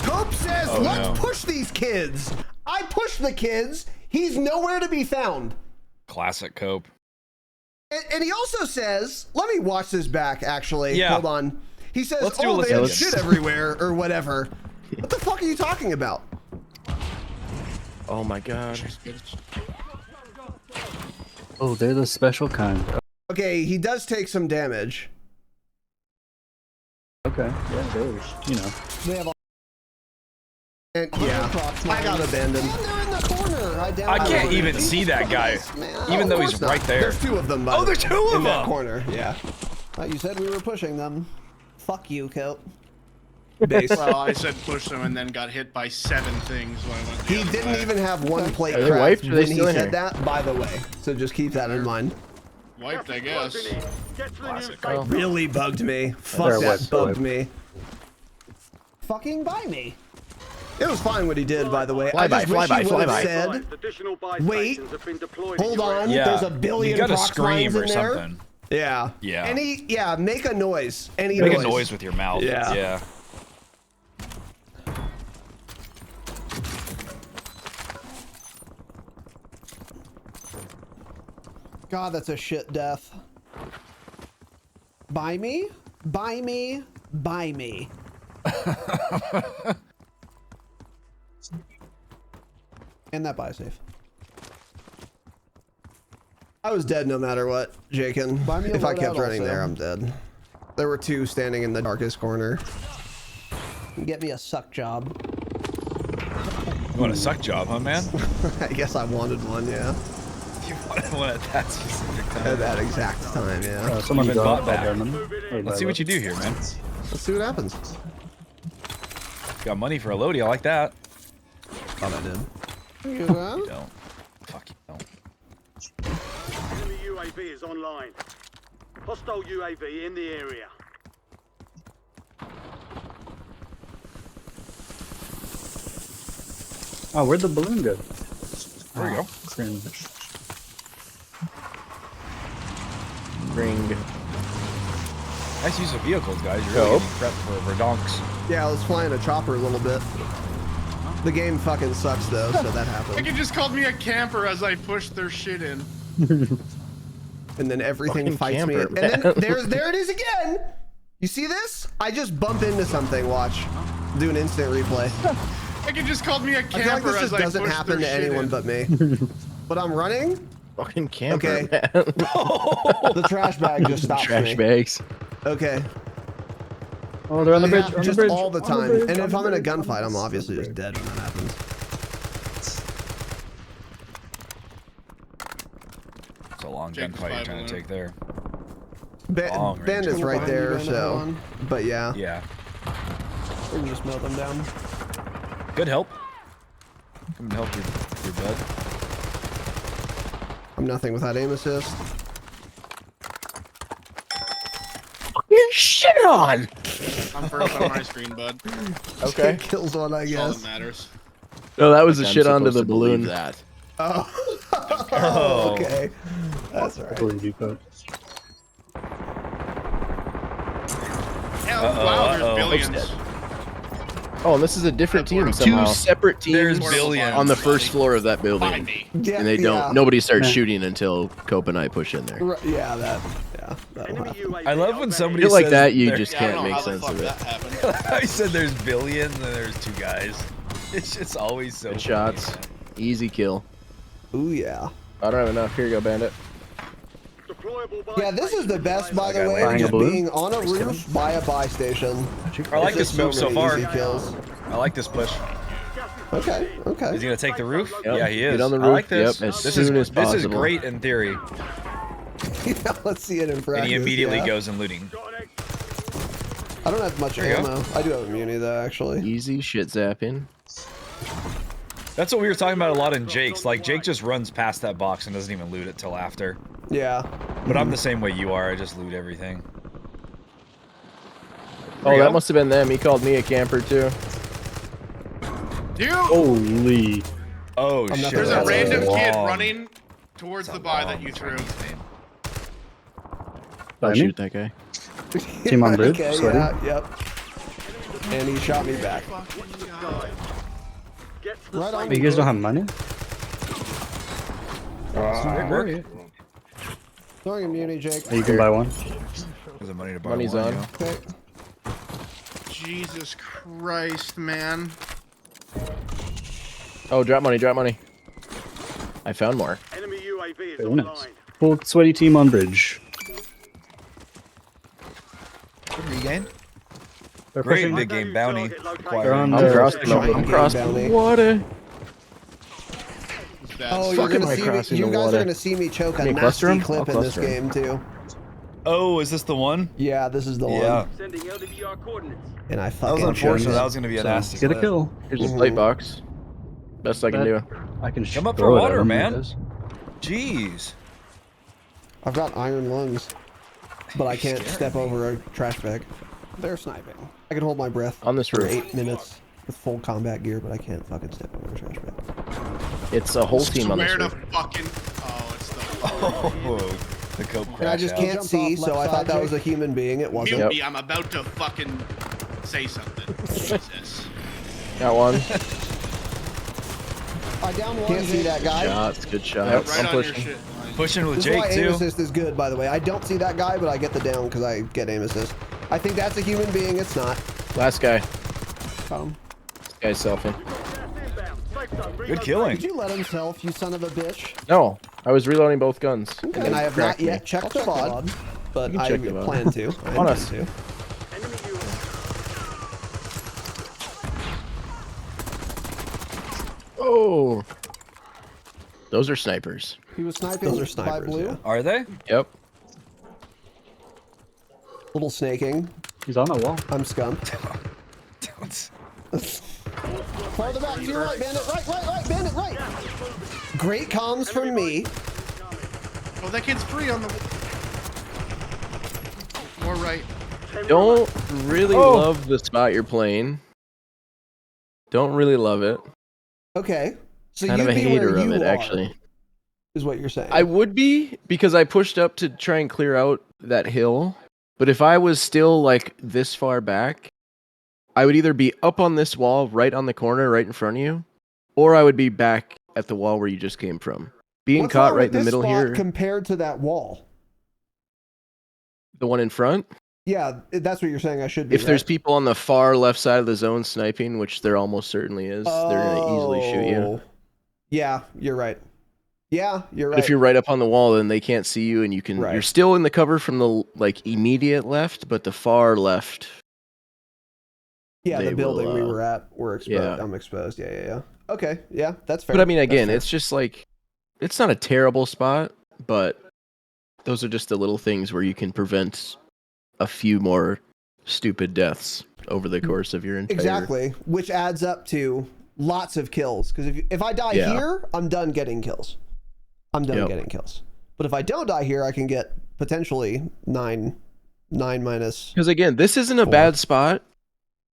Cope says, Oh, let's no. push these kids. I pushed the kids. He's nowhere to be found. Classic Cope. And he also says, let me watch this back, actually. Yeah. Hold on. He says, Let's do a oh, they listen have again. shit everywhere, or whatever. What the fuck are you talking about? Oh my god. Oh, they're the special kind. Okay, he does take some damage. Okay. Yeah, there's, you know. They have and yeah, I got abandoned. And they're in the corner. I can't even see that guy, even though he's right there. There's two of them. Oh, there's two of in that them! corner. Yeah. You said we were pushing them. Fuck you, Cope. Base. Well, I said push them and then got hit by 7 things when I went the He other didn't way. even have one plate Are they cracked wiped or are they when he still in said here? that, by the way. So just keep that in mind. Wiped, I guess. Get to the new Classic safe Cope. Really bugged me. Fuck They're that wiped, bugged wiped. me. Fucking buy me. It was fine what he did, by the way. Fly I by, just fly wish by, he fly would by. have said, Additional buy wait, stations have been deployed hold in your on, Yeah. there's a billion You gotta proc scream mines or in there. something. Yeah. Yeah. Make a noise. Any Make noise. a noise with your mouth. Yeah. Yeah. God, that's a shit death. Buy me? Buy me? Buy me. And that buy safe. I was dead no matter what, Jakin. Buy me a If I kept loadout running also. there, I'm dead. There were two standing in the darkest corner. Get me a suck job. You want a suck job, huh, man? I guess I wanted one, yeah. You want one at that specific time. At that exact time, yeah. Someone Been got bought back. Let's Let's see what you do here, man. Let's see what happens. Got money for a loadie. I like that. Thought I did. You don't. Fuck you don't. Enemy UAV is online. Hostile UAV in the area. Oh, where'd the balloon go? There we go. Cringe. Ring. Nice use of vehicles, guys. You're really Go. getting prepped for verdonks. Yeah, I was flying a chopper a little bit. The game fucking sucks though, so that happened. Freaking just called me a camper as I pushed their shit in. And then everything Fucking fights me. camper, And then man. there it is again. You see this? I just bump into something. Watch. Do an instant replay. Freaking just called me a I feel like camper this as just I doesn't pushed happen their to shit anyone in. but me. But I'm running. Fucking camper, Okay. man. The trash bag just stops Trash me. bags. Okay. Oh, they're on the It bridge. happens On the just bridge. all the on time. bridge, And on if the I'm in a bridge, on the gunfight, I'm bridge. obviously just dead when that happens. It's a long Jacob's gunfight you're five trying to balloon. take there. Ba- Long range. Bandit's right Behind you, there, Bandit, so. everyone. But yeah. Yeah. We can just melt them down. Good help. Come and help your bud. I'm nothing without aim assist. Shit on. I'm first on my screen, bud. Okay. Kills one, I That's all that guess. matters. No, that was a I'm shit onto supposed the to believe Oh. That. Oh. Okay. That's I alright. believe you, Coach. Yeah, Uh-oh, wow, uh-oh. there's billions. Oh, and this is a different team Two somehow. Two separate There's teams billions. on the first floor of that By building. me. Yeah, And they don't. yeah. Nobody starts Nah. shooting until Cope and I push in there. Right, yeah, that'll Enemy happen. UAV I love when overhead. somebody Shit like says that, you there- just Yeah, I can't don't know make how the sense fuck of it. that happened. I said there's billions and there's two guys. It's just always so Good funny, shots. man. Easy kill. Ooh, yeah. I don't have enough. Here you go, Bandit. Deployable buy Yeah, this is the station best, by the Okay, way, buying a just balloon? being on a roof by a buy station. I like It's this just move so many far. easy kills. I like this push. Okay, Is okay. he gonna take the roof? Yep. Yeah, he is. Get on the I roof. like this. Yep, as this soon is as this is possible. great in theory. Yeah, let's see it in practice. And he immediately yeah. goes in looting. Got an I don't have much There you go. ammo. I do have immunity though, actually. Easy shit zapping. That's what we were talking about a lot in Jake's. Like, Jake just runs past that box and doesn't even loot it till after. Yeah. But I'm the same way you are. I just loot everything. Oh, that must have been them. He called me a camper too. Dude, Holy. Oh, I'm not shit. there's a That's random kid long. running towards the buy that you threw. By Don't me? shoot that guy. Team on bridge, Okay, sweaty. yeah, yep. And he shot me back. Get to the Right on. But you guys don't have money? Work. Throwing immunity, Jake. You can buy one. There's money to buy Money's one, on. yo. Okay. Jesus Christ, man. Oh, drop money, drop money. I found more. enemy UAV is Very nice. online. Full sweaty team on bridge. Regain? They're Great pushing. big game bounty. They're acquired. on I'm the crossing Giant I'm game crossing bounty. the water. It's bad. Oh, stuff. you're Fuck am gonna I see me. crossing You the guys water? are gonna see me choke a Can you cluster nasty 'em? clip I'll in this cluster 'em. game too. Oh, is this the one? Yeah, this is the Yeah. one. Sending LWR coordinates. And I That fucking was unfortunate. choked That it. was going to be a So, nasty get a clip. kill. Here's a plate box. Best I can do. I can Come up for throw it at water, them, man. I guess. Jeez. I've got iron lungs, but I can't step over a trash bag. They're sniping. I can hold my breath On this for roof. 8 minutes with full combat gear, but I can't fucking step over a trash bag. It's a whole team on this Swear to roof. fucking. Oh, it's the. Oh, the coke crash. And I just out. can't Jump see, off so I left thought side, that was a Jake. human being. It wasn't. Mute Yep. me, I'm about to fucking say something. Jesus. Got one. I down one. Can't see that guy. Shots, good shots. Yep. Right I'm on your pushing. shit. Pushing with This is why Jake, aim too. assist is good, by the way. I don't see that guy, but I get the down because I get aim assist. I think that's a human being. It's not. Last guy. Got him. This guy's selfing. Good killing. Did you let him self, you son of a bitch? No, I was reloading both guns. And I have not cracked me. yet checked the I'll check the VOD, VOD. but You can I check the VOD. plan to. I On intend us. to. Enemy UAV. Oh. Those are snipers. He was sniping Those are by snipers, blue. yeah. Are they? Yep. Little snaking. He's on a wall. I'm skunked. Farther back to your right, bandit. Right, bandit, right. Great comms from me. Oh, that kid's free on the. More right. Don't really love the spot you're playing. Don't really love it. Okay. So Kind of you'd a be hater where of you it, are, actually. is what you're saying. I would be, because I pushed up to try and clear out that hill. But if I was still like this far back, I would either be up on this wall right on the corner right in front of you, or I would be back at the wall where you just came from. Being What's caught wrong right with in the this middle spot here, compared to that wall? the one in front. Yeah, that's what you're saying. I should be. If there's right? people on the far left side of the zone sniping, which there almost certainly is, they're gonna easily shoot you. Oh. Yeah, you're right. Yeah, you're right. But if you're right up on the wall, then they can't see you, and you can. Right. You're still in the cover from the like immediate left, but the far left. yeah, they the building will, we were at, we're exposed. yeah. I'm exposed. Yeah. Okay, yeah, that's fair. But I mean, That's again, fair. it's just like, it's not a terrible spot, but those are just the little things where you can prevent a few more stupid deaths over the course of your entire. exactly, which adds up to lots of kills. Because if I die Yeah. here, I'm done getting kills. I'm done Yep. getting kills. But if I don't die here, I can get potentially nine minus. Because again, this isn't a 4. bad spot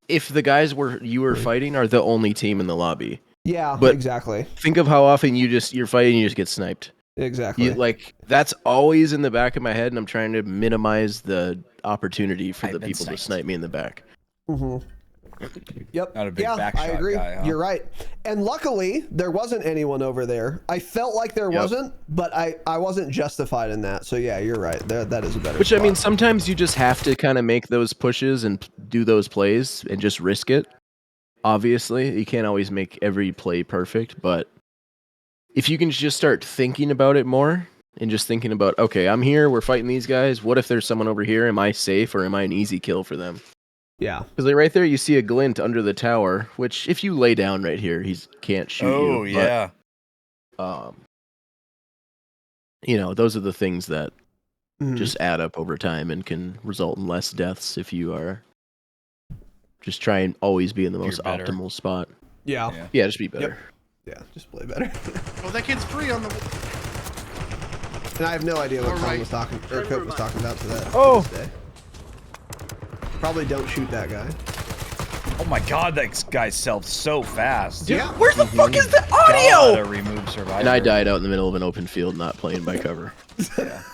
if the guys you were fighting are the only team in the lobby. Yeah, But- exactly. Think of how often you're fighting and you just get sniped. Exactly. Like that's always in the back of my head, and I'm trying to minimize the opportunity for I've the been people to sniped. snipe me in the back. Mm-hmm. Yep. Not a big yeah, back I shot agree. guy, huh? You're right. And luckily, there wasn't anyone over there. I felt like there Yep. wasn't, but I wasn't justified in that. So yeah, you're right. That is a better. Which I mean, spot. sometimes you just have to kind of make those pushes and do those plays and just risk it. Obviously, you can't always make every play perfect, but if you can just start thinking about it more and just thinking about, okay, I'm here, we're fighting these guys. What if there's someone over here? Am I safe or am I an easy kill for them? yeah. Because like right there, you see a glint under the tower, which if you lay down right here, he can't shoot you. Oh, yeah. But, those are the things that Mhm. just add up over time and can result in less deaths if you are Just try and always be in the You're most better. optimal spot. Yeah. Yeah, just be better. Yeah, just play better. Oh, that kid's free on the. And I have no idea what All Colin right. was talking, or Cope was talking about to that. Oh. To this day. Probably don't shoot that guy. Oh my god, that guy sells so fast. Yeah. Where the fuck is the Gotta audio? remove survivor. And I died out in the middle of an open field, not playing by cover.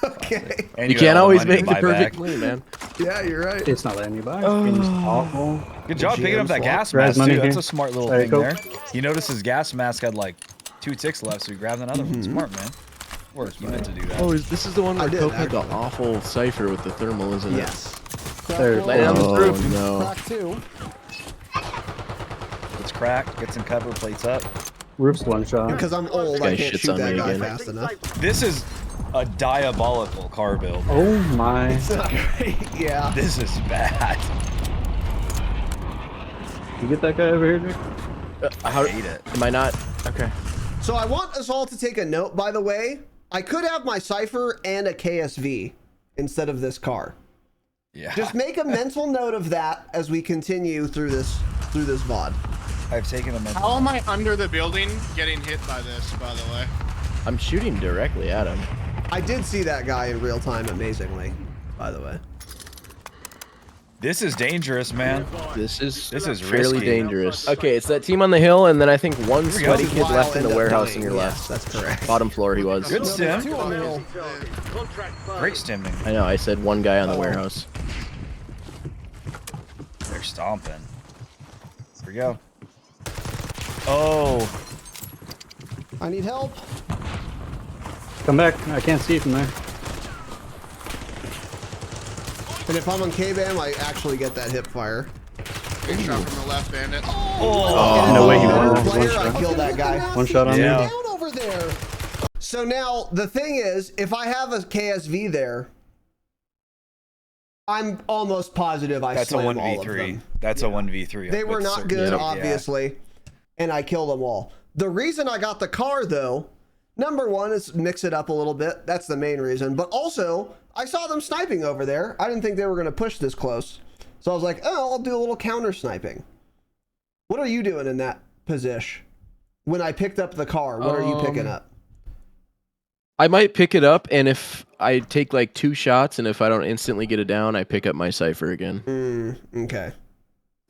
Okay. And You had can't all always money to make the buy perfect back. play, man. Yeah, you're right. It's not letting you buy. Game's awful. Good job picking up that GM gas swap. mask Raz money too. That's here. a smart little There you thing go. there. He noticed his gas mask had like 2 ticks left, so he grabbed another one. Smart, man. Work. You meant to do that. Oh, this is the one I where did, Cope had the actually. awful cipher with the thermal, isn't it? Yes. There. Land on the Oh, roof. No. Crack 2. It's cracked. Gets in cover. Plates up. Roof's one shot. Because I'm old, Guy I can't shits shoot on that me guy again. fast enough. This is a diabolical car build. Oh my. It's not great. Yeah. This is bad. You get that guy over here, Nick? How, Hate it. am I not? Okay. So I want us all to take a note, by the way. I could have my Cypher and a KSV instead of this car. Yeah. Just make a mental note of that as we continue through this VOD. I've taken a mental. How am I under the building getting hit by this, by the way? I'm shooting directly at him. I did see that guy in real time, amazingly, by the way. This is dangerous, man. This is risky. fairly dangerous. Okay, it's that team on the hill, and then I think one we go. sweaty This is kid why left I'll in the end up warehouse dying. in your Yes, left. that's correct. Bottom floor he was. Good stim. Two on the hill. Great stimming. I know, I said one guy on the warehouse. They're stomping. Here we go. Oh, I need help. Come back. I can't see from there. And if I'm on K-Bam, I actually get that hip fire. Big shot from the left, bandit. No way he won. One One player, I shot. killed that guy. One shot on Yeah. me. Down over there. So now the thing is, if I have a KSV there, I'm almost positive I that's a slam all of 1v3. them. That's a 1v3. They were with not certainty. good, Yep. obviously, and I killed them all. The reason I got the car, though, number one is mix it up a little bit. That's the main reason. But also, I saw them sniping over there. I didn't think they were going to push this close. So I was like, oh, I'll do a little counter sniping. What are you doing in that position? When I picked up the car, what are you picking up? I might pick it up, and if I take like 2 shots, and if I don't instantly get it down, I pick up my cipher again. Okay.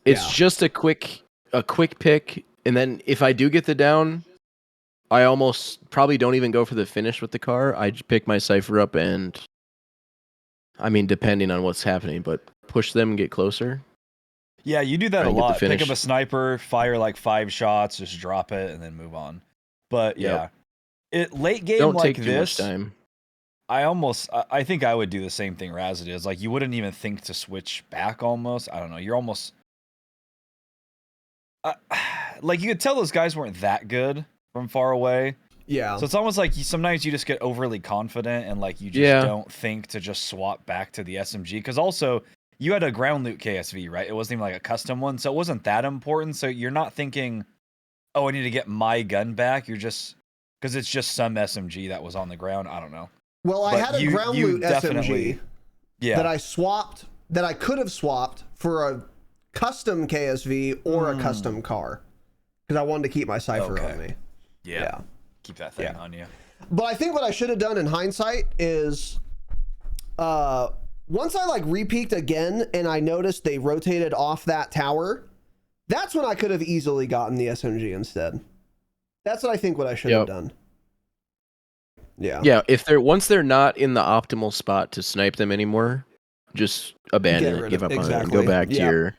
It's Yeah. just a quick pick, and then if I do get the down, I almost probably don't even go for the finish with the car. I just pick my cipher up, and I mean, depending on what's happening, but push them and get closer. Yeah, you do that Try a and get the lot. Pick up finish. a sniper, fire like 5 shots, just drop it, and then move on. But yeah, late game Don't like take too this, much time. I think I would do the same thing Raz did. Is like you wouldn't even think to switch back. Almost, I don't know. You're almost like you could tell those guys weren't that good from far away. Yeah. So it's almost like sometimes you just get overly confident and like you just Yeah. don't think to just swap back to the SMG. Because also you had a ground loot KSV, right? It wasn't even like a custom one, so it wasn't that important. So you're not thinking, oh, I need to get my gun back. You're just because it's just some SMG that was on the ground. I don't know. Well, I But had a you- ground you loot definitely- SMG Yeah. that I swapped, that I could have swapped for a custom KSV or a custom car. Because I wanted to keep my cipher Okay. on me. yeah. Keep that thing Yeah. on you. But I think what I should have done in hindsight is once I like repeaked again and I noticed they rotated off that tower, that's when I could have easily gotten the SMG instead. That's what I think what I should have done. Yeah. Yeah, if once they're not in the optimal spot to snipe them anymore, just abandon Get it, rid give of up it. on it, and Exactly. go back to Yeah. your.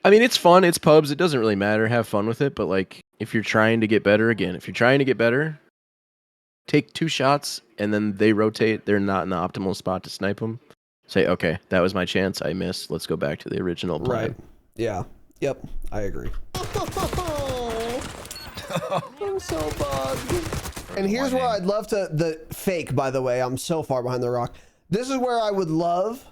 I mean, it's fun. It's pubs. It doesn't really matter. Have fun with it. But like, if you're trying to get better, take 2 shots, and then they rotate. They're not in the optimal spot to snipe them. Say, okay, that was my chance. I missed. Let's go back to the original plan. Right. Yeah. Yep. I agree. I'm so bugged. And here's where I'd love to the fake, by the way. I'm so far behind the rock. This is where I would love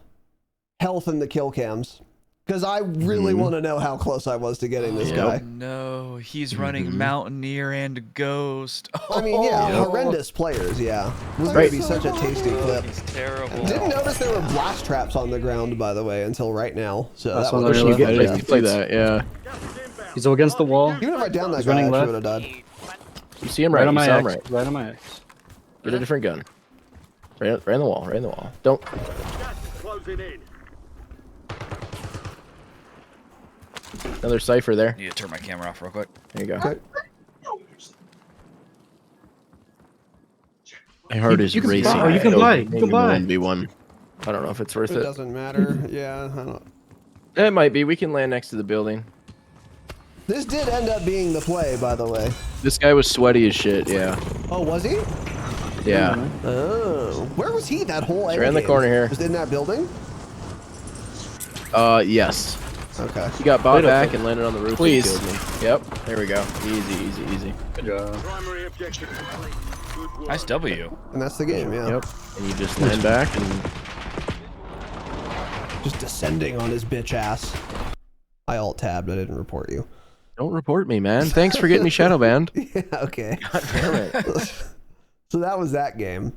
health in the kill cams. Because I really want to know how close I was to getting this guy. No, he's running Mountaineer and Ghost. I mean, yeah, horrendous players, yeah. This is going to be such a tasty clip. He's terrible. Didn't notice there were blast traps on the ground, by the way, until right now. So That's that one was I really really fun. like. I used to play that, yeah. He's against the wall. Even if I downed that He's guy, I running actually left. would have died. You see him Right right, on you my saw him X. right. Right on my X. Get a different gun. Right in the wall, right in the wall. Don't. Gas is closing in. Another cipher there. I need to turn my camera off real quick. There you go. Okay. My heart is You can racing. buy, you can buy, you can buy. 1v1. I don't know if it's worth It it. doesn't matter. Yeah, I don't. It might be. We can land next to the building. This did end up being the play, by the way. This guy was sweaty as shit, yeah. Oh, was he? Yeah. Oh. Where was he that whole He's around the corner here. Was it in that building? Yes. Okay. He got bought back and landed on the roof. Please. And killed me. Yep. There we go. Easy, easy, easy. Good job. Primary objective complete. Good work. Nice W. And that's the game, yeah. Yep. And you just land back and Just descending on his bitch ass. I alt-tabbed, I didn't report you. don't report me, man. Thanks for getting me shadow banned. Yeah, okay. God damn it. So that was that game.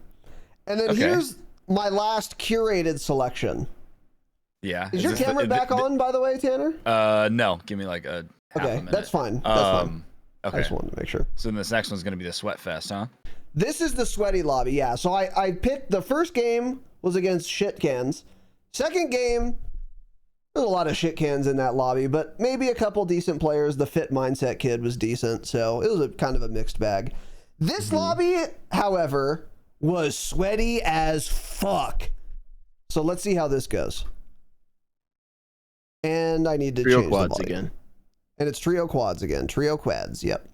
And then Okay. here's my last curated selection. Yeah. Is your camera back on, by the way, Tanner? No. Give me like a half a Okay, minute. that's fine. That's fine. I Okay. just wanted to make sure. So then this next one's gonna be the Sweat Fest, huh? This is the sweaty lobby, yeah. So I picked, the first game was against shit cans. Second game, there's a lot of shit cans in that lobby, but maybe a couple decent players. The Fit Mindset kid was decent, so it was a kind of a mixed bag. This lobby, however, was sweaty as fuck. So let's see how this goes. And I need to Trio change quads the volume. again. And it's trio quads again. Trio quads, yep.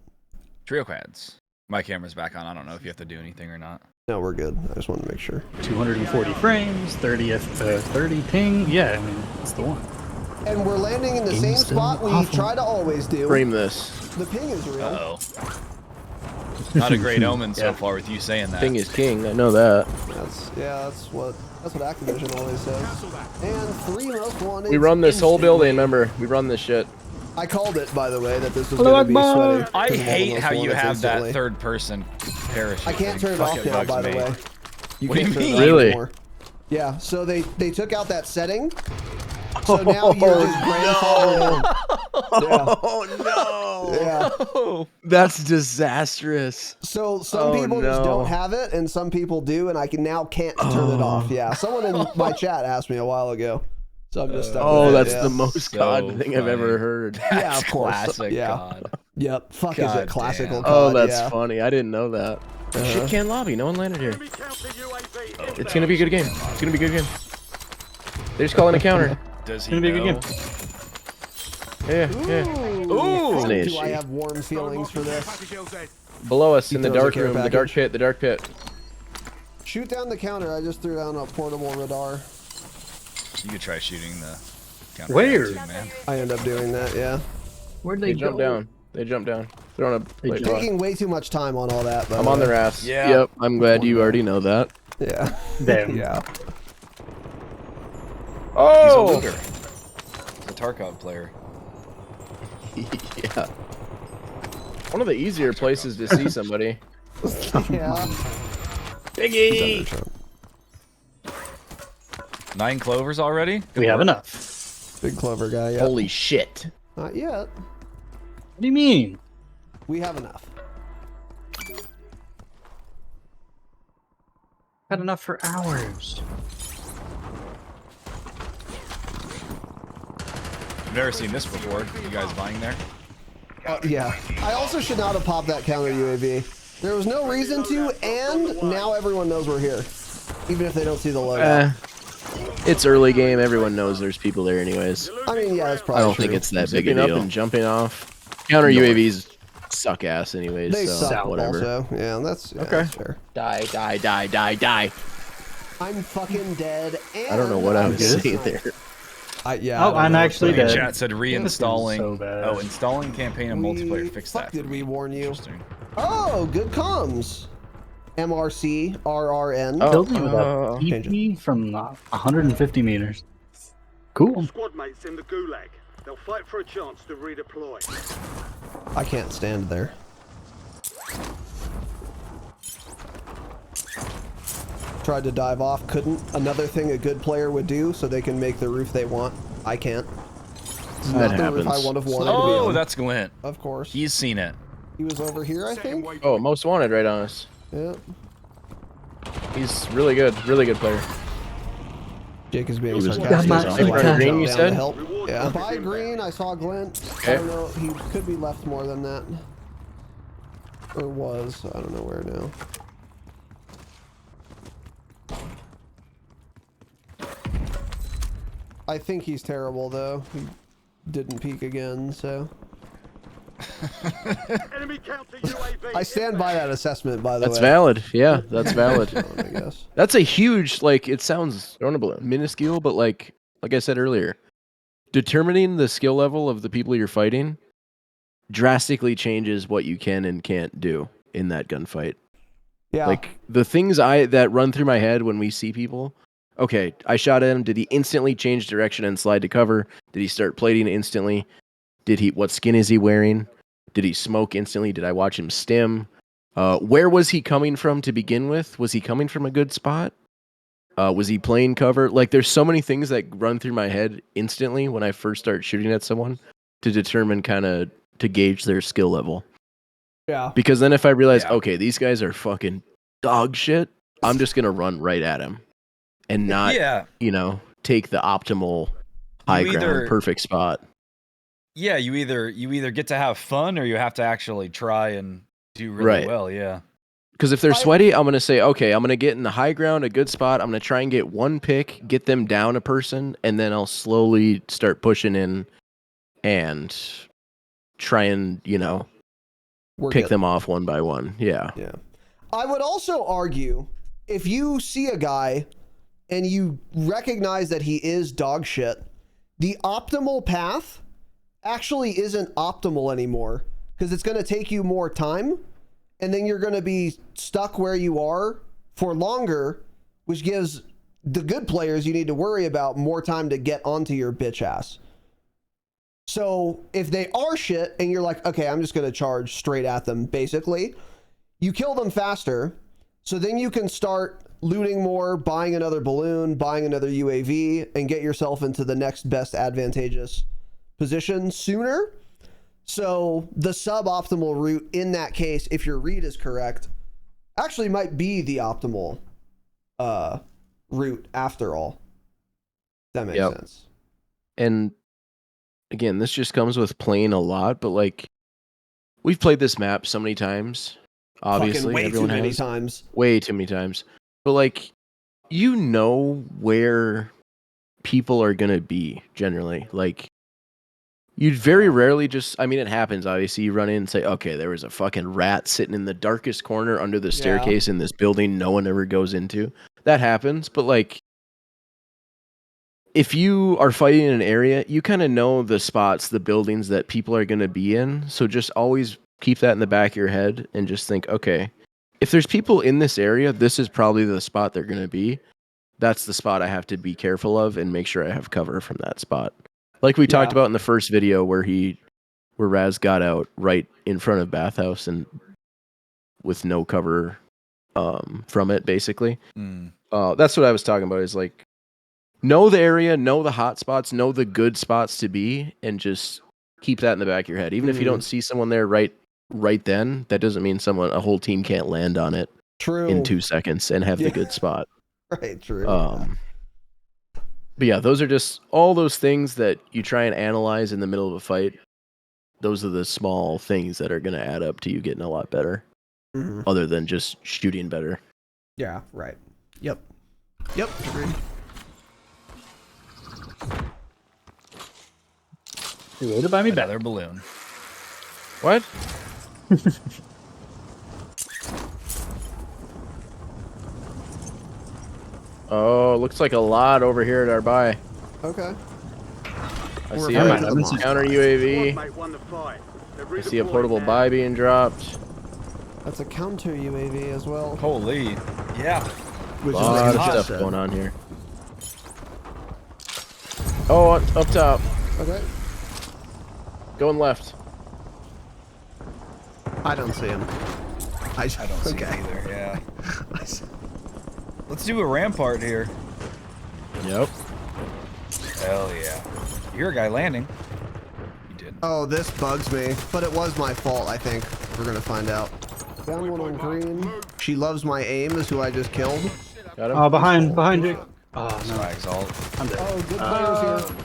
Trio quads. My camera's back on. I don't know if you have to do anything or not. No, we're good. I just wanted to make sure. 240 frames, 30 ping. Yeah, I mean, it's the one. And we're landing in the same Game's spot we awful. try to always do. Frame this. The ping is real. Uh-oh. Not a great omen so far with you saying that. Thing is king. I know that. That's what Activision always says. And 3 most wanted. We run this whole instantly. building, remember? We run this shit. I called it, by the way, that this was Hello, going to be Akbar. sweaty. I 'Cause of all the hate most how you wanted have that instantly. third person parachute. I can't thing. turn it off Fucking now, bugs by the me. way. You What do can't you turn it mean? off Really? anymore. Yeah, so they took out that setting. So now you're just grandfathered in. Yeah. Oh no! Yeah. That's disastrous. So some Oh, people just no. don't have it, and some people do, and I can't turn it off. Yeah, someone in my chat asked me a while ago, so I'm just stuck Oh, with it, that's yeah. the most So God thing I've funny. ever heard. Yeah, That's of course. classic. Yeah. God. Yep. Fuck is God it classical? damn. Oh, COD, that's yeah. funny. I didn't know that. Shit can lobby. No one landed here. Enemy counter UAV It's gonna be a good game. It's gonna be a good game. They're just calling a counter. Does he Gonna be a good know? game. Yeah, yeah. Ooh. It's an Do issue. I have warm feelings for this? Below us in the throws a dark care room, the dark package. pit, the dark pit. Shoot down the counter. I just threw down a portable radar. You could try shooting the counter Where? too, man. I end up doing that. Yeah. Where'd They they jump go? down. They jump down. They're on a. They wait, jump. what? Taking way too much time on all that. By I'm the on way. their ass. Yeah. Yep. I'm glad you already know that. Yeah. Damn. Yeah. He's a Oh. looter. He's a Tarkov player. Yeah. One of the easier places to see somebody. Yeah. Biggie. 9 clovers already? We have enough. Big clover guy. Yeah. Holy shit. Not yet. What do you mean? We have enough. Had enough for hours. I've never seen this before. You guys vying there? Yeah. I also should not have popped that counter UAV. There was no reason to, and now everyone knows we're here, even if they don't see the logo. It's early game. Everyone knows there's people there anyways. I mean, yeah, that's I probably don't true. think it's that big a Zipping up deal. and Jumping off. Counter UAVs suck ass anyways. They so suck whatever. also. Yeah, that's Okay. that's fair. Die, die, die, die, die. I'm fucking dead. And I don't know what I I'm was getting saying sniped. there. Yeah. Oh, I'm actually The dead. chat said reinstalling. so bad. Oh, installing campaign and multiplayer. Fix Fuck, that. did we warn you? Interesting. Oh, good comms. MRC RRN. Oh. Building with Oh. a TP from 150 meters. Cool. Squad mates in the gulag. They'll fight for a chance to redeploy. I can't stand there. Tried to dive off, couldn't. Another thing a good player would do so they can make the roof they want. I can't. It's That not the roof I happens. would have wanted to be Oh, on. that's Glint. Of course. He's seen it. He was over here, I think. Oh, most wanted right on us. Yeah. He's really good player. Jake is being He was sarcastic. got my So I icon. jumped Green, you down said? to help. Reward Yeah. drop By is green, inbound. I saw Glint. Okay. I don't know. He could be left more than that. Or was. I don't know where now. I think he's terrible, though. He didn't peek again, so. Enemy counter UAV. I stand by that assessment, by the That's way. valid. Yeah, that's valid. I guess. That's a huge, like, it sounds minuscule, but like I said earlier, determining the skill level of the people you're fighting drastically changes what you can and can't do in that gunfight. Yeah. Like the things that run through my head when we see people. Okay, I shot at him. Did he instantly change direction and slide to cover? Did he start plating instantly? What skin is he wearing? Did he smoke instantly? Did I watch him stim? Where was he coming from to begin with? Was he coming from a good spot? Was he playing cover? Like, there's so many things that run through my head instantly when I first start shooting at someone to determine to gauge their skill level. Yeah. Because then if I realize, okay, these guys are fucking dog shit, I'm just going to run right at him and not, take the optimal high ground, perfect spot. Yeah, you either get to have fun or you have to actually try and do really well. Yeah. Because if they're sweaty, I'm going to say, okay, I'm going to get in the high ground, a good spot. I'm going to try and get one pick, get them down a person, and then I'll slowly start pushing in and try and, pick them off one by one. Yeah. Yeah. I would also argue if you see a guy and you recognize that he is dog shit, the optimal path actually isn't optimal anymore because it's going to take you more time and then you're going to be stuck where you are for longer, which gives the good players you need to worry about more time to get onto your bitch ass. So if they are shit and you're like, okay, I'm just going to charge straight at them, basically, you kill them faster. So then you can start looting more, buying another balloon, buying another UAV, and get yourself into the next best advantageous position sooner. So the suboptimal route in that case, if your read is correct, actually might be the optimal route after all. That makes sense. And again, this just comes with playing a lot, but like we've played this map so many times. Obviously, way everyone too many has. times. Way too many times. But like, where people are gonna be generally. Like, you'd very rarely it happens. Obviously, you run in and say, okay, there was a fucking rat sitting in the darkest corner under the staircase in this building no one ever goes into. That happens, but like, if you are fighting in an area, you kind of know the spots, the buildings that people are going to be in. So just always keep that in the back of your head and just think, okay, if there's people in this area, this is probably the spot they're going to be. That's the spot I have to be careful of and make sure I have cover from that spot. Like we talked about in the first video where Raz got out right in front of Bathhouse and with no cover from it, basically. That's what I was talking about, is like, know the area, know the hot spots, know the good spots to be, and just keep that in the back of your head. Even if you don't see someone there right then, that doesn't mean a whole team can't land on it in 2 seconds and have the good spot. Right, true. But yeah, those are just all those things that you try and analyze in the middle of a fight. Those are the small things that are going to add up to you getting a lot better, other than just shooting better. Yeah, right. Yep. Agreed. You way to buy me back. Another balloon. What? Oh, looks like a lot over here at our buy. Okay. I see a counter UAV. Squad mate won the fight. They're I see a redeploying portable now. buy being dropped. That's a counter UAV as well. Holy. Yeah. A lot of stuff going on here. Oh, up top. Okay. Going left. I don't see him. I don't see it either. Yeah. Let's do a rampart here. Yep. Hell yeah. You hear a guy landing. You didn't. Oh, this bugs me, but it was my fault, I think. We're gonna find out. Down one on green. She loves my aim, is who I just killed. Got him. Oh, behind Jake. Oh, no. Swag's ult. I'm dead. Oh, good players here.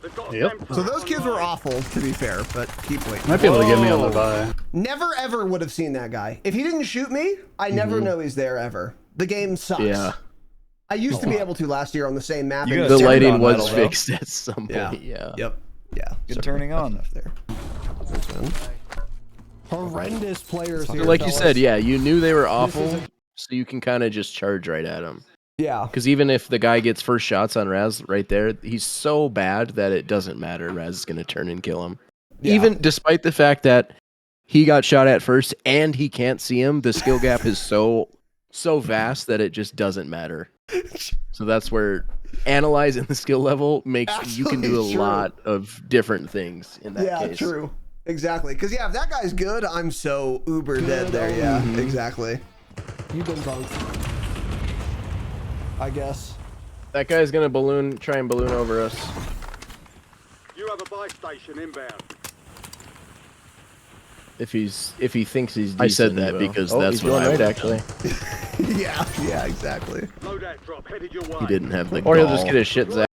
They've got a Yep. stamp So those kids were awful, to be fair, but keep waiting. Might be able to get me on the buy. Never ever would have seen that guy. If he didn't shoot me, I never know he's there ever. The game sucks. Yeah. I used to be able to last year on the same map. You and guys The turned lighting on was metal, though. fixed at some Yeah. point. Yeah. Yep. Yeah. Good So, turning on. enough there. Thanks, man. Horrendous players here. Like you fellas. said, yeah, you knew they were This awful, is so you can kind of just charge right at them. Yeah. Because even if the guy gets first shots on Raz right there, he's so bad that it doesn't matter. Raz is going to turn and kill him. Yeah. Even despite the fact that he got shot at first and he can't see him, the skill gap is so vast that it just doesn't matter. So that's where analyzing the skill level makes you can do a Absolutely true. lot of different things in that Yeah, case. true. Exactly. Because, yeah, if that guy's good, I'm so uber dead there. Yeah, exactly. You've been bunked. I guess. That guy's going to try and balloon over us. You have a buy station inbound. If he thinks he's decent, I said that he will. because Oh, that's he's what going I right, would actually. Yeah, exactly. Loadout drop headed your way. He didn't have the Or he'll just gall. get his shit zapped.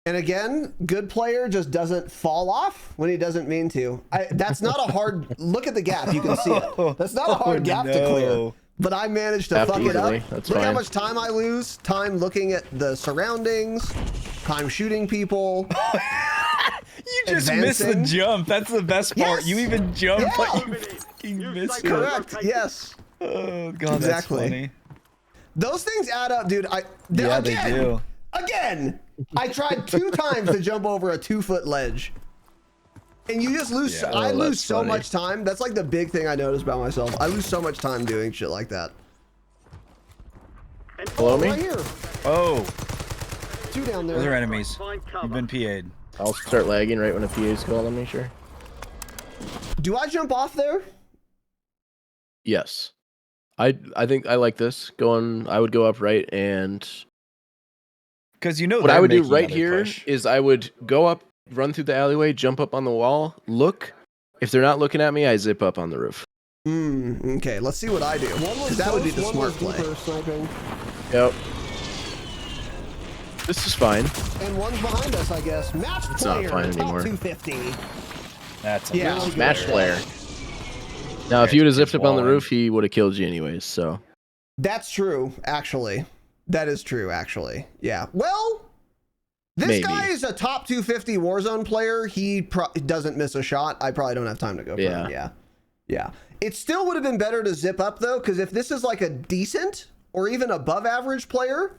And again, good player just doesn't fall off when he doesn't mean to. That's not a hard look at the gap. You can see it. That's not a hard gap to clear. But I managed to Tapped fuck it up. easily. That's Look how fine. much time I lose. Time looking at the surroundings. Time shooting people. You just missed the Advancing. jump. That's the best part. Yes. You even jump, Yeah. but you fucking missed it. Correct. Yes. Oh god, Exactly. that's funny. Those things add up, dude. Yeah, they again, do. Again, I tried 2 times to jump over a 2-foot ledge. And you just lose. Yeah. I Oh, lose that's so funny. much time. That's like the big thing I notice about myself. I lose so much time doing shit like that. Below me? Right here. Oh, 2 down there. those are enemies. Find You've cover. been PA'd. I'll start lagging right when a PA is called on me, sure. Do I jump off there? Yes. I think I like this. I would go up right, and Because you know what I they're would do making right another here push. is I would go up, run through the alleyway, jump up on the wall, look. If they're not looking at me, I zip up on the roof. Okay, let's see what I do. Because that would be the smart play. Yep. This is fine. And one's behind us, I guess. Match It's not player, fine top anymore. 250. That's a Yeah. match Match player. player. Now, if you would have zipped It's up on the walling. roof, he would have killed you anyways, so. That's true, actually. That is true, actually. Yeah. Well, this Maybe. guy is a top 250 Warzone player. He doesn't miss a shot. I probably don't have time to go for Yeah. him. Yeah. Yeah. It still would have been better to zip up, though, because if this is like a decent or even above average player,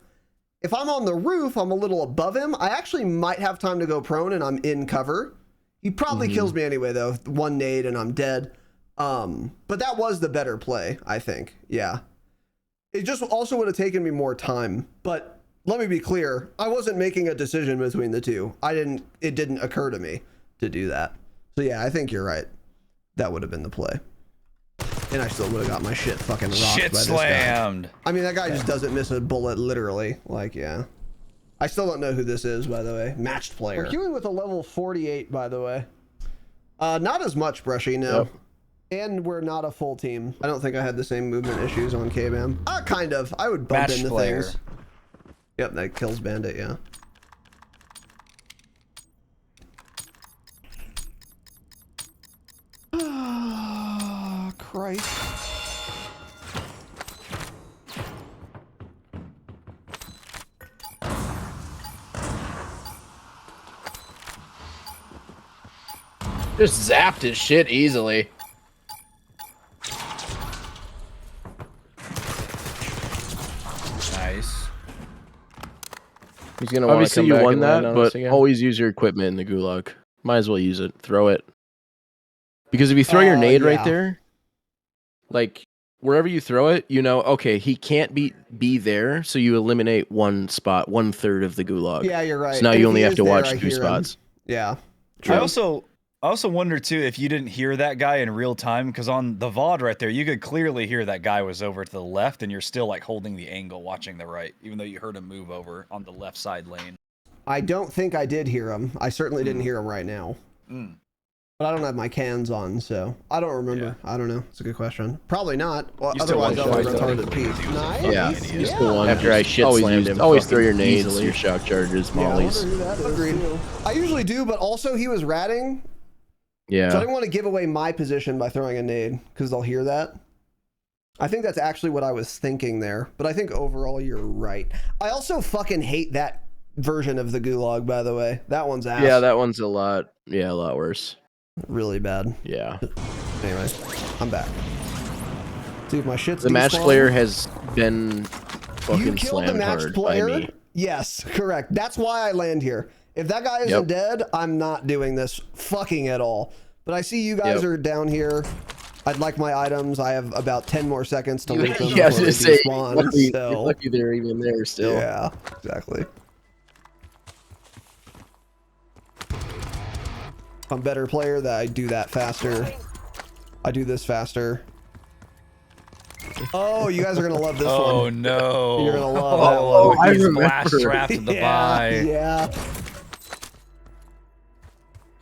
if I'm on the roof, I'm a little above him. I actually might have time to go prone and I'm in cover. He probably kills me anyway, though. 1 nade and I'm dead. But that was the better play, I think. Yeah. It just also would have taken me more time. But let me be clear. I wasn't making a decision between the two. It didn't occur to me to do that. So yeah, I think you're right. That would have been the play. And I still would have got my shit fucking rocked Shit by this guy. slammed. I mean, that guy just doesn't miss a bullet, literally. Like, yeah. I still don't know who this is, by the way. Matched player. We're queuing with a level 48, by the way. Not as much, Brushy, no. Yep. And we're not a full team. I don't think I had the same movement issues on K-Bam. Kind of. I would bump Match into player. things. Yep, that kills Bandit, yeah. Christ. Just zapped his shit easily. Nice. He's gonna want to Obviously, come you back won and land that, on but us again. Always use your equipment in the gulag. Might as well use it. Throw it. Because if you throw your nade right yeah. there, like wherever you throw it, you know, okay, he can't be there, so you eliminate one spot, 1/3 of the gulag. Yeah, you're right. So now And you if only he have is to there, watch I 2 hear him. spots. Yeah. I also wonder too if you didn't hear that guy in real time, because on the VOD right there, you could clearly hear that guy was over to the left, and you're still like holding the angle, watching the right, even though you heard him move over on the left side lane. I don't think I did hear him. I certainly didn't hear him right now. But I don't have my cans on, so I don't remember. I don't know. It's a good question. Probably not. Well, You still otherwise, one I shot would have him. retarded peak. Nice. Yeah, Yeah. the one after I shit slammed him. Always throw your nades, your shock charges, mollies. I wonder who that is. Agreed. I usually do, but also he was ratting. Yeah. So I didn't want to give away my position by throwing a nade, because they'll hear that. I think that's actually what I was thinking there. But I think overall you're right. I also fucking hate that version of the gulag, by the way. That one's ass. Yeah, that one's a lot worse. Really bad. Yeah. Anyway, I'm back. See if my shit's The match despawned. player has been You fucking killed the slammed match hard by player? me. Yes, correct. That's why I land here. If that guy isn't dead, I'm not doing this fucking at all. But I see you guys are down here. I'd like my items. I have about 10 more seconds to loot them Yeah, I was before gonna they say, despawn. lucky, So, you're lucky they're even there still. yeah, exactly. I'm a better player that I do that faster. I do this faster. Oh, you guys are gonna love this one. Oh no! You're gonna love that one. I I he's remember. blast trapped in the buy. Yeah.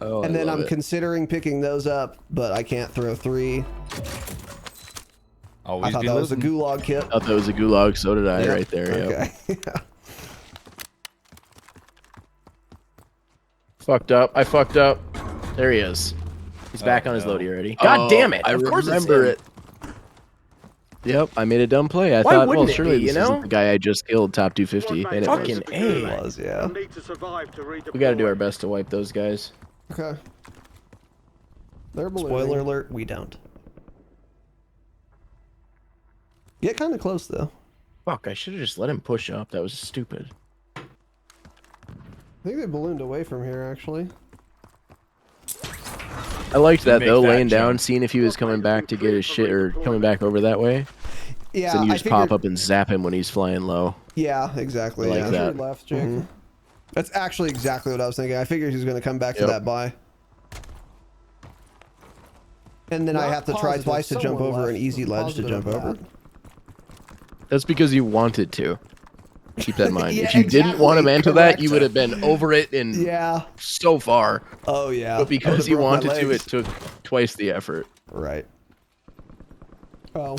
Oh, And I then love I'm it. considering picking those up, but I can't throw 3. Always I thought be that was a losing. gulag kit. thought that was a gulag, so did I Yeah. right there. Yep. Okay. Yeah. Fucked up. I fucked up. There he is. He's back on his no. loadie already. God damn it. I Of course remember it's him. Yep, I made a dumb play. I Why thought, well, wouldn't it surely be, this you know? isn't the guy I just killed, top 250. And it Fucking was. It was, yeah. Need to survive to redeploy. We gotta do our best to wipe those guys. Okay. They're Spoiler alert, we don't. Get kind of close, though. Fuck, I should have just let him push up. That was stupid. I think they ballooned away from here, actually. I liked that, Make though, that laying down, jump. seeing if he was coming back to get his shit, or coming back over that way. Yeah, So then you I just pop figured- up and zap him when he's flying low. Yeah, exactly. I like yeah. that. Left, Jake. That's actually exactly what I was thinking. I figured he was going to come back to Yep. that buy. And then I have to try twice to jump over an easy ledge to jump over. That's because you wanted to. Keep that in mind. Yeah, If you didn't want to exactly, mantle that, correct. you would have been over it and Yeah. so far. Oh, yeah. But because Would've you broke my wanted to, it legs. took twice the effort. Right. Oh,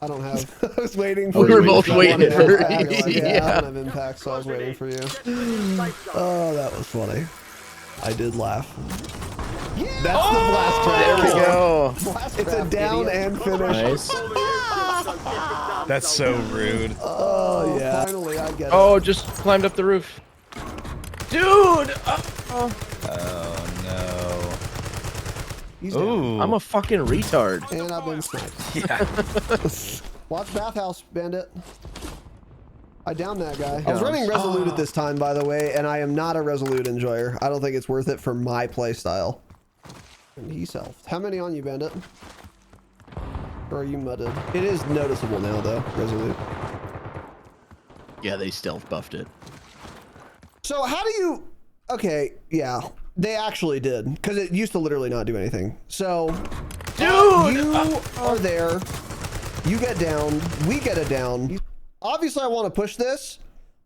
I don't have. I was waiting for We were you. both I waiting wanted for impact. you. Yeah, I Yeah. don't have impact, so I was waiting for you. Oh, that was funny. I did laugh. That's the blast trap. There we go. It's a down and finish. Nice. That's so rude. Oh, yeah. Finally, I get it. Oh, just climbed up the roof. Dude! Oh no. He's down. Ooh. I'm a fucking retard. And I've been sniped. Yeah. Watch Bathhouse, Bandit. I downed that guy. I was running Resolute at this time, by the way, and I am not a Resolute enjoyer. I don't think it's worth it for my playstyle. And he selfed. How many on you, Bandit? Or are you mudded? It is noticeable now, though, Resolute. Yeah, they stealth buffed it. So how do you... Okay, yeah. They actually did. Because it used to literally not do anything. So... Dude! You are there. You get down. We get it down. Obviously, I want to push this.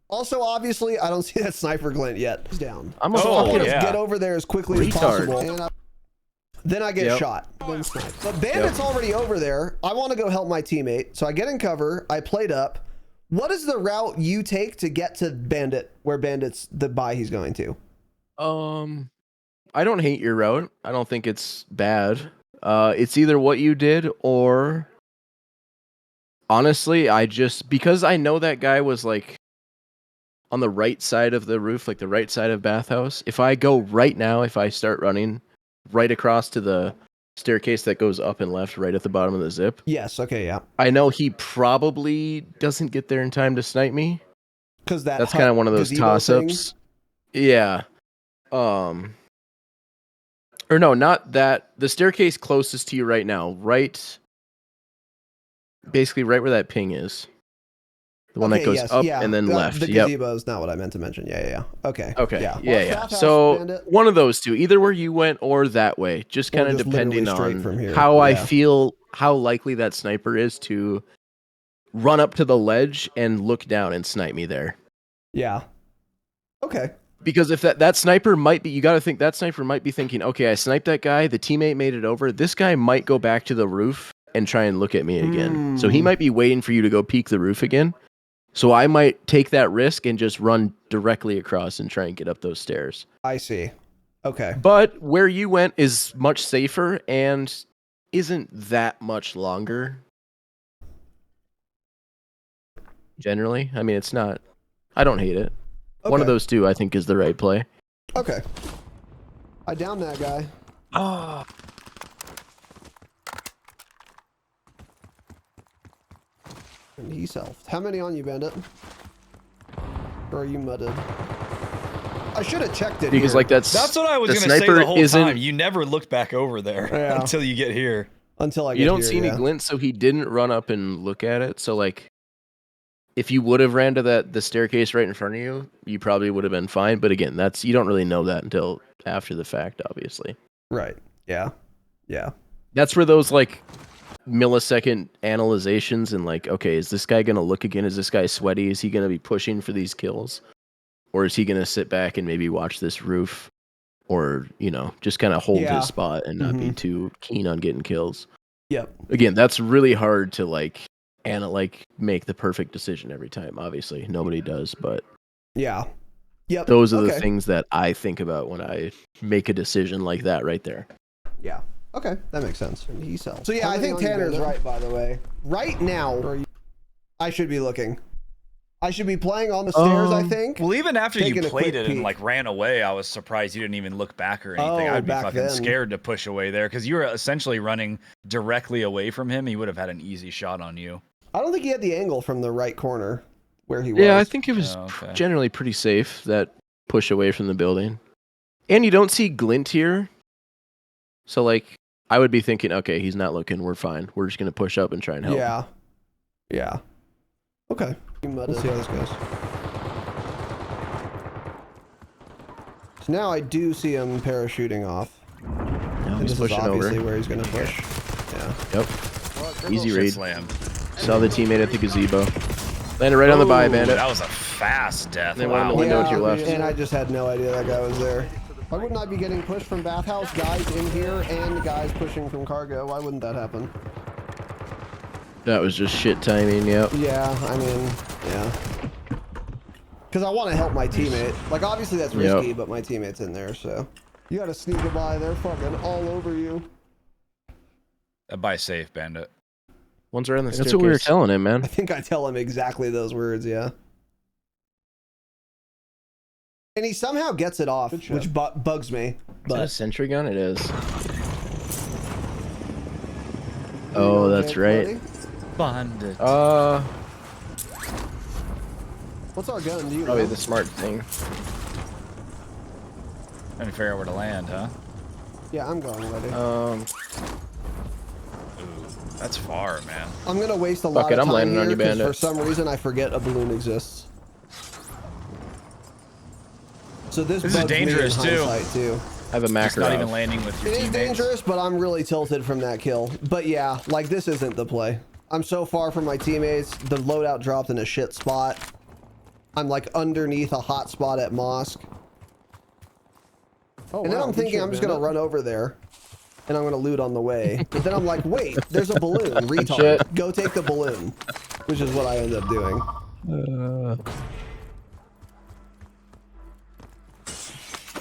Also, obviously, I don't see that sniper glint yet. He's down. I'm a Oh, fucking yeah. Get over there as quickly as Retard. possible. And then I get Yep. shot. But Bandit's already over there. I want to go help my teammate. So I get in cover. I played up. What is the route you take to get to Bandit, where Bandit's the buy he's going to? I don't hate your route. I don't think it's bad. It's either what you did or... Honestly, because I know that guy was like on the right side of the roof, like the right side of Bathhouse. If I go right now, if I start running right across to the staircase that goes up and left right at the bottom of the zip, Yes. Okay. Yeah. I know he probably doesn't get there in time to snipe me. Because That's kind of one of those toss-ups. Yeah. Or no, not that. The staircase closest to you right now, right basically right where that ping is. The one that Okay, goes yes, up yeah. and then left. The Yep. gazebo is not what I meant to mention. Yeah. Okay. Okay. Yeah. Yeah. Watch Yeah. Bathhouse, So Bandit. one of those two, either where you went or that way, just Or kind of just literally depending straight on from here. how I Yeah. feel, how likely that sniper is to run up to the ledge and look down and snipe me there. Yeah. Okay. Because if that sniper might be, you got to think that sniper might be thinking, okay, I sniped that guy, the teammate made it over. This guy might go back to the roof and try and look at me again. So he might be waiting for you to go peek the roof again. So I might take that risk and just run directly across and try and get up those stairs. I see. Okay. But where you went is much safer and isn't that much longer. Generally. I mean, it's not. I don't hate it. Okay. One of those two, I think, is the right play. Okay. I downed that guy. Oh. And he selfed. How many on you, Bandit? Or are you mudded? I should have checked it Because here. like that's what I was the going to say sniper the whole isn't- time. You never look back over there Yeah. until you get here. Until I get You don't here, see any yeah. glint, so he didn't run up and look at it. So like, if you would have ran to the staircase right in front of you, you probably would have been fine. But again, you don't really know that until after the fact, obviously. Right. Yeah. Yeah. That's where those like millisecond analyzations and like, okay, is this guy gonna look again? Is this guy sweaty? Is he gonna be pushing for these kills, or is he gonna sit back and maybe watch this roof, or just kind of hold Yeah. his spot and not be too keen on getting kills? Yep. Again, that's really hard to make the perfect decision every time. Obviously, nobody does, but Yeah. Yep. those are the Okay. things that I think about when I make a decision like that right there. Yeah. Okay, that makes sense. And he sells. So yeah, How I many think on you, Tanner's Bandit? right, by the way. Right now, I should be looking. I should be playing on the stairs, I think. Well, even after Taking you a played quick it and peek. like ran away, I was surprised you didn't even look back or anything. Oh, I'd be back fucking then. scared to push away there because you were essentially running directly away from him. He would have had an easy shot on you. I don't think he had the angle from the right corner where he was. Yeah, I think it was Oh, okay. generally pretty safe, that push away from the building. And you don't see glint here. So, like, I would be thinking, okay, he's not looking. We're fine. We're just going to push up and try and help. Yeah. Yeah. Okay. Let's see how this goes. So now I do see him parachuting off. Now And he's this is pushing obviously over. where he's going to push. Yeah. Yep. Easy Shit read. slam. Saw the teammate at the gazebo. Landed right on the buy, Ooh, Bandit. That was a fast death. They went in Wow. the window to your left. And I just had no idea that guy was there. Why wouldn't I be getting pushed from bathhouse, guys in here, and guys pushing from cargo? Why wouldn't that happen? That was just shit timing, yep. Yeah, I mean, yeah. Because I want to help my teammate. Like, obviously that's risky, but my teammate's in there, so. You gotta sneak a by. They're fucking all over you. Buy safe, Bandit. One's right on the That's staircase. what we were That's what we were telling him, I man. think I tell him exactly those words, yeah. And he somehow gets it off, which bugs me. Is that a But sentry gun? It is. Oh, that's right. Bandit. What's our gun? Do you Probably know? the smart thing. Trying to figure out where to land, huh? Yeah, I'm going ready. Ooh, that's far, man. I'm gonna waste a lot Fuck it, of I'm time landing on here you, 'cause Bandit. for some reason I forget a balloon exists. So this is bugs me in dangerous, too. hindsight, too. I have a It's macro. not even landing with your It is teammates. dangerous, but I'm really tilted from that kill. But yeah, like this isn't the play. I'm so far from my teammates. The loadout dropped in a shit spot. I'm like underneath a hot spot at mosque. And then I'm thinking I'm just gonna run over there and I'm gonna loot on the way. But then I'm like, wait, there's a balloon. Retard. Shit. Go take the balloon. Which is what I end up doing.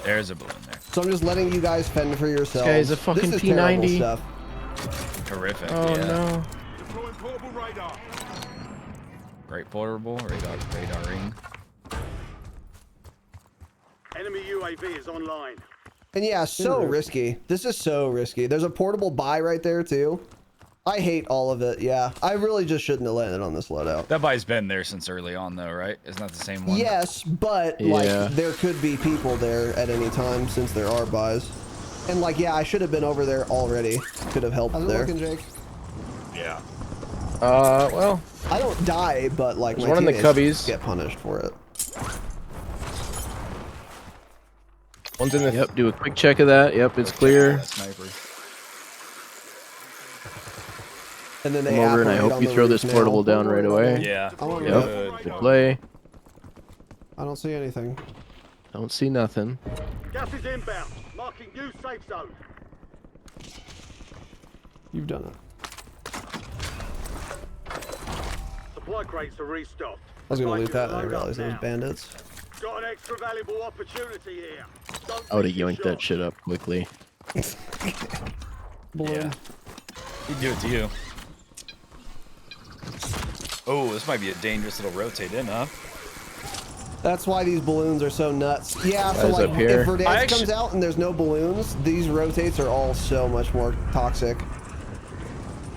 There's a balloon there. So I'm just letting you guys fend for yourselves. guy's a fucking this is terrible P90. stuff. Terrific. Oh, yeah. no. Deploying portable radar. Great portable radaring. Enemy UAV is online. And yeah, so risky. This is so risky. There's a portable buy right there too. I hate all of it. Yeah, I really just shouldn't have landed on this loadout. That buy's been there since early on, though, right? Isn't that the same one? Yes, but Yeah. like there could be people there at any time since there are buys. And like, yeah, I should have been over there already. Could have helped there. Jake? Yeah. Well, I don't die, but like there's my one in the teammates cubbies. get punished for it. One's in the. Yep. Do a quick check of that. Yep, it's clear. That sniper. And then they Come over and I apparate hope on you the throw roof this portable now. down right away. Yeah. I want Yep. Good play. I don't see anything. Don't see nothing. Gas is inbound. Marking new safe zone. You've done it. Supply crates are restocked. I was gonna Advise loot you that to and I load up realized it was now. bandits. Got an extra valuable opportunity here. Don't I would have miss your yoinked that shot. shit up quickly. Balloon. Yeah. He'd do it to you. Oh, this might be a dangerous little rotate in, huh? That's why these balloons are so nuts. Yeah, so Guys like up here. if Verdansk I actu- comes out and there's no balloons, these rotates are all so much more toxic.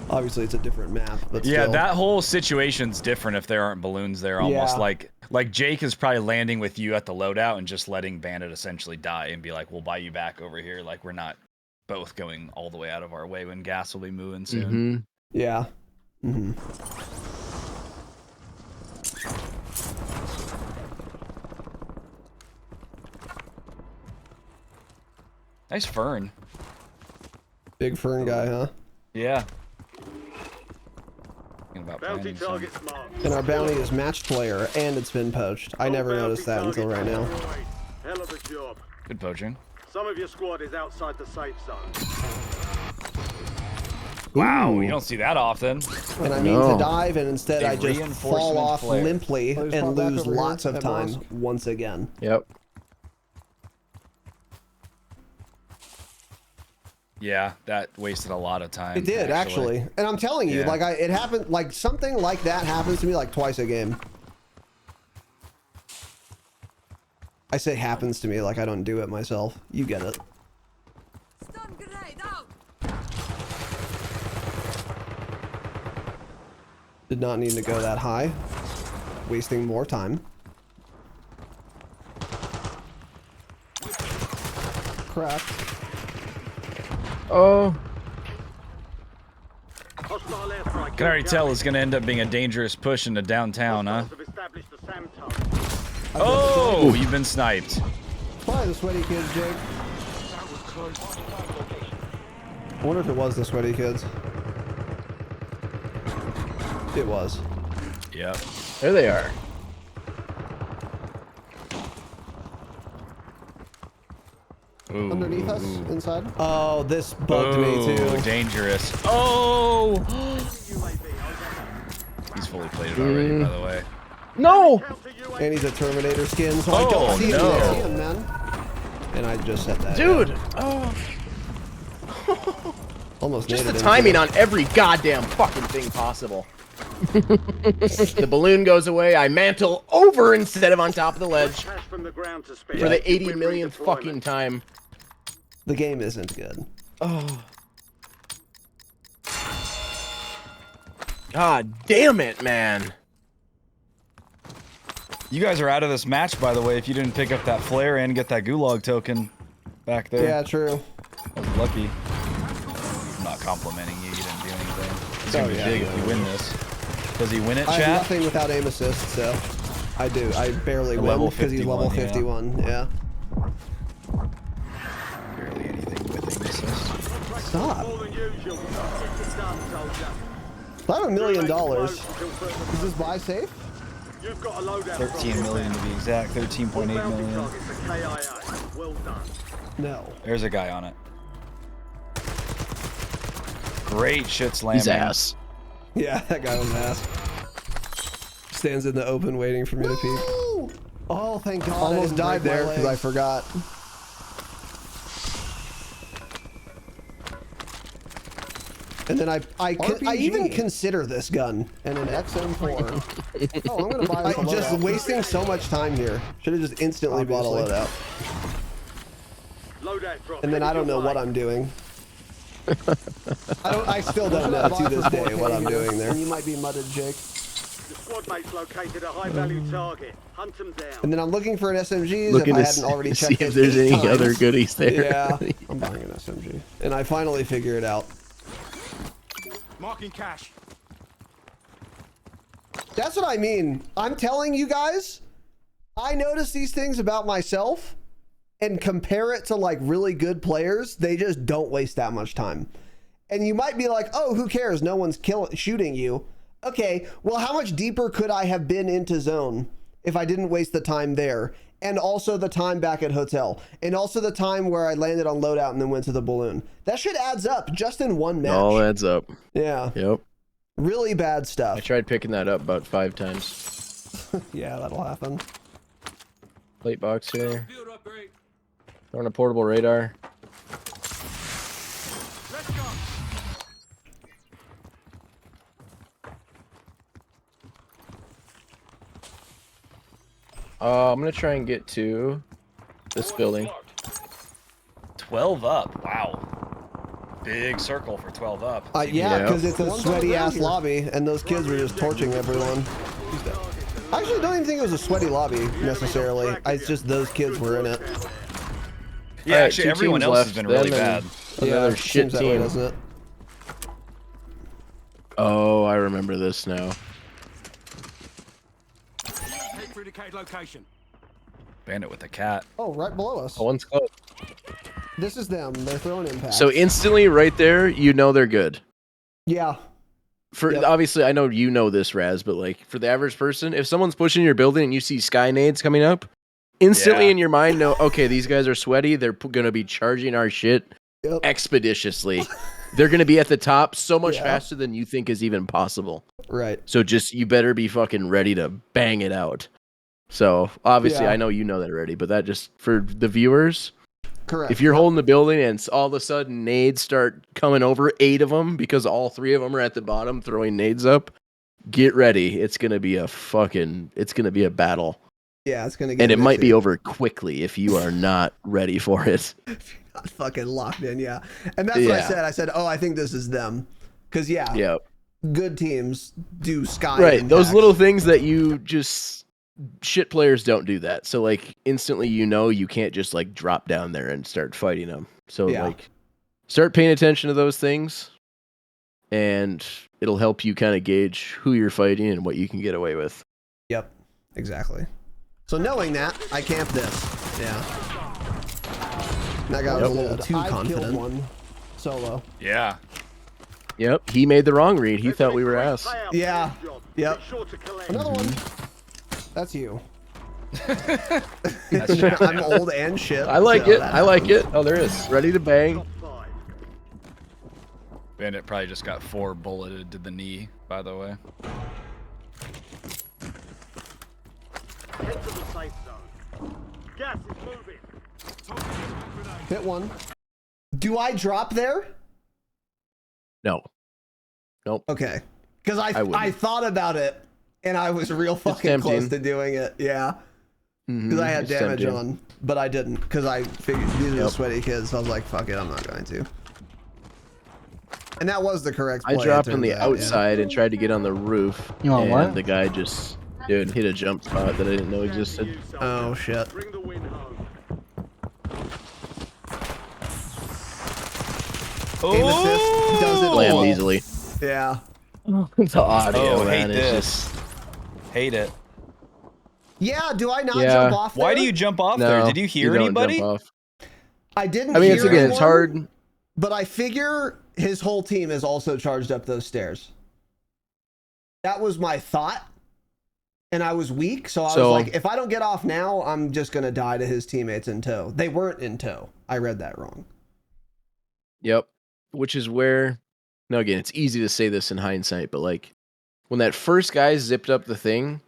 Obviously, it's a different map, but Yeah, still. that whole situation's different if there aren't balloons there. Almost Yeah. like Jake is probably landing with you at the loadout and just letting Bandit essentially die and be like, "We'll buy you back over here." Like we're not both going all the way out of our way when gas will be moving soon. Mm-hmm. Yeah. Mm-hmm. Nice fern. Big fern guy, huh? Yeah. Thinking about Bounty planting some. targets marked. And our bounty is matched player, and it's been poached. I never noticed that until right now. Hell of a job. Good poaching. Some of your squad is outside the safe zone. Wow, you don't see that often. And I mean No. to dive, and instead A I just fall reinforcement off flare. limply Oh, just and pop back lose over here, lots of head time boss. once again. Yep. Yeah, that wasted a lot of time. It did actually, and I'm telling you, Yeah. like it happened. Like something like that happens to me like twice a game. I say happens to me like I don't do it myself. You get it. Stun grenade out! Did not need to go that high. Wasting more time. Cracked. Oh. Hostile airstrike. Can already tell it's gonna end up being a dangerous push into downtown, huh? Hostiles have established the SAM tunnel. Oh, you've been sniped. Probably the sweaty kids, Jake. I wonder if it was the sweaty kids. It was. Yep. There they are. Ooh, Underneath us, ooh. inside. Oh, this bugged me Ooh, too. dangerous. Oh! He's fully plated already, by the way. No. Counter UAV. And he's a Terminator skin, so I Oh, don't see no. him, man. And I just said that. Dude. yeah. Oh. Almost Just the naded timing into on every goddamn fucking thing possible. The balloon goes away. I mantle over instead of on top of the ledge Cash from the ground to spare. for the 80 With millionth redeployment. fucking time. it. The game isn't good. Oh. God damn it, man. You guys are out of this match, by the way, if you didn't pick up that flare and get that gulag token back there. Yeah, true. I was lucky. I'm not complimenting you. You didn't do anything. It's gonna be yeah, big yeah, if you win this. Does he win it, I have chat? nothing without aim assist, so I do. I barely A win level because he's level 51, 51. Yeah. Barely anything with aim assist. Stop. More than usual. Get this done, soldier. If I have $1 million, Until is further- this buy safe? You've got a loadout. 13 million to be exact. 13.8 Bounty million. targets are KIA. Well done. No. There's a guy on it. Great shit slamming. He's ass. Yeah, that guy was ass. Stands in the open waiting for me to peek. Oh, thank God. Almost died there because I forgot. And then I even consider this gun. And an XM4. Oh, I'm gonna buy I'm this just loadout. wasting so much time here. Should have just instantly bought a Obviously. loadout. Loadout drop. And then I don't know what I'm doing. I still don't know to this day what I'm doing there. And you might be mudded, Jake. Your squad mates located a high-value target. Hunt them down. And then I'm looking for an SMG Looking if I to hadn't already see checked if it there's 8 any other times. goodies there. Yeah, I'm buying an SMG. And I finally figure it out. Marking cash. That's what I mean. I'm telling you guys, I notice these things about myself and compare it to like really good players. They just don't waste that much time. And you might be like, oh, who cares? No one's shooting you. Okay, well, how much deeper could I have been into zone if I didn't waste the time there? And also the time back at hotel. And also the time where I landed on loadout and then went to the balloon. That shit adds up just in one match. All adds up. Yeah. Yep. Really bad stuff. I tried picking that up about 5 times. Yeah, that'll happen. Plate box here. Throwing a portable radar. Let's go. I'm gonna try and get to this building. 12 up. Wow. Big circle for 12 up. Yeah, Yeah. because it's a sweaty ass lobby, and those kids were just torching everyone. I actually don't even think it was a sweaty lobby necessarily. It's just those kids were in it. Yeah, Alright, actually, 2 everyone teams else has left, been them really bad. and Another it shit seems that way, team. doesn't it? Oh, I remember this now. Head through the CAD location. Bandit with the cat. Oh, right below us. Oh, one's close. This is them. They're throwing impact. So instantly, right there, you know they're good. yeah, For Yep. obviously, I know you know this, Raz, but like for the average person, if someone's pushing your building and you see sky nades coming up, instantly Yeah. in your mind, know, okay, these guys are sweaty. They're gonna be charging our shit Yep. expeditiously. They're gonna be at the top so much Yeah. faster than you think is even possible. right. So just you better be fucking ready to bang it out. So obviously, Yeah. I know you know that already, but that just for the viewers. Correct. If you're holding the building and all of a sudden nades start coming over, 8 of them, because all 3 of them are at the bottom throwing nades up, get ready. It's going to be a battle. Yeah, it's gonna get. And it might be messy. over quickly if you are not ready for it. Not fucking locked in. Yeah, and that's what I Yeah. said. I said, oh, I think this is them, because yeah, Yeah. good teams do sky. Right. Those impacts. little things that you just shit players don't do that. So like instantly you can't just like drop down there and start fighting them. So Yeah. like start paying attention to those things and it'll help you kind of gauge who you're fighting and what you can get away with. Yep, exactly. So knowing that, I camped this. Yeah. That guy was a little too confident. One solo. Yeah. Yep, he made the wrong read. He thought we were ass. Yeah. Yep. Be sure to collect. Another one. That's you. That's Jack. I'm old and shit. I like so it. that I like happens. it. Oh, there is. Ready to bang. Top 5. Bandit probably just got 4 bulleted to the knee, by the way. Head to the safe zone. Gas is moving. Hit one. Do I drop there? No. Nope. Okay. Because I wouldn't. I thought about it and I was real fucking close tempting. to doing it. Yeah. Mhm, Because I had it's damage tempting. on, but I didn't. Because I figured these are the Yep. sweaty kids. So I was like, fuck it, I'm not going to. And that was the correct play. I it dropped on turns the out, yeah. outside and tried to get on the roof. You want and what? the guy just hit a jump spot that I didn't know existed. Oh, shit. Bring the win home. Aim assist does it Slammed all. easily. Yeah. The audio, Oh, man, hate is this. Hate it. Yeah, do I not Yeah. jump off there? Why do you jump off No, there? Did you hear don't anybody? jump off. I didn't I mean, hear it's again, it's anyone, hard. but I figure his whole team is also charged up those stairs. That was my thought. And I was weak, so I So- was like, if I don't get off now, I'm just going to die to his teammates in tow. They weren't in tow. I read that wrong. Yep. Which is where, now again, it's easy to say this in hindsight, but like when that first guy zipped up the thing,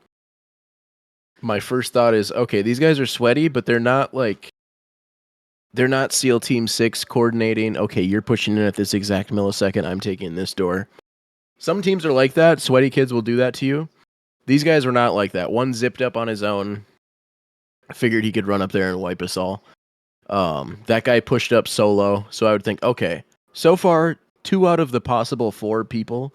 my first thought is, okay, these guys are sweaty, but they're not SEAL Team 6 coordinating. Okay, you're pushing in at this exact millisecond. I'm taking this door. Some teams are like that. Sweaty kids will do that to you. These guys were not like that. One zipped up on his own. I figured he could run up there and wipe us all. That guy pushed up solo. So I would think, okay, so far, 2 out of the possible 4 people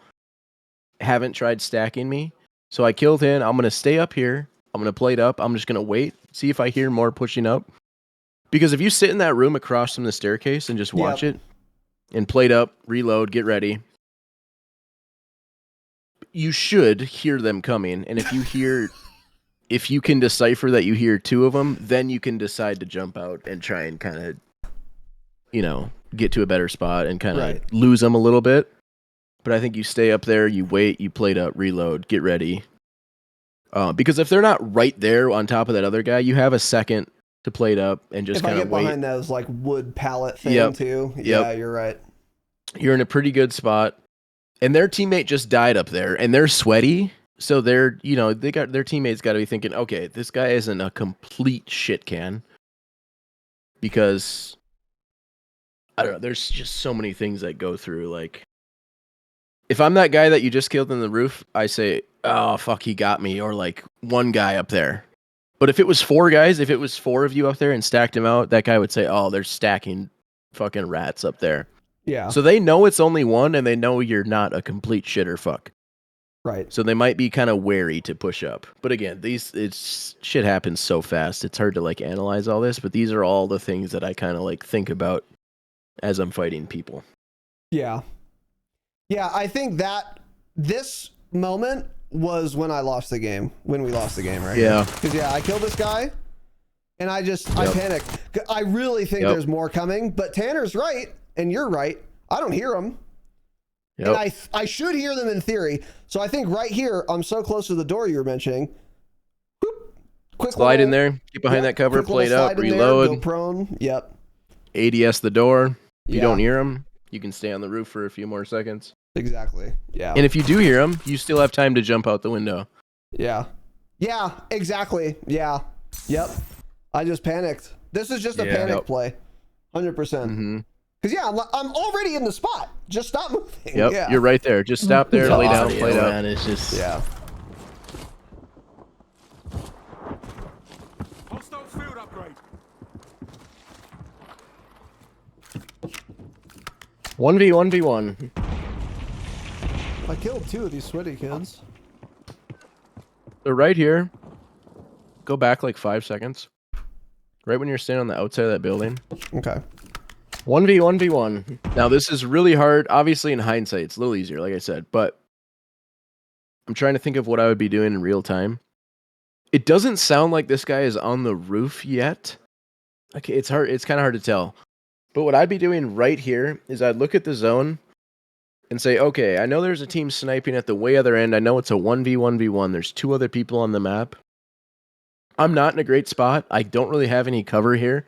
haven't tried stacking me. So I killed him. I'm going to stay up here. I'm going to plate up. I'm just going to wait, see if I hear more pushing up. Because if you sit in that room across from the staircase and just watch it and plate up, reload, get ready, you should hear them coming, and if you can decipher that you hear 2 of them, then you can decide to jump out and try and kind of, get to a better spot and kind of lose them a little bit. But I think you stay up there, you wait, you plate up, reload, get ready. Because if they're not right there on top of that other guy, you have a second to plate up and just kind of wait. If I get behind those like wood pallet thing too, yeah, you're right. You're in a pretty good spot, and their teammate just died up there, and they're sweaty, so they're they got their teammates got to be thinking, okay, this guy isn't a complete shit can, because I don't know. There's just so many things that go through. Like, if I'm that guy that you just killed in the roof, I say, oh, fuck, he got me. Or like one guy up there. But if it was 4 guys, if it was 4 of you up there and stacked him out, that guy would say, oh, they're stacking fucking rats up there. Yeah. So they know it's only one, and they know you're not a complete shitter fuck. Right. So they might be kind of wary to push up. But again, shit happens so fast. It's hard to like analyze all this, but these are all the things that I kind of like think about as I'm fighting people. Yeah. Yeah, I think that this moment was when we lost the game, right? Yeah. Because, I killed this guy, and I panicked. I really think there's more coming, but Tanner's right, and you're right. I don't hear them. Yep. And I should hear them in theory. So I think right here, I'm so close to the door you were mentioning. Whoop, quick slide in there, get behind that cover, plate up, reload. Go prone. Yep. ADS the door. If you don't hear them, you can stay on the roof for a few more seconds. Exactly. Yeah. And if you do hear them, you still have time to jump out the window. Yeah. Yeah, exactly. Yeah. Yep. I just panicked. This is just a panic play. 100%. Mm-hmm. Because, I'm already in the spot. Just stop moving. Yep, yeah. You're right there. Just stop there, lay down, play down. Man, it's just... Yeah. Hostile field upgrade. 1v1v1. I killed 2 of these sweaty kids. They're right here. Go back like 5 seconds. Right when you're standing on the outside of that building. Okay. 1v1v1. Now this is really hard. Obviously in hindsight, it's a little easier, like I said, but I'm trying to think of what I would be doing in real time. It doesn't sound like this guy is on the roof yet. Okay, it's hard. It's kind of hard to tell. But what I'd be doing right here is I'd look at the zone and say, okay, I know there's a team sniping at the way other end. I know it's a 1v1v1. There's 2 other people on the map. I'm not in a great spot. I don't really have any cover here,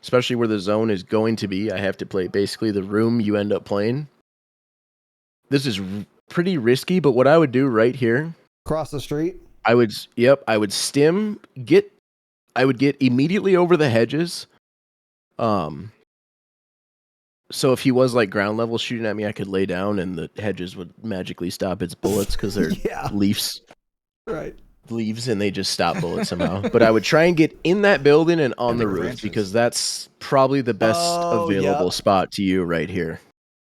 especially where the zone is going to be. I have to play basically the room you end up playing. This is pretty risky, but what I would do right here... Cross the street? I would stim, I would get immediately over the hedges. So if he was like ground level shooting at me, I could lay down and the hedges would magically stop its bullets because they're leaves. Right. Leaves and they just stop bullets somehow. But I would try and get in that building and on the roof because that's probably the best available spot to you right here.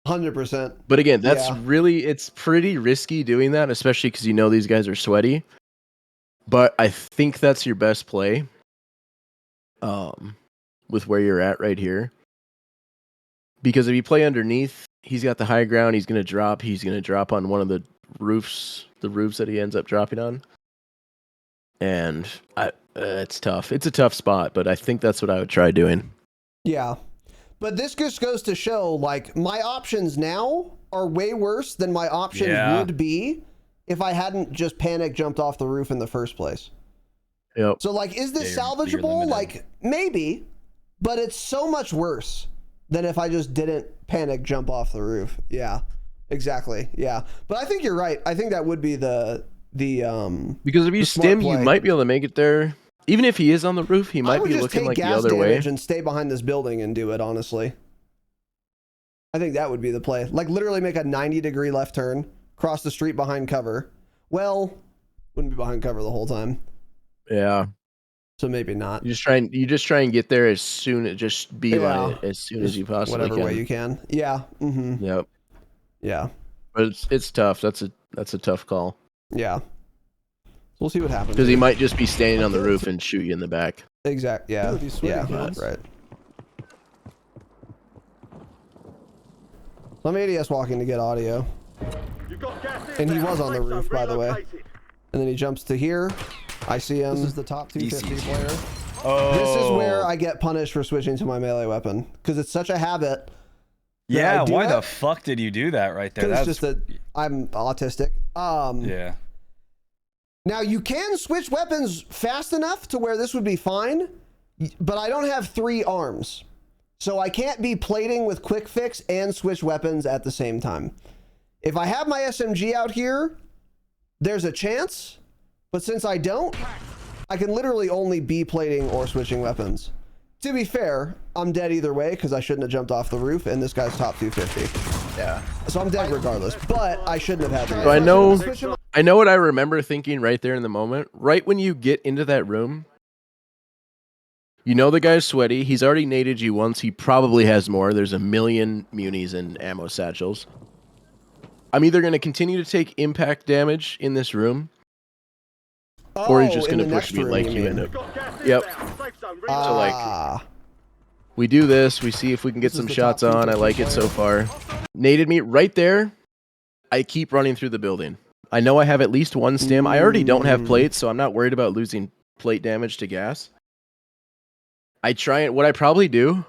100%. But again, that's it's pretty risky doing that, especially because you know these guys are sweaty. But I think that's your best play with where you're at right here. Because if you play underneath, he's got the high ground, he's going to drop on one of the roofs that he ends up dropping on. And it's tough. It's a tough spot, but I think that's what I would try doing. Yeah. But this just goes to show, like, my options now are way worse than my options would be if I hadn't just panic jumped off the roof in the first place. Yep. So, like, is this salvageable? Like, maybe, but it's so much worse than if I just didn't panic jump off the roof. Yeah, exactly. Yeah. But I think you're right. I think that would be the because if you stim, you might be able to make it there. Even if he is on the roof, he might be looking like the other way. And stay behind this building and do it, honestly. I think that would be the play. Like, literally make a 90-degree left turn, cross the street behind cover. Well, wouldn't be behind cover the whole time. Yeah. So maybe not. You just try and get there as soon as as soon as you possibly whatever can. Way you can. Yeah. Mm-hmm. Yep. Yeah. But it's tough. That's a tough call. Yeah. We'll see what happens. Because he might just be standing on the roof and shoot you in the back. Exactly. Yeah. Yeah. Right. So I'm ADS walking to get audio. You got gas in And he there. was on the Safe zone roof, by the way. relocated. And then he jumps to here. I see him. This is the top 250 Easy. player. Oh. This is where I get punished for switching to my melee weapon because it's such a habit. Yeah, I do why that. the fuck did you do that right there? Because it's just that I'm autistic. Yeah. Now you can switch weapons fast enough to where this would be fine, but I don't have 3 arms. So I can't be plating with quick fix and switch weapons at the same time. If I have my SMG out here, there's a chance, but since I don't, I can literally only be plating or switching weapons. To be fair, I'm dead either way because I shouldn't have jumped off the roof and this guy's top 250. Yeah. So I'm dead regardless, but I shouldn't have had to. So I know what I remember thinking right there in the moment. Right when you get into that room, you know the guy's sweaty. He's already naded you once. He probably has more. There's a million munis and ammo satchels. I'm either going to continue to take impact damage in this room, or he's just going to push me like you end up. Yep. So like, we do this. We see if we can get some shots on. I like it so far. Naded me right there. I keep running through the building. I know I have at least 1 stim. I already don't have plates, so I'm not worried about losing plate damage to gas. I try it. What I probably do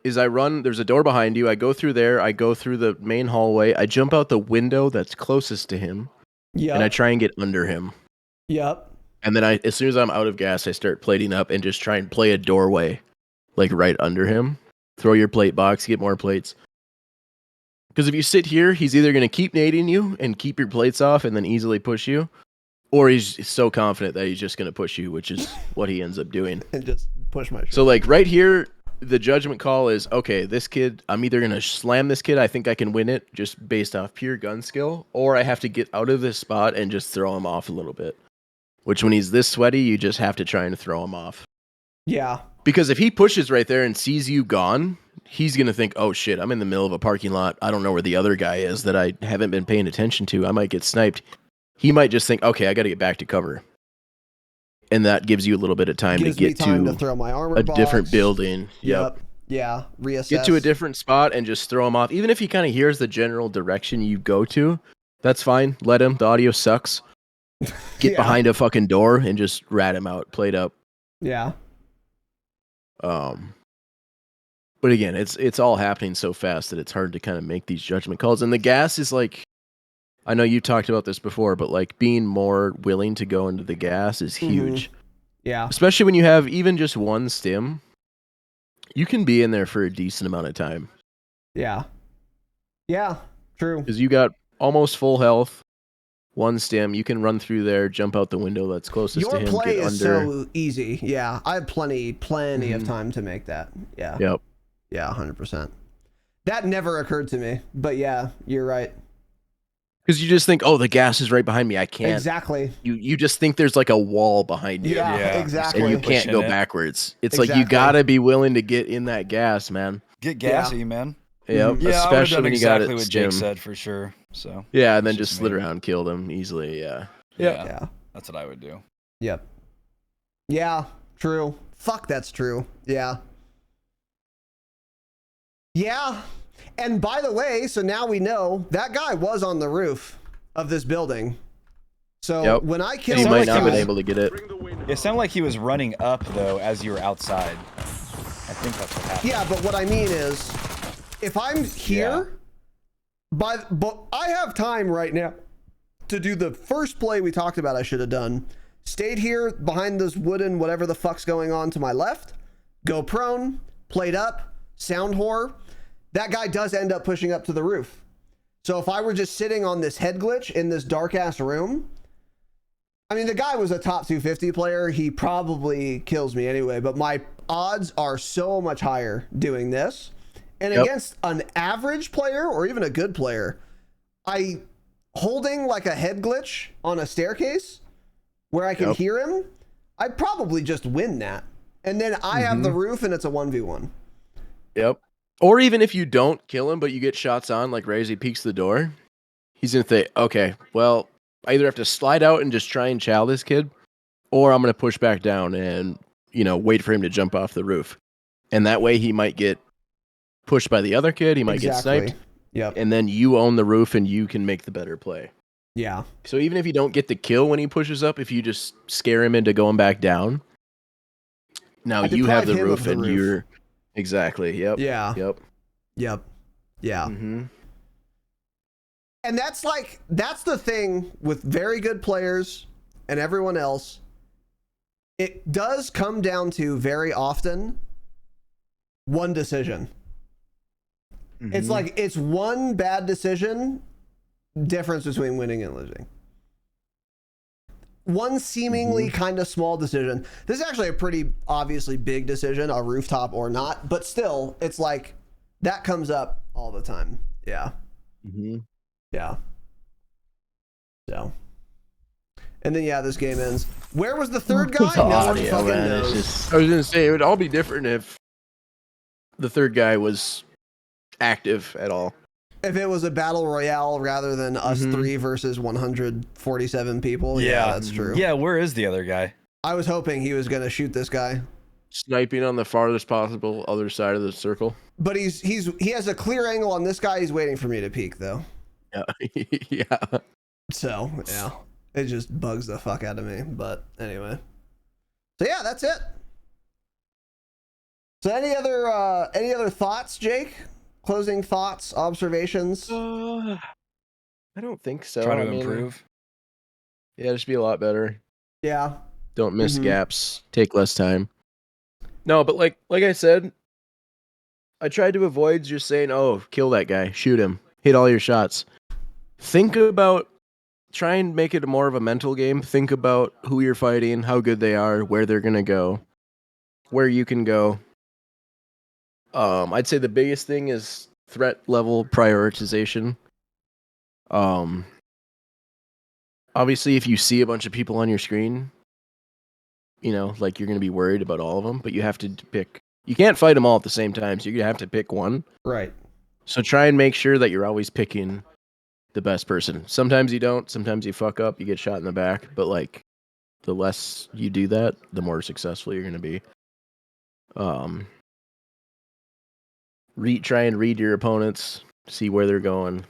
is I run. There's a door behind you. I go through there. I go through the main hallway. I jump out the window that's closest to him. Yep. And I try and get under him. Yep. And then as soon as I'm out of gas, I start plating up and just try and play a doorway, like right under him. Throw your plate box, get more plates. Because if you sit here, he's either going to keep nading you and keep your plates off and then easily push you, or he's so confident that he's just going to push you, which is what he ends up doing. And just push my shit. So like right here, the judgment call is, okay, this kid, I'm either going to slam this kid, I think I can win it just based off pure gun skill, or I have to get out of this spot and just throw him off a little bit. Which when he's this sweaty, you just have to try and throw him off. Yeah. Because if he pushes right there and sees you gone, he's going to think, oh shit, I'm in the middle of a parking lot. I don't know where the other guy is that I haven't been paying attention to. I might get sniped. He might just think, okay, I got to get back to cover. And that gives you a little bit of time to get to throw my armor a box. different building. Yep. Yeah. Reassess. Get to a different spot and just throw him off. Even if he kind of hears the general direction you go to, that's fine. Let him. The audio sucks. Get behind a fucking door and just rat him out. Played up. Yeah. But again, it's all happening so fast that it's hard to kind of make these judgment calls. And the gas is like, I know you talked about this before, but like being more willing to go into the gas is huge. Yeah. Especially when you have even just 1 stim, you can be in there for a decent amount of time. Yeah. Yeah. True. Because you got almost full health, 1 stim, you can run through there, jump out the window that's closest to him. Your play get is under. so easy. Yeah. I have plenty of time to make that. Yeah. Yep. Yeah. 100%. That never occurred to me, but yeah, you're right. Because you just think, oh, the gas is right behind me. I can't. Exactly. You just think there's like a wall behind you. Yeah, exactly. And you can't go backwards. It's like you gotta be willing to get in that gas, man. Get gassy, man. Yep. Yeah, Especially when you got exactly it what Jake said for sure. So yeah, and then just slid around, kill them easily. Yeah. Yeah. That's what I would do. Yep. Yeah. True. Fuck, that's true. Yeah. Yeah. And by the way, so now we know that guy was on the roof of this building. So when I killed him, he might not he have been was- able to get it. It sounded like he was running up though as you were outside. I think that's what happened. Yeah, but what I mean is, if I'm here, but I have time right now to do the first play we talked about I should have done. Stayed here behind this wooden whatever the fuck's going on to my left, go prone, played up, sound whore. That guy does end up pushing up to the roof. So if I were just sitting on this head glitch in this dark ass room, I mean, the guy was a top 250 player. He probably kills me anyway, but my odds are so much higher doing this. And against an average player or even a good player, holding like a head glitch on a staircase where I can hear him, I'd probably just win that. And then I have the roof and it's a 1v1. Yep. Or even if you don't kill him, but you get shots on, like Razy peeks the door, he's going to think, okay, well, I either have to slide out and just try and chow this kid, or I'm going to push back down and, wait for him to jump off the roof. And that way he might get pushed by the other kid. He might get sniped. Yep. And then you own the roof and you can make the better play. Yeah. So even if you don't get the kill when he pushes up, if you just scare him into going back down, now I you have deprive the him roof of the and roof. you're exactly. Yep. Yeah. Yep. Yep. Yeah. Mm-hmm. And that's the thing with very good players and everyone else. It does come down to very often one decision. It's like it's one bad decision difference between winning and losing. One seemingly kind of small decision. This is actually a pretty obviously big decision, a rooftop or not, but still, it's like that comes up all the time. Yeah. Mm-hmm. Yeah. So. And then, yeah, this game ends. Where was the third guy? The No one audio, fucking man, knows. I was going to say, it would all be different if the third guy was active at all. If it was a battle royale rather than us three versus 147 people, yeah, that's true. Yeah, where is the other guy? I was hoping he was going to shoot this guy. Sniping on the farthest possible other side of the circle. But he has a clear angle on this guy. He's waiting for me to peek, though. Yeah. Yeah. So, yeah. It just bugs the fuck out of me. But anyway. So, yeah, that's it. So, any other thoughts, Jake? Closing thoughts, observations? I don't think so. Try to improve. Yeah, just be a lot better. Yeah. Don't miss gaps. Take less time. No, but like I said, I tried to avoid just saying, "Oh, kill that guy, shoot him, hit all your shots." Think about, try and make it more of a mental game. Think about who you're fighting, how good they are, where they're gonna go, where you can go. I'd say the biggest thing is threat level prioritization. Obviously, if you see a bunch of people on your screen, you know, like you're going to be worried about all of them, but you have to pick. You can't fight them all at the same time, so you have to pick one. Right. So try and make sure that you're always picking the best person. Sometimes you don't. Sometimes you fuck up. You get shot in the back. But like, the less you do that, the more successful you're going to be. Try and read your opponents, see where they're going,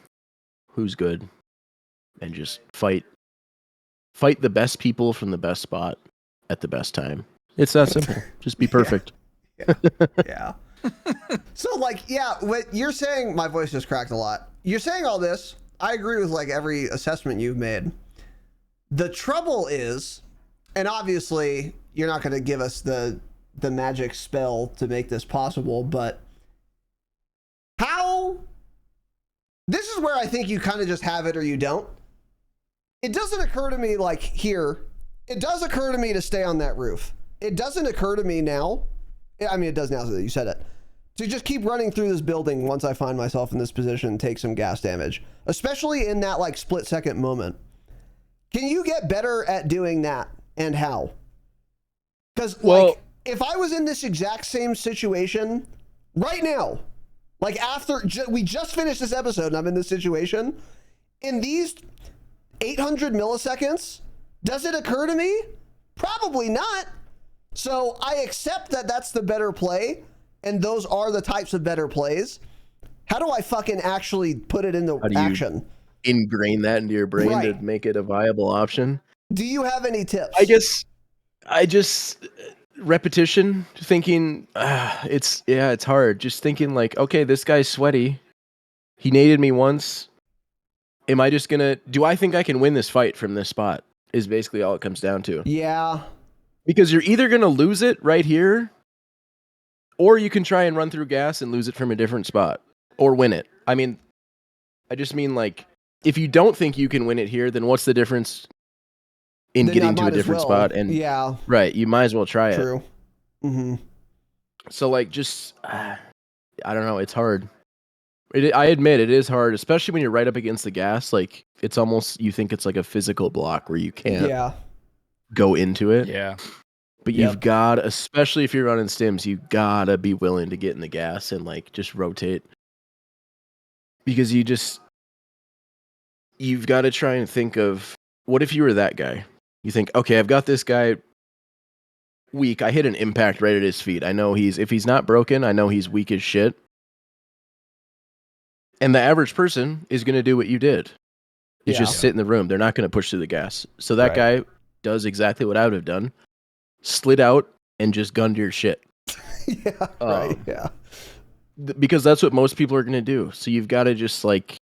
who's good, and just fight the best people from the best spot at the best time. It's that simple. Just be perfect. Yeah. So, like, yeah, what you're saying, my voice just cracked a lot. You're saying all this. I agree with like every assessment you've made. The trouble is, and obviously you're not going to give us the magic spell to make this possible, but how? This is where I think you kind of just have it or you don't. It doesn't occur to me like here. It does occur to me to stay on that roof. It doesn't occur to me now. I mean, it does now that you said it. To just keep running through this building once I find myself in this position and take some gas damage, especially in that like split second moment. Can you get better at doing that, and how? Because like, if I was in this exact same situation right now, like after we just finished this episode and I'm in this situation, in these 800 milliseconds, does it occur to me? Probably not. So I accept that that's the better play, and those are the types of better plays. How do I fucking actually put it into action? Ingrain that into your brain to make it a viable option. Do you have any tips? I just repetition, thinking it's hard. Just thinking like, okay, this guy's sweaty. He naded me once. Am I just gonna? Do I think I can win this fight from this spot? Is basically all it comes down to. Yeah. Because you're either gonna lose it right here, or you can try and run through gas and lose it from a different spot, or win it. I mean, I just mean like, if you don't think you can win it here, then what's the difference in getting to a different spot? And right, you might as well try it. True. Mm-hmm. So like, just I don't know. It's hard. I admit it is hard, especially when you're right up against the gas. Like, it's almost, you think it's like a physical block where you can't go into it. Yeah. But you've got, especially if you're running stims, you gotta be willing to get in the gas and like just rotate. Because you've got to try and think of, what if you were that guy? You think, okay, I've got this guy weak. I hit an impact right at his feet. I know if he's not broken, I know he's weak as shit. And the average person is going to do what you did. Is Yeah. just sit in the room. They're not going to push through the gas. So that guy does exactly what I would have done. Slid out and just gunned your shit. Yeah, right. Yeah. Because that's what most people are going to do. So you've got to just like,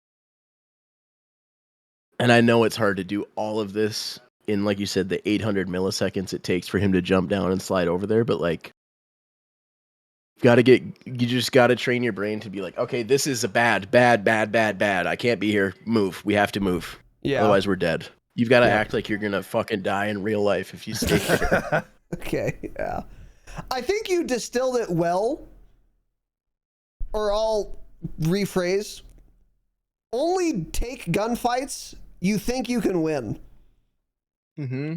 and I know it's hard to do all of this in, like you said, the 800 milliseconds it takes for him to jump down and slide over there. But like, you just got to train your brain to be like, okay, this is a bad. I can't be here. Move. We have to move. Yeah. Otherwise we're dead. You've got to act like you're going to fucking die in real life if you stay here. Okay. Yeah. I think you distilled it well. Or I'll rephrase. Only take gunfights you think you can win. Mm-hmm.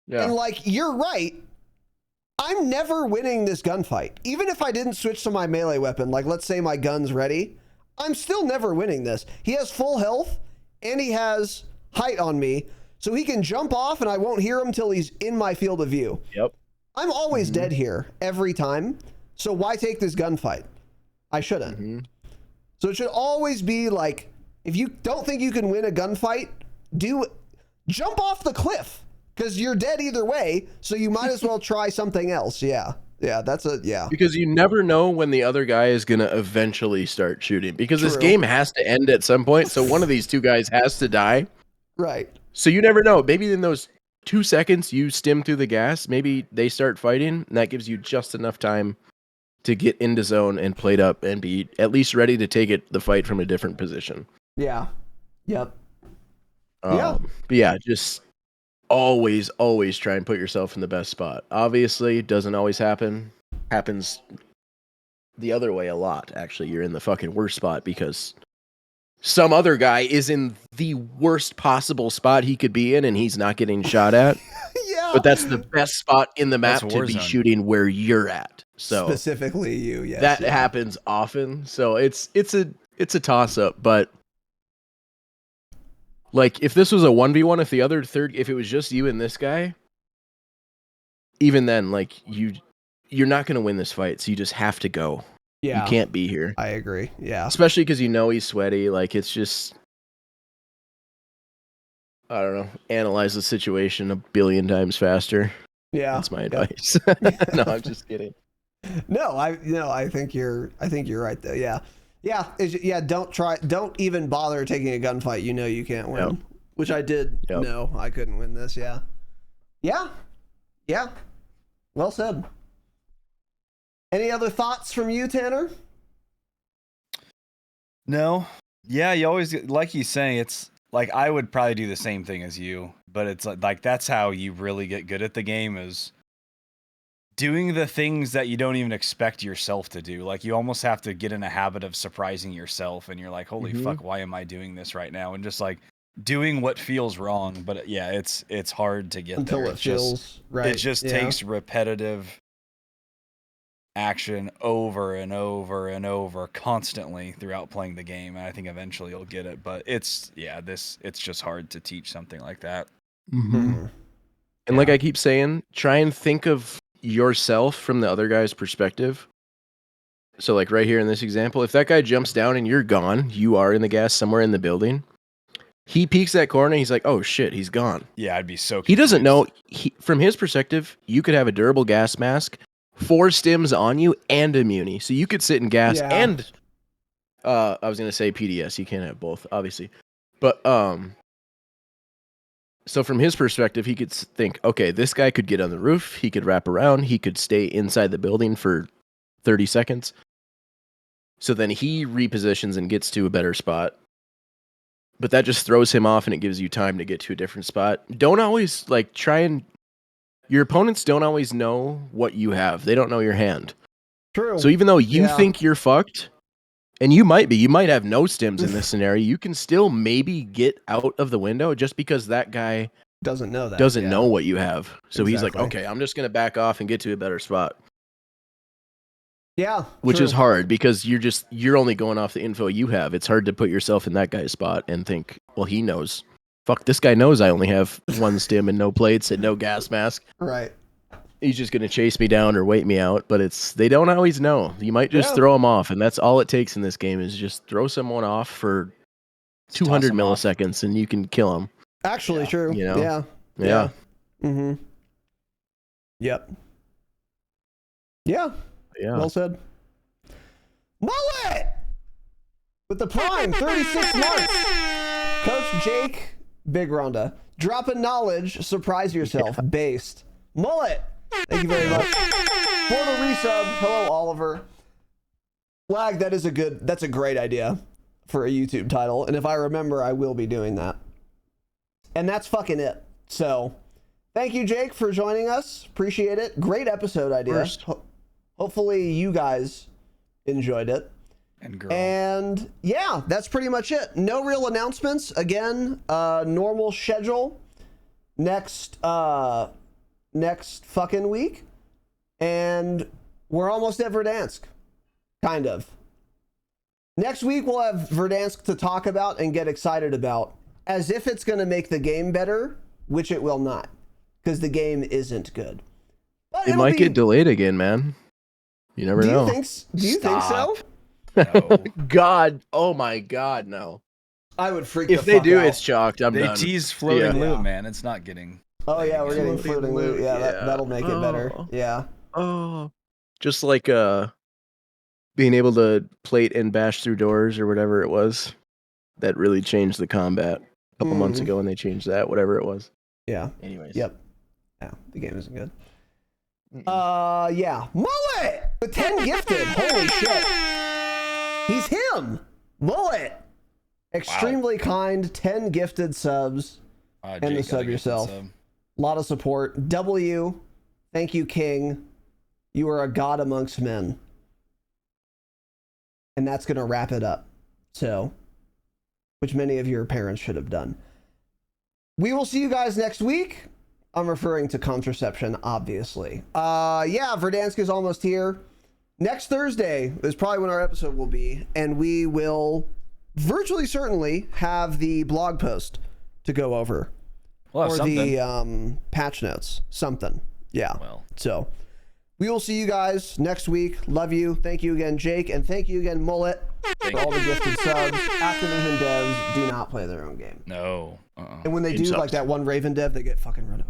Yeah. And like, you're right. I'm never winning this gunfight. Even if I didn't switch to my melee weapon, like let's say my gun's ready, I'm still never winning this. He has full health and he has height on me, so he can jump off and I won't hear him till he's in my field of view. Yep. I'm always dead here every time. So why take this gunfight? I shouldn't. Mm-hmm. So it should always be like, if you don't think you can win a gunfight, jump off the cliff because you're dead either way. So you might as well try something else. Yeah. Yeah. Because you never know when the other guy is going to eventually start shooting, because this game has to end at some point. So one of these two guys has to die. Right. So you never know. Maybe in those 2 seconds you stim through the gas, maybe they start fighting, and that gives you just enough time to get into zone and played up and be at least ready to take the fight from a different position. Yeah. Yep. But yeah, just always try and put yourself in the best spot. Obviously, it doesn't always happen. Happens the other way a lot. Actually, you're in the fucking worst spot because some other guy is in the worst possible spot he could be in and he's not getting shot at. Yeah. But that's the best spot in the map That's to be Warzone. shooting where you're at. So specifically you, yes. that happens often. So it's a toss up, but like if this was a 1v1, if it was just you and this guy, even then, like you're not going to win this fight. So you just have to go. Yeah. You can't be here. I agree. Yeah. Especially because he's sweaty. Like it's just, I don't know, analyze the situation a billion times faster. Yeah. That's my advice. No, I'm just kidding. No, I think you're right though. Yeah. Yeah. Don't even bother taking a gunfight. You know you can't win. Yep. Which I did know I couldn't win this. Yeah. Yeah. Yeah. Well said. Any other thoughts from you, Tanner? No. Yeah, you always, like he's saying, it's like I would probably do the same thing as you, but it's like that's how you really get good at the game, is doing the things that you don't even expect yourself to do. Like you almost have to get in a habit of surprising yourself, and you're like, holy fuck, why am I doing this right now? And just like doing what feels wrong. But yeah, it's hard to get Until there. it feels right. It just takes repetitive action over and over and over constantly throughout playing the game, and I think eventually you'll get it. But it's just hard to teach something like that. And like I keep saying, try and think of yourself from the other guy's perspective. So like right here in this example, if that guy jumps down and you're gone, you are in the gas somewhere in the building, he peeks that corner, he's like, oh shit, he's gone. Yeah, I'd be so confused. He doesn't know. From his perspective, you could have a durable gas mask, 4 stims on you, and a muni. So you could sit in gas and I was gonna say PDS. You can't have both, obviously. But so from his perspective, he could think, okay, this guy could get on the roof, he could wrap around, he could stay inside the building for 30 seconds. So then he repositions and gets to a better spot. But that just throws him off and it gives you time to get to a different spot. Don't always your opponents don't always know what you have. They don't know your hand. True. So even though you think you're fucked, and you might have no stims in this scenario, you can still maybe get out of the window just because that guy doesn't know know what you have. So he's like, Exactly. okay, I'm just going to back off and get to a better spot. Yeah. Which true. is hard because you're only going off the info you have. It's hard to put yourself in that guy's spot and think, well, he knows. Fuck, this guy knows I only have 1 stim and no plates and no gas mask. Right. he's just gonna chase me down or wait me out. But they don't always know. You might just Yeah. throw him off, and that's all it takes in this game is just throw someone off for 200 him off. milliseconds, and you can kill him. Actually, true. You know? Yeah. Yeah. Mm-hmm. Yep. Yeah. Yeah. Well said. Mullet! With the prime, 36 months. Coach Jake, big Ronda. Dropping knowledge, surprise yourself, based. Mullet! Thank you very much. For the resub, hello Oliver. Flag, that's a great idea for a YouTube title. And if I remember, I will be doing that. And that's fucking it. So, thank you, Jake, for joining us. Appreciate it. Great episode idea. Hopefully you guys enjoyed it. And yeah, that's pretty much it. No real announcements. Again, normal schedule next fucking week. And we're almost at Verdansk. Kind of. Next week we'll have Verdansk to talk about and get excited about, as if it's going to make the game better, which it will not, because the game isn't good. But It might get delayed again, man. You never know. Do you think so? No. God, oh my God, no. I would freak If the they fuck do, out. it's chalked. I'm They done. tease floating Yeah. loot, man. It's not getting. Oh yeah, we're getting Floating floating loot. loot, Yeah, yeah. that'll make it better. Oh. Yeah. Oh, just like being able to plate and bash through doors or whatever it was. That really changed the combat a couple months ago when they changed that, whatever it was. Yeah. Anyways. Yep. Yeah, the game isn't good. Yeah. Mullet with 10 gifted. Holy shit. He's him. Mullet. Extremely kind. 10 gifted subs. And the sub yourself. A lot of support. W. Thank you, King. You are a god amongst men. And that's going to wrap it up. So, which many of your parents should have done. We will see you guys next week. I'm referring to contraception, obviously. Yeah, Verdansk is almost here. Next Thursday is probably when our episode will be, and we will virtually certainly have the blog post to go over. We'll have or something. the patch notes. Something. Yeah. Well. So we will see you guys next week. Love you. Thank you again, Jake. And thank you again, Mullet, for all the gifted subs. Activision devs do not play their own game. No. And when they Game do, sucks. like that one Raven dev, they get fucking run over.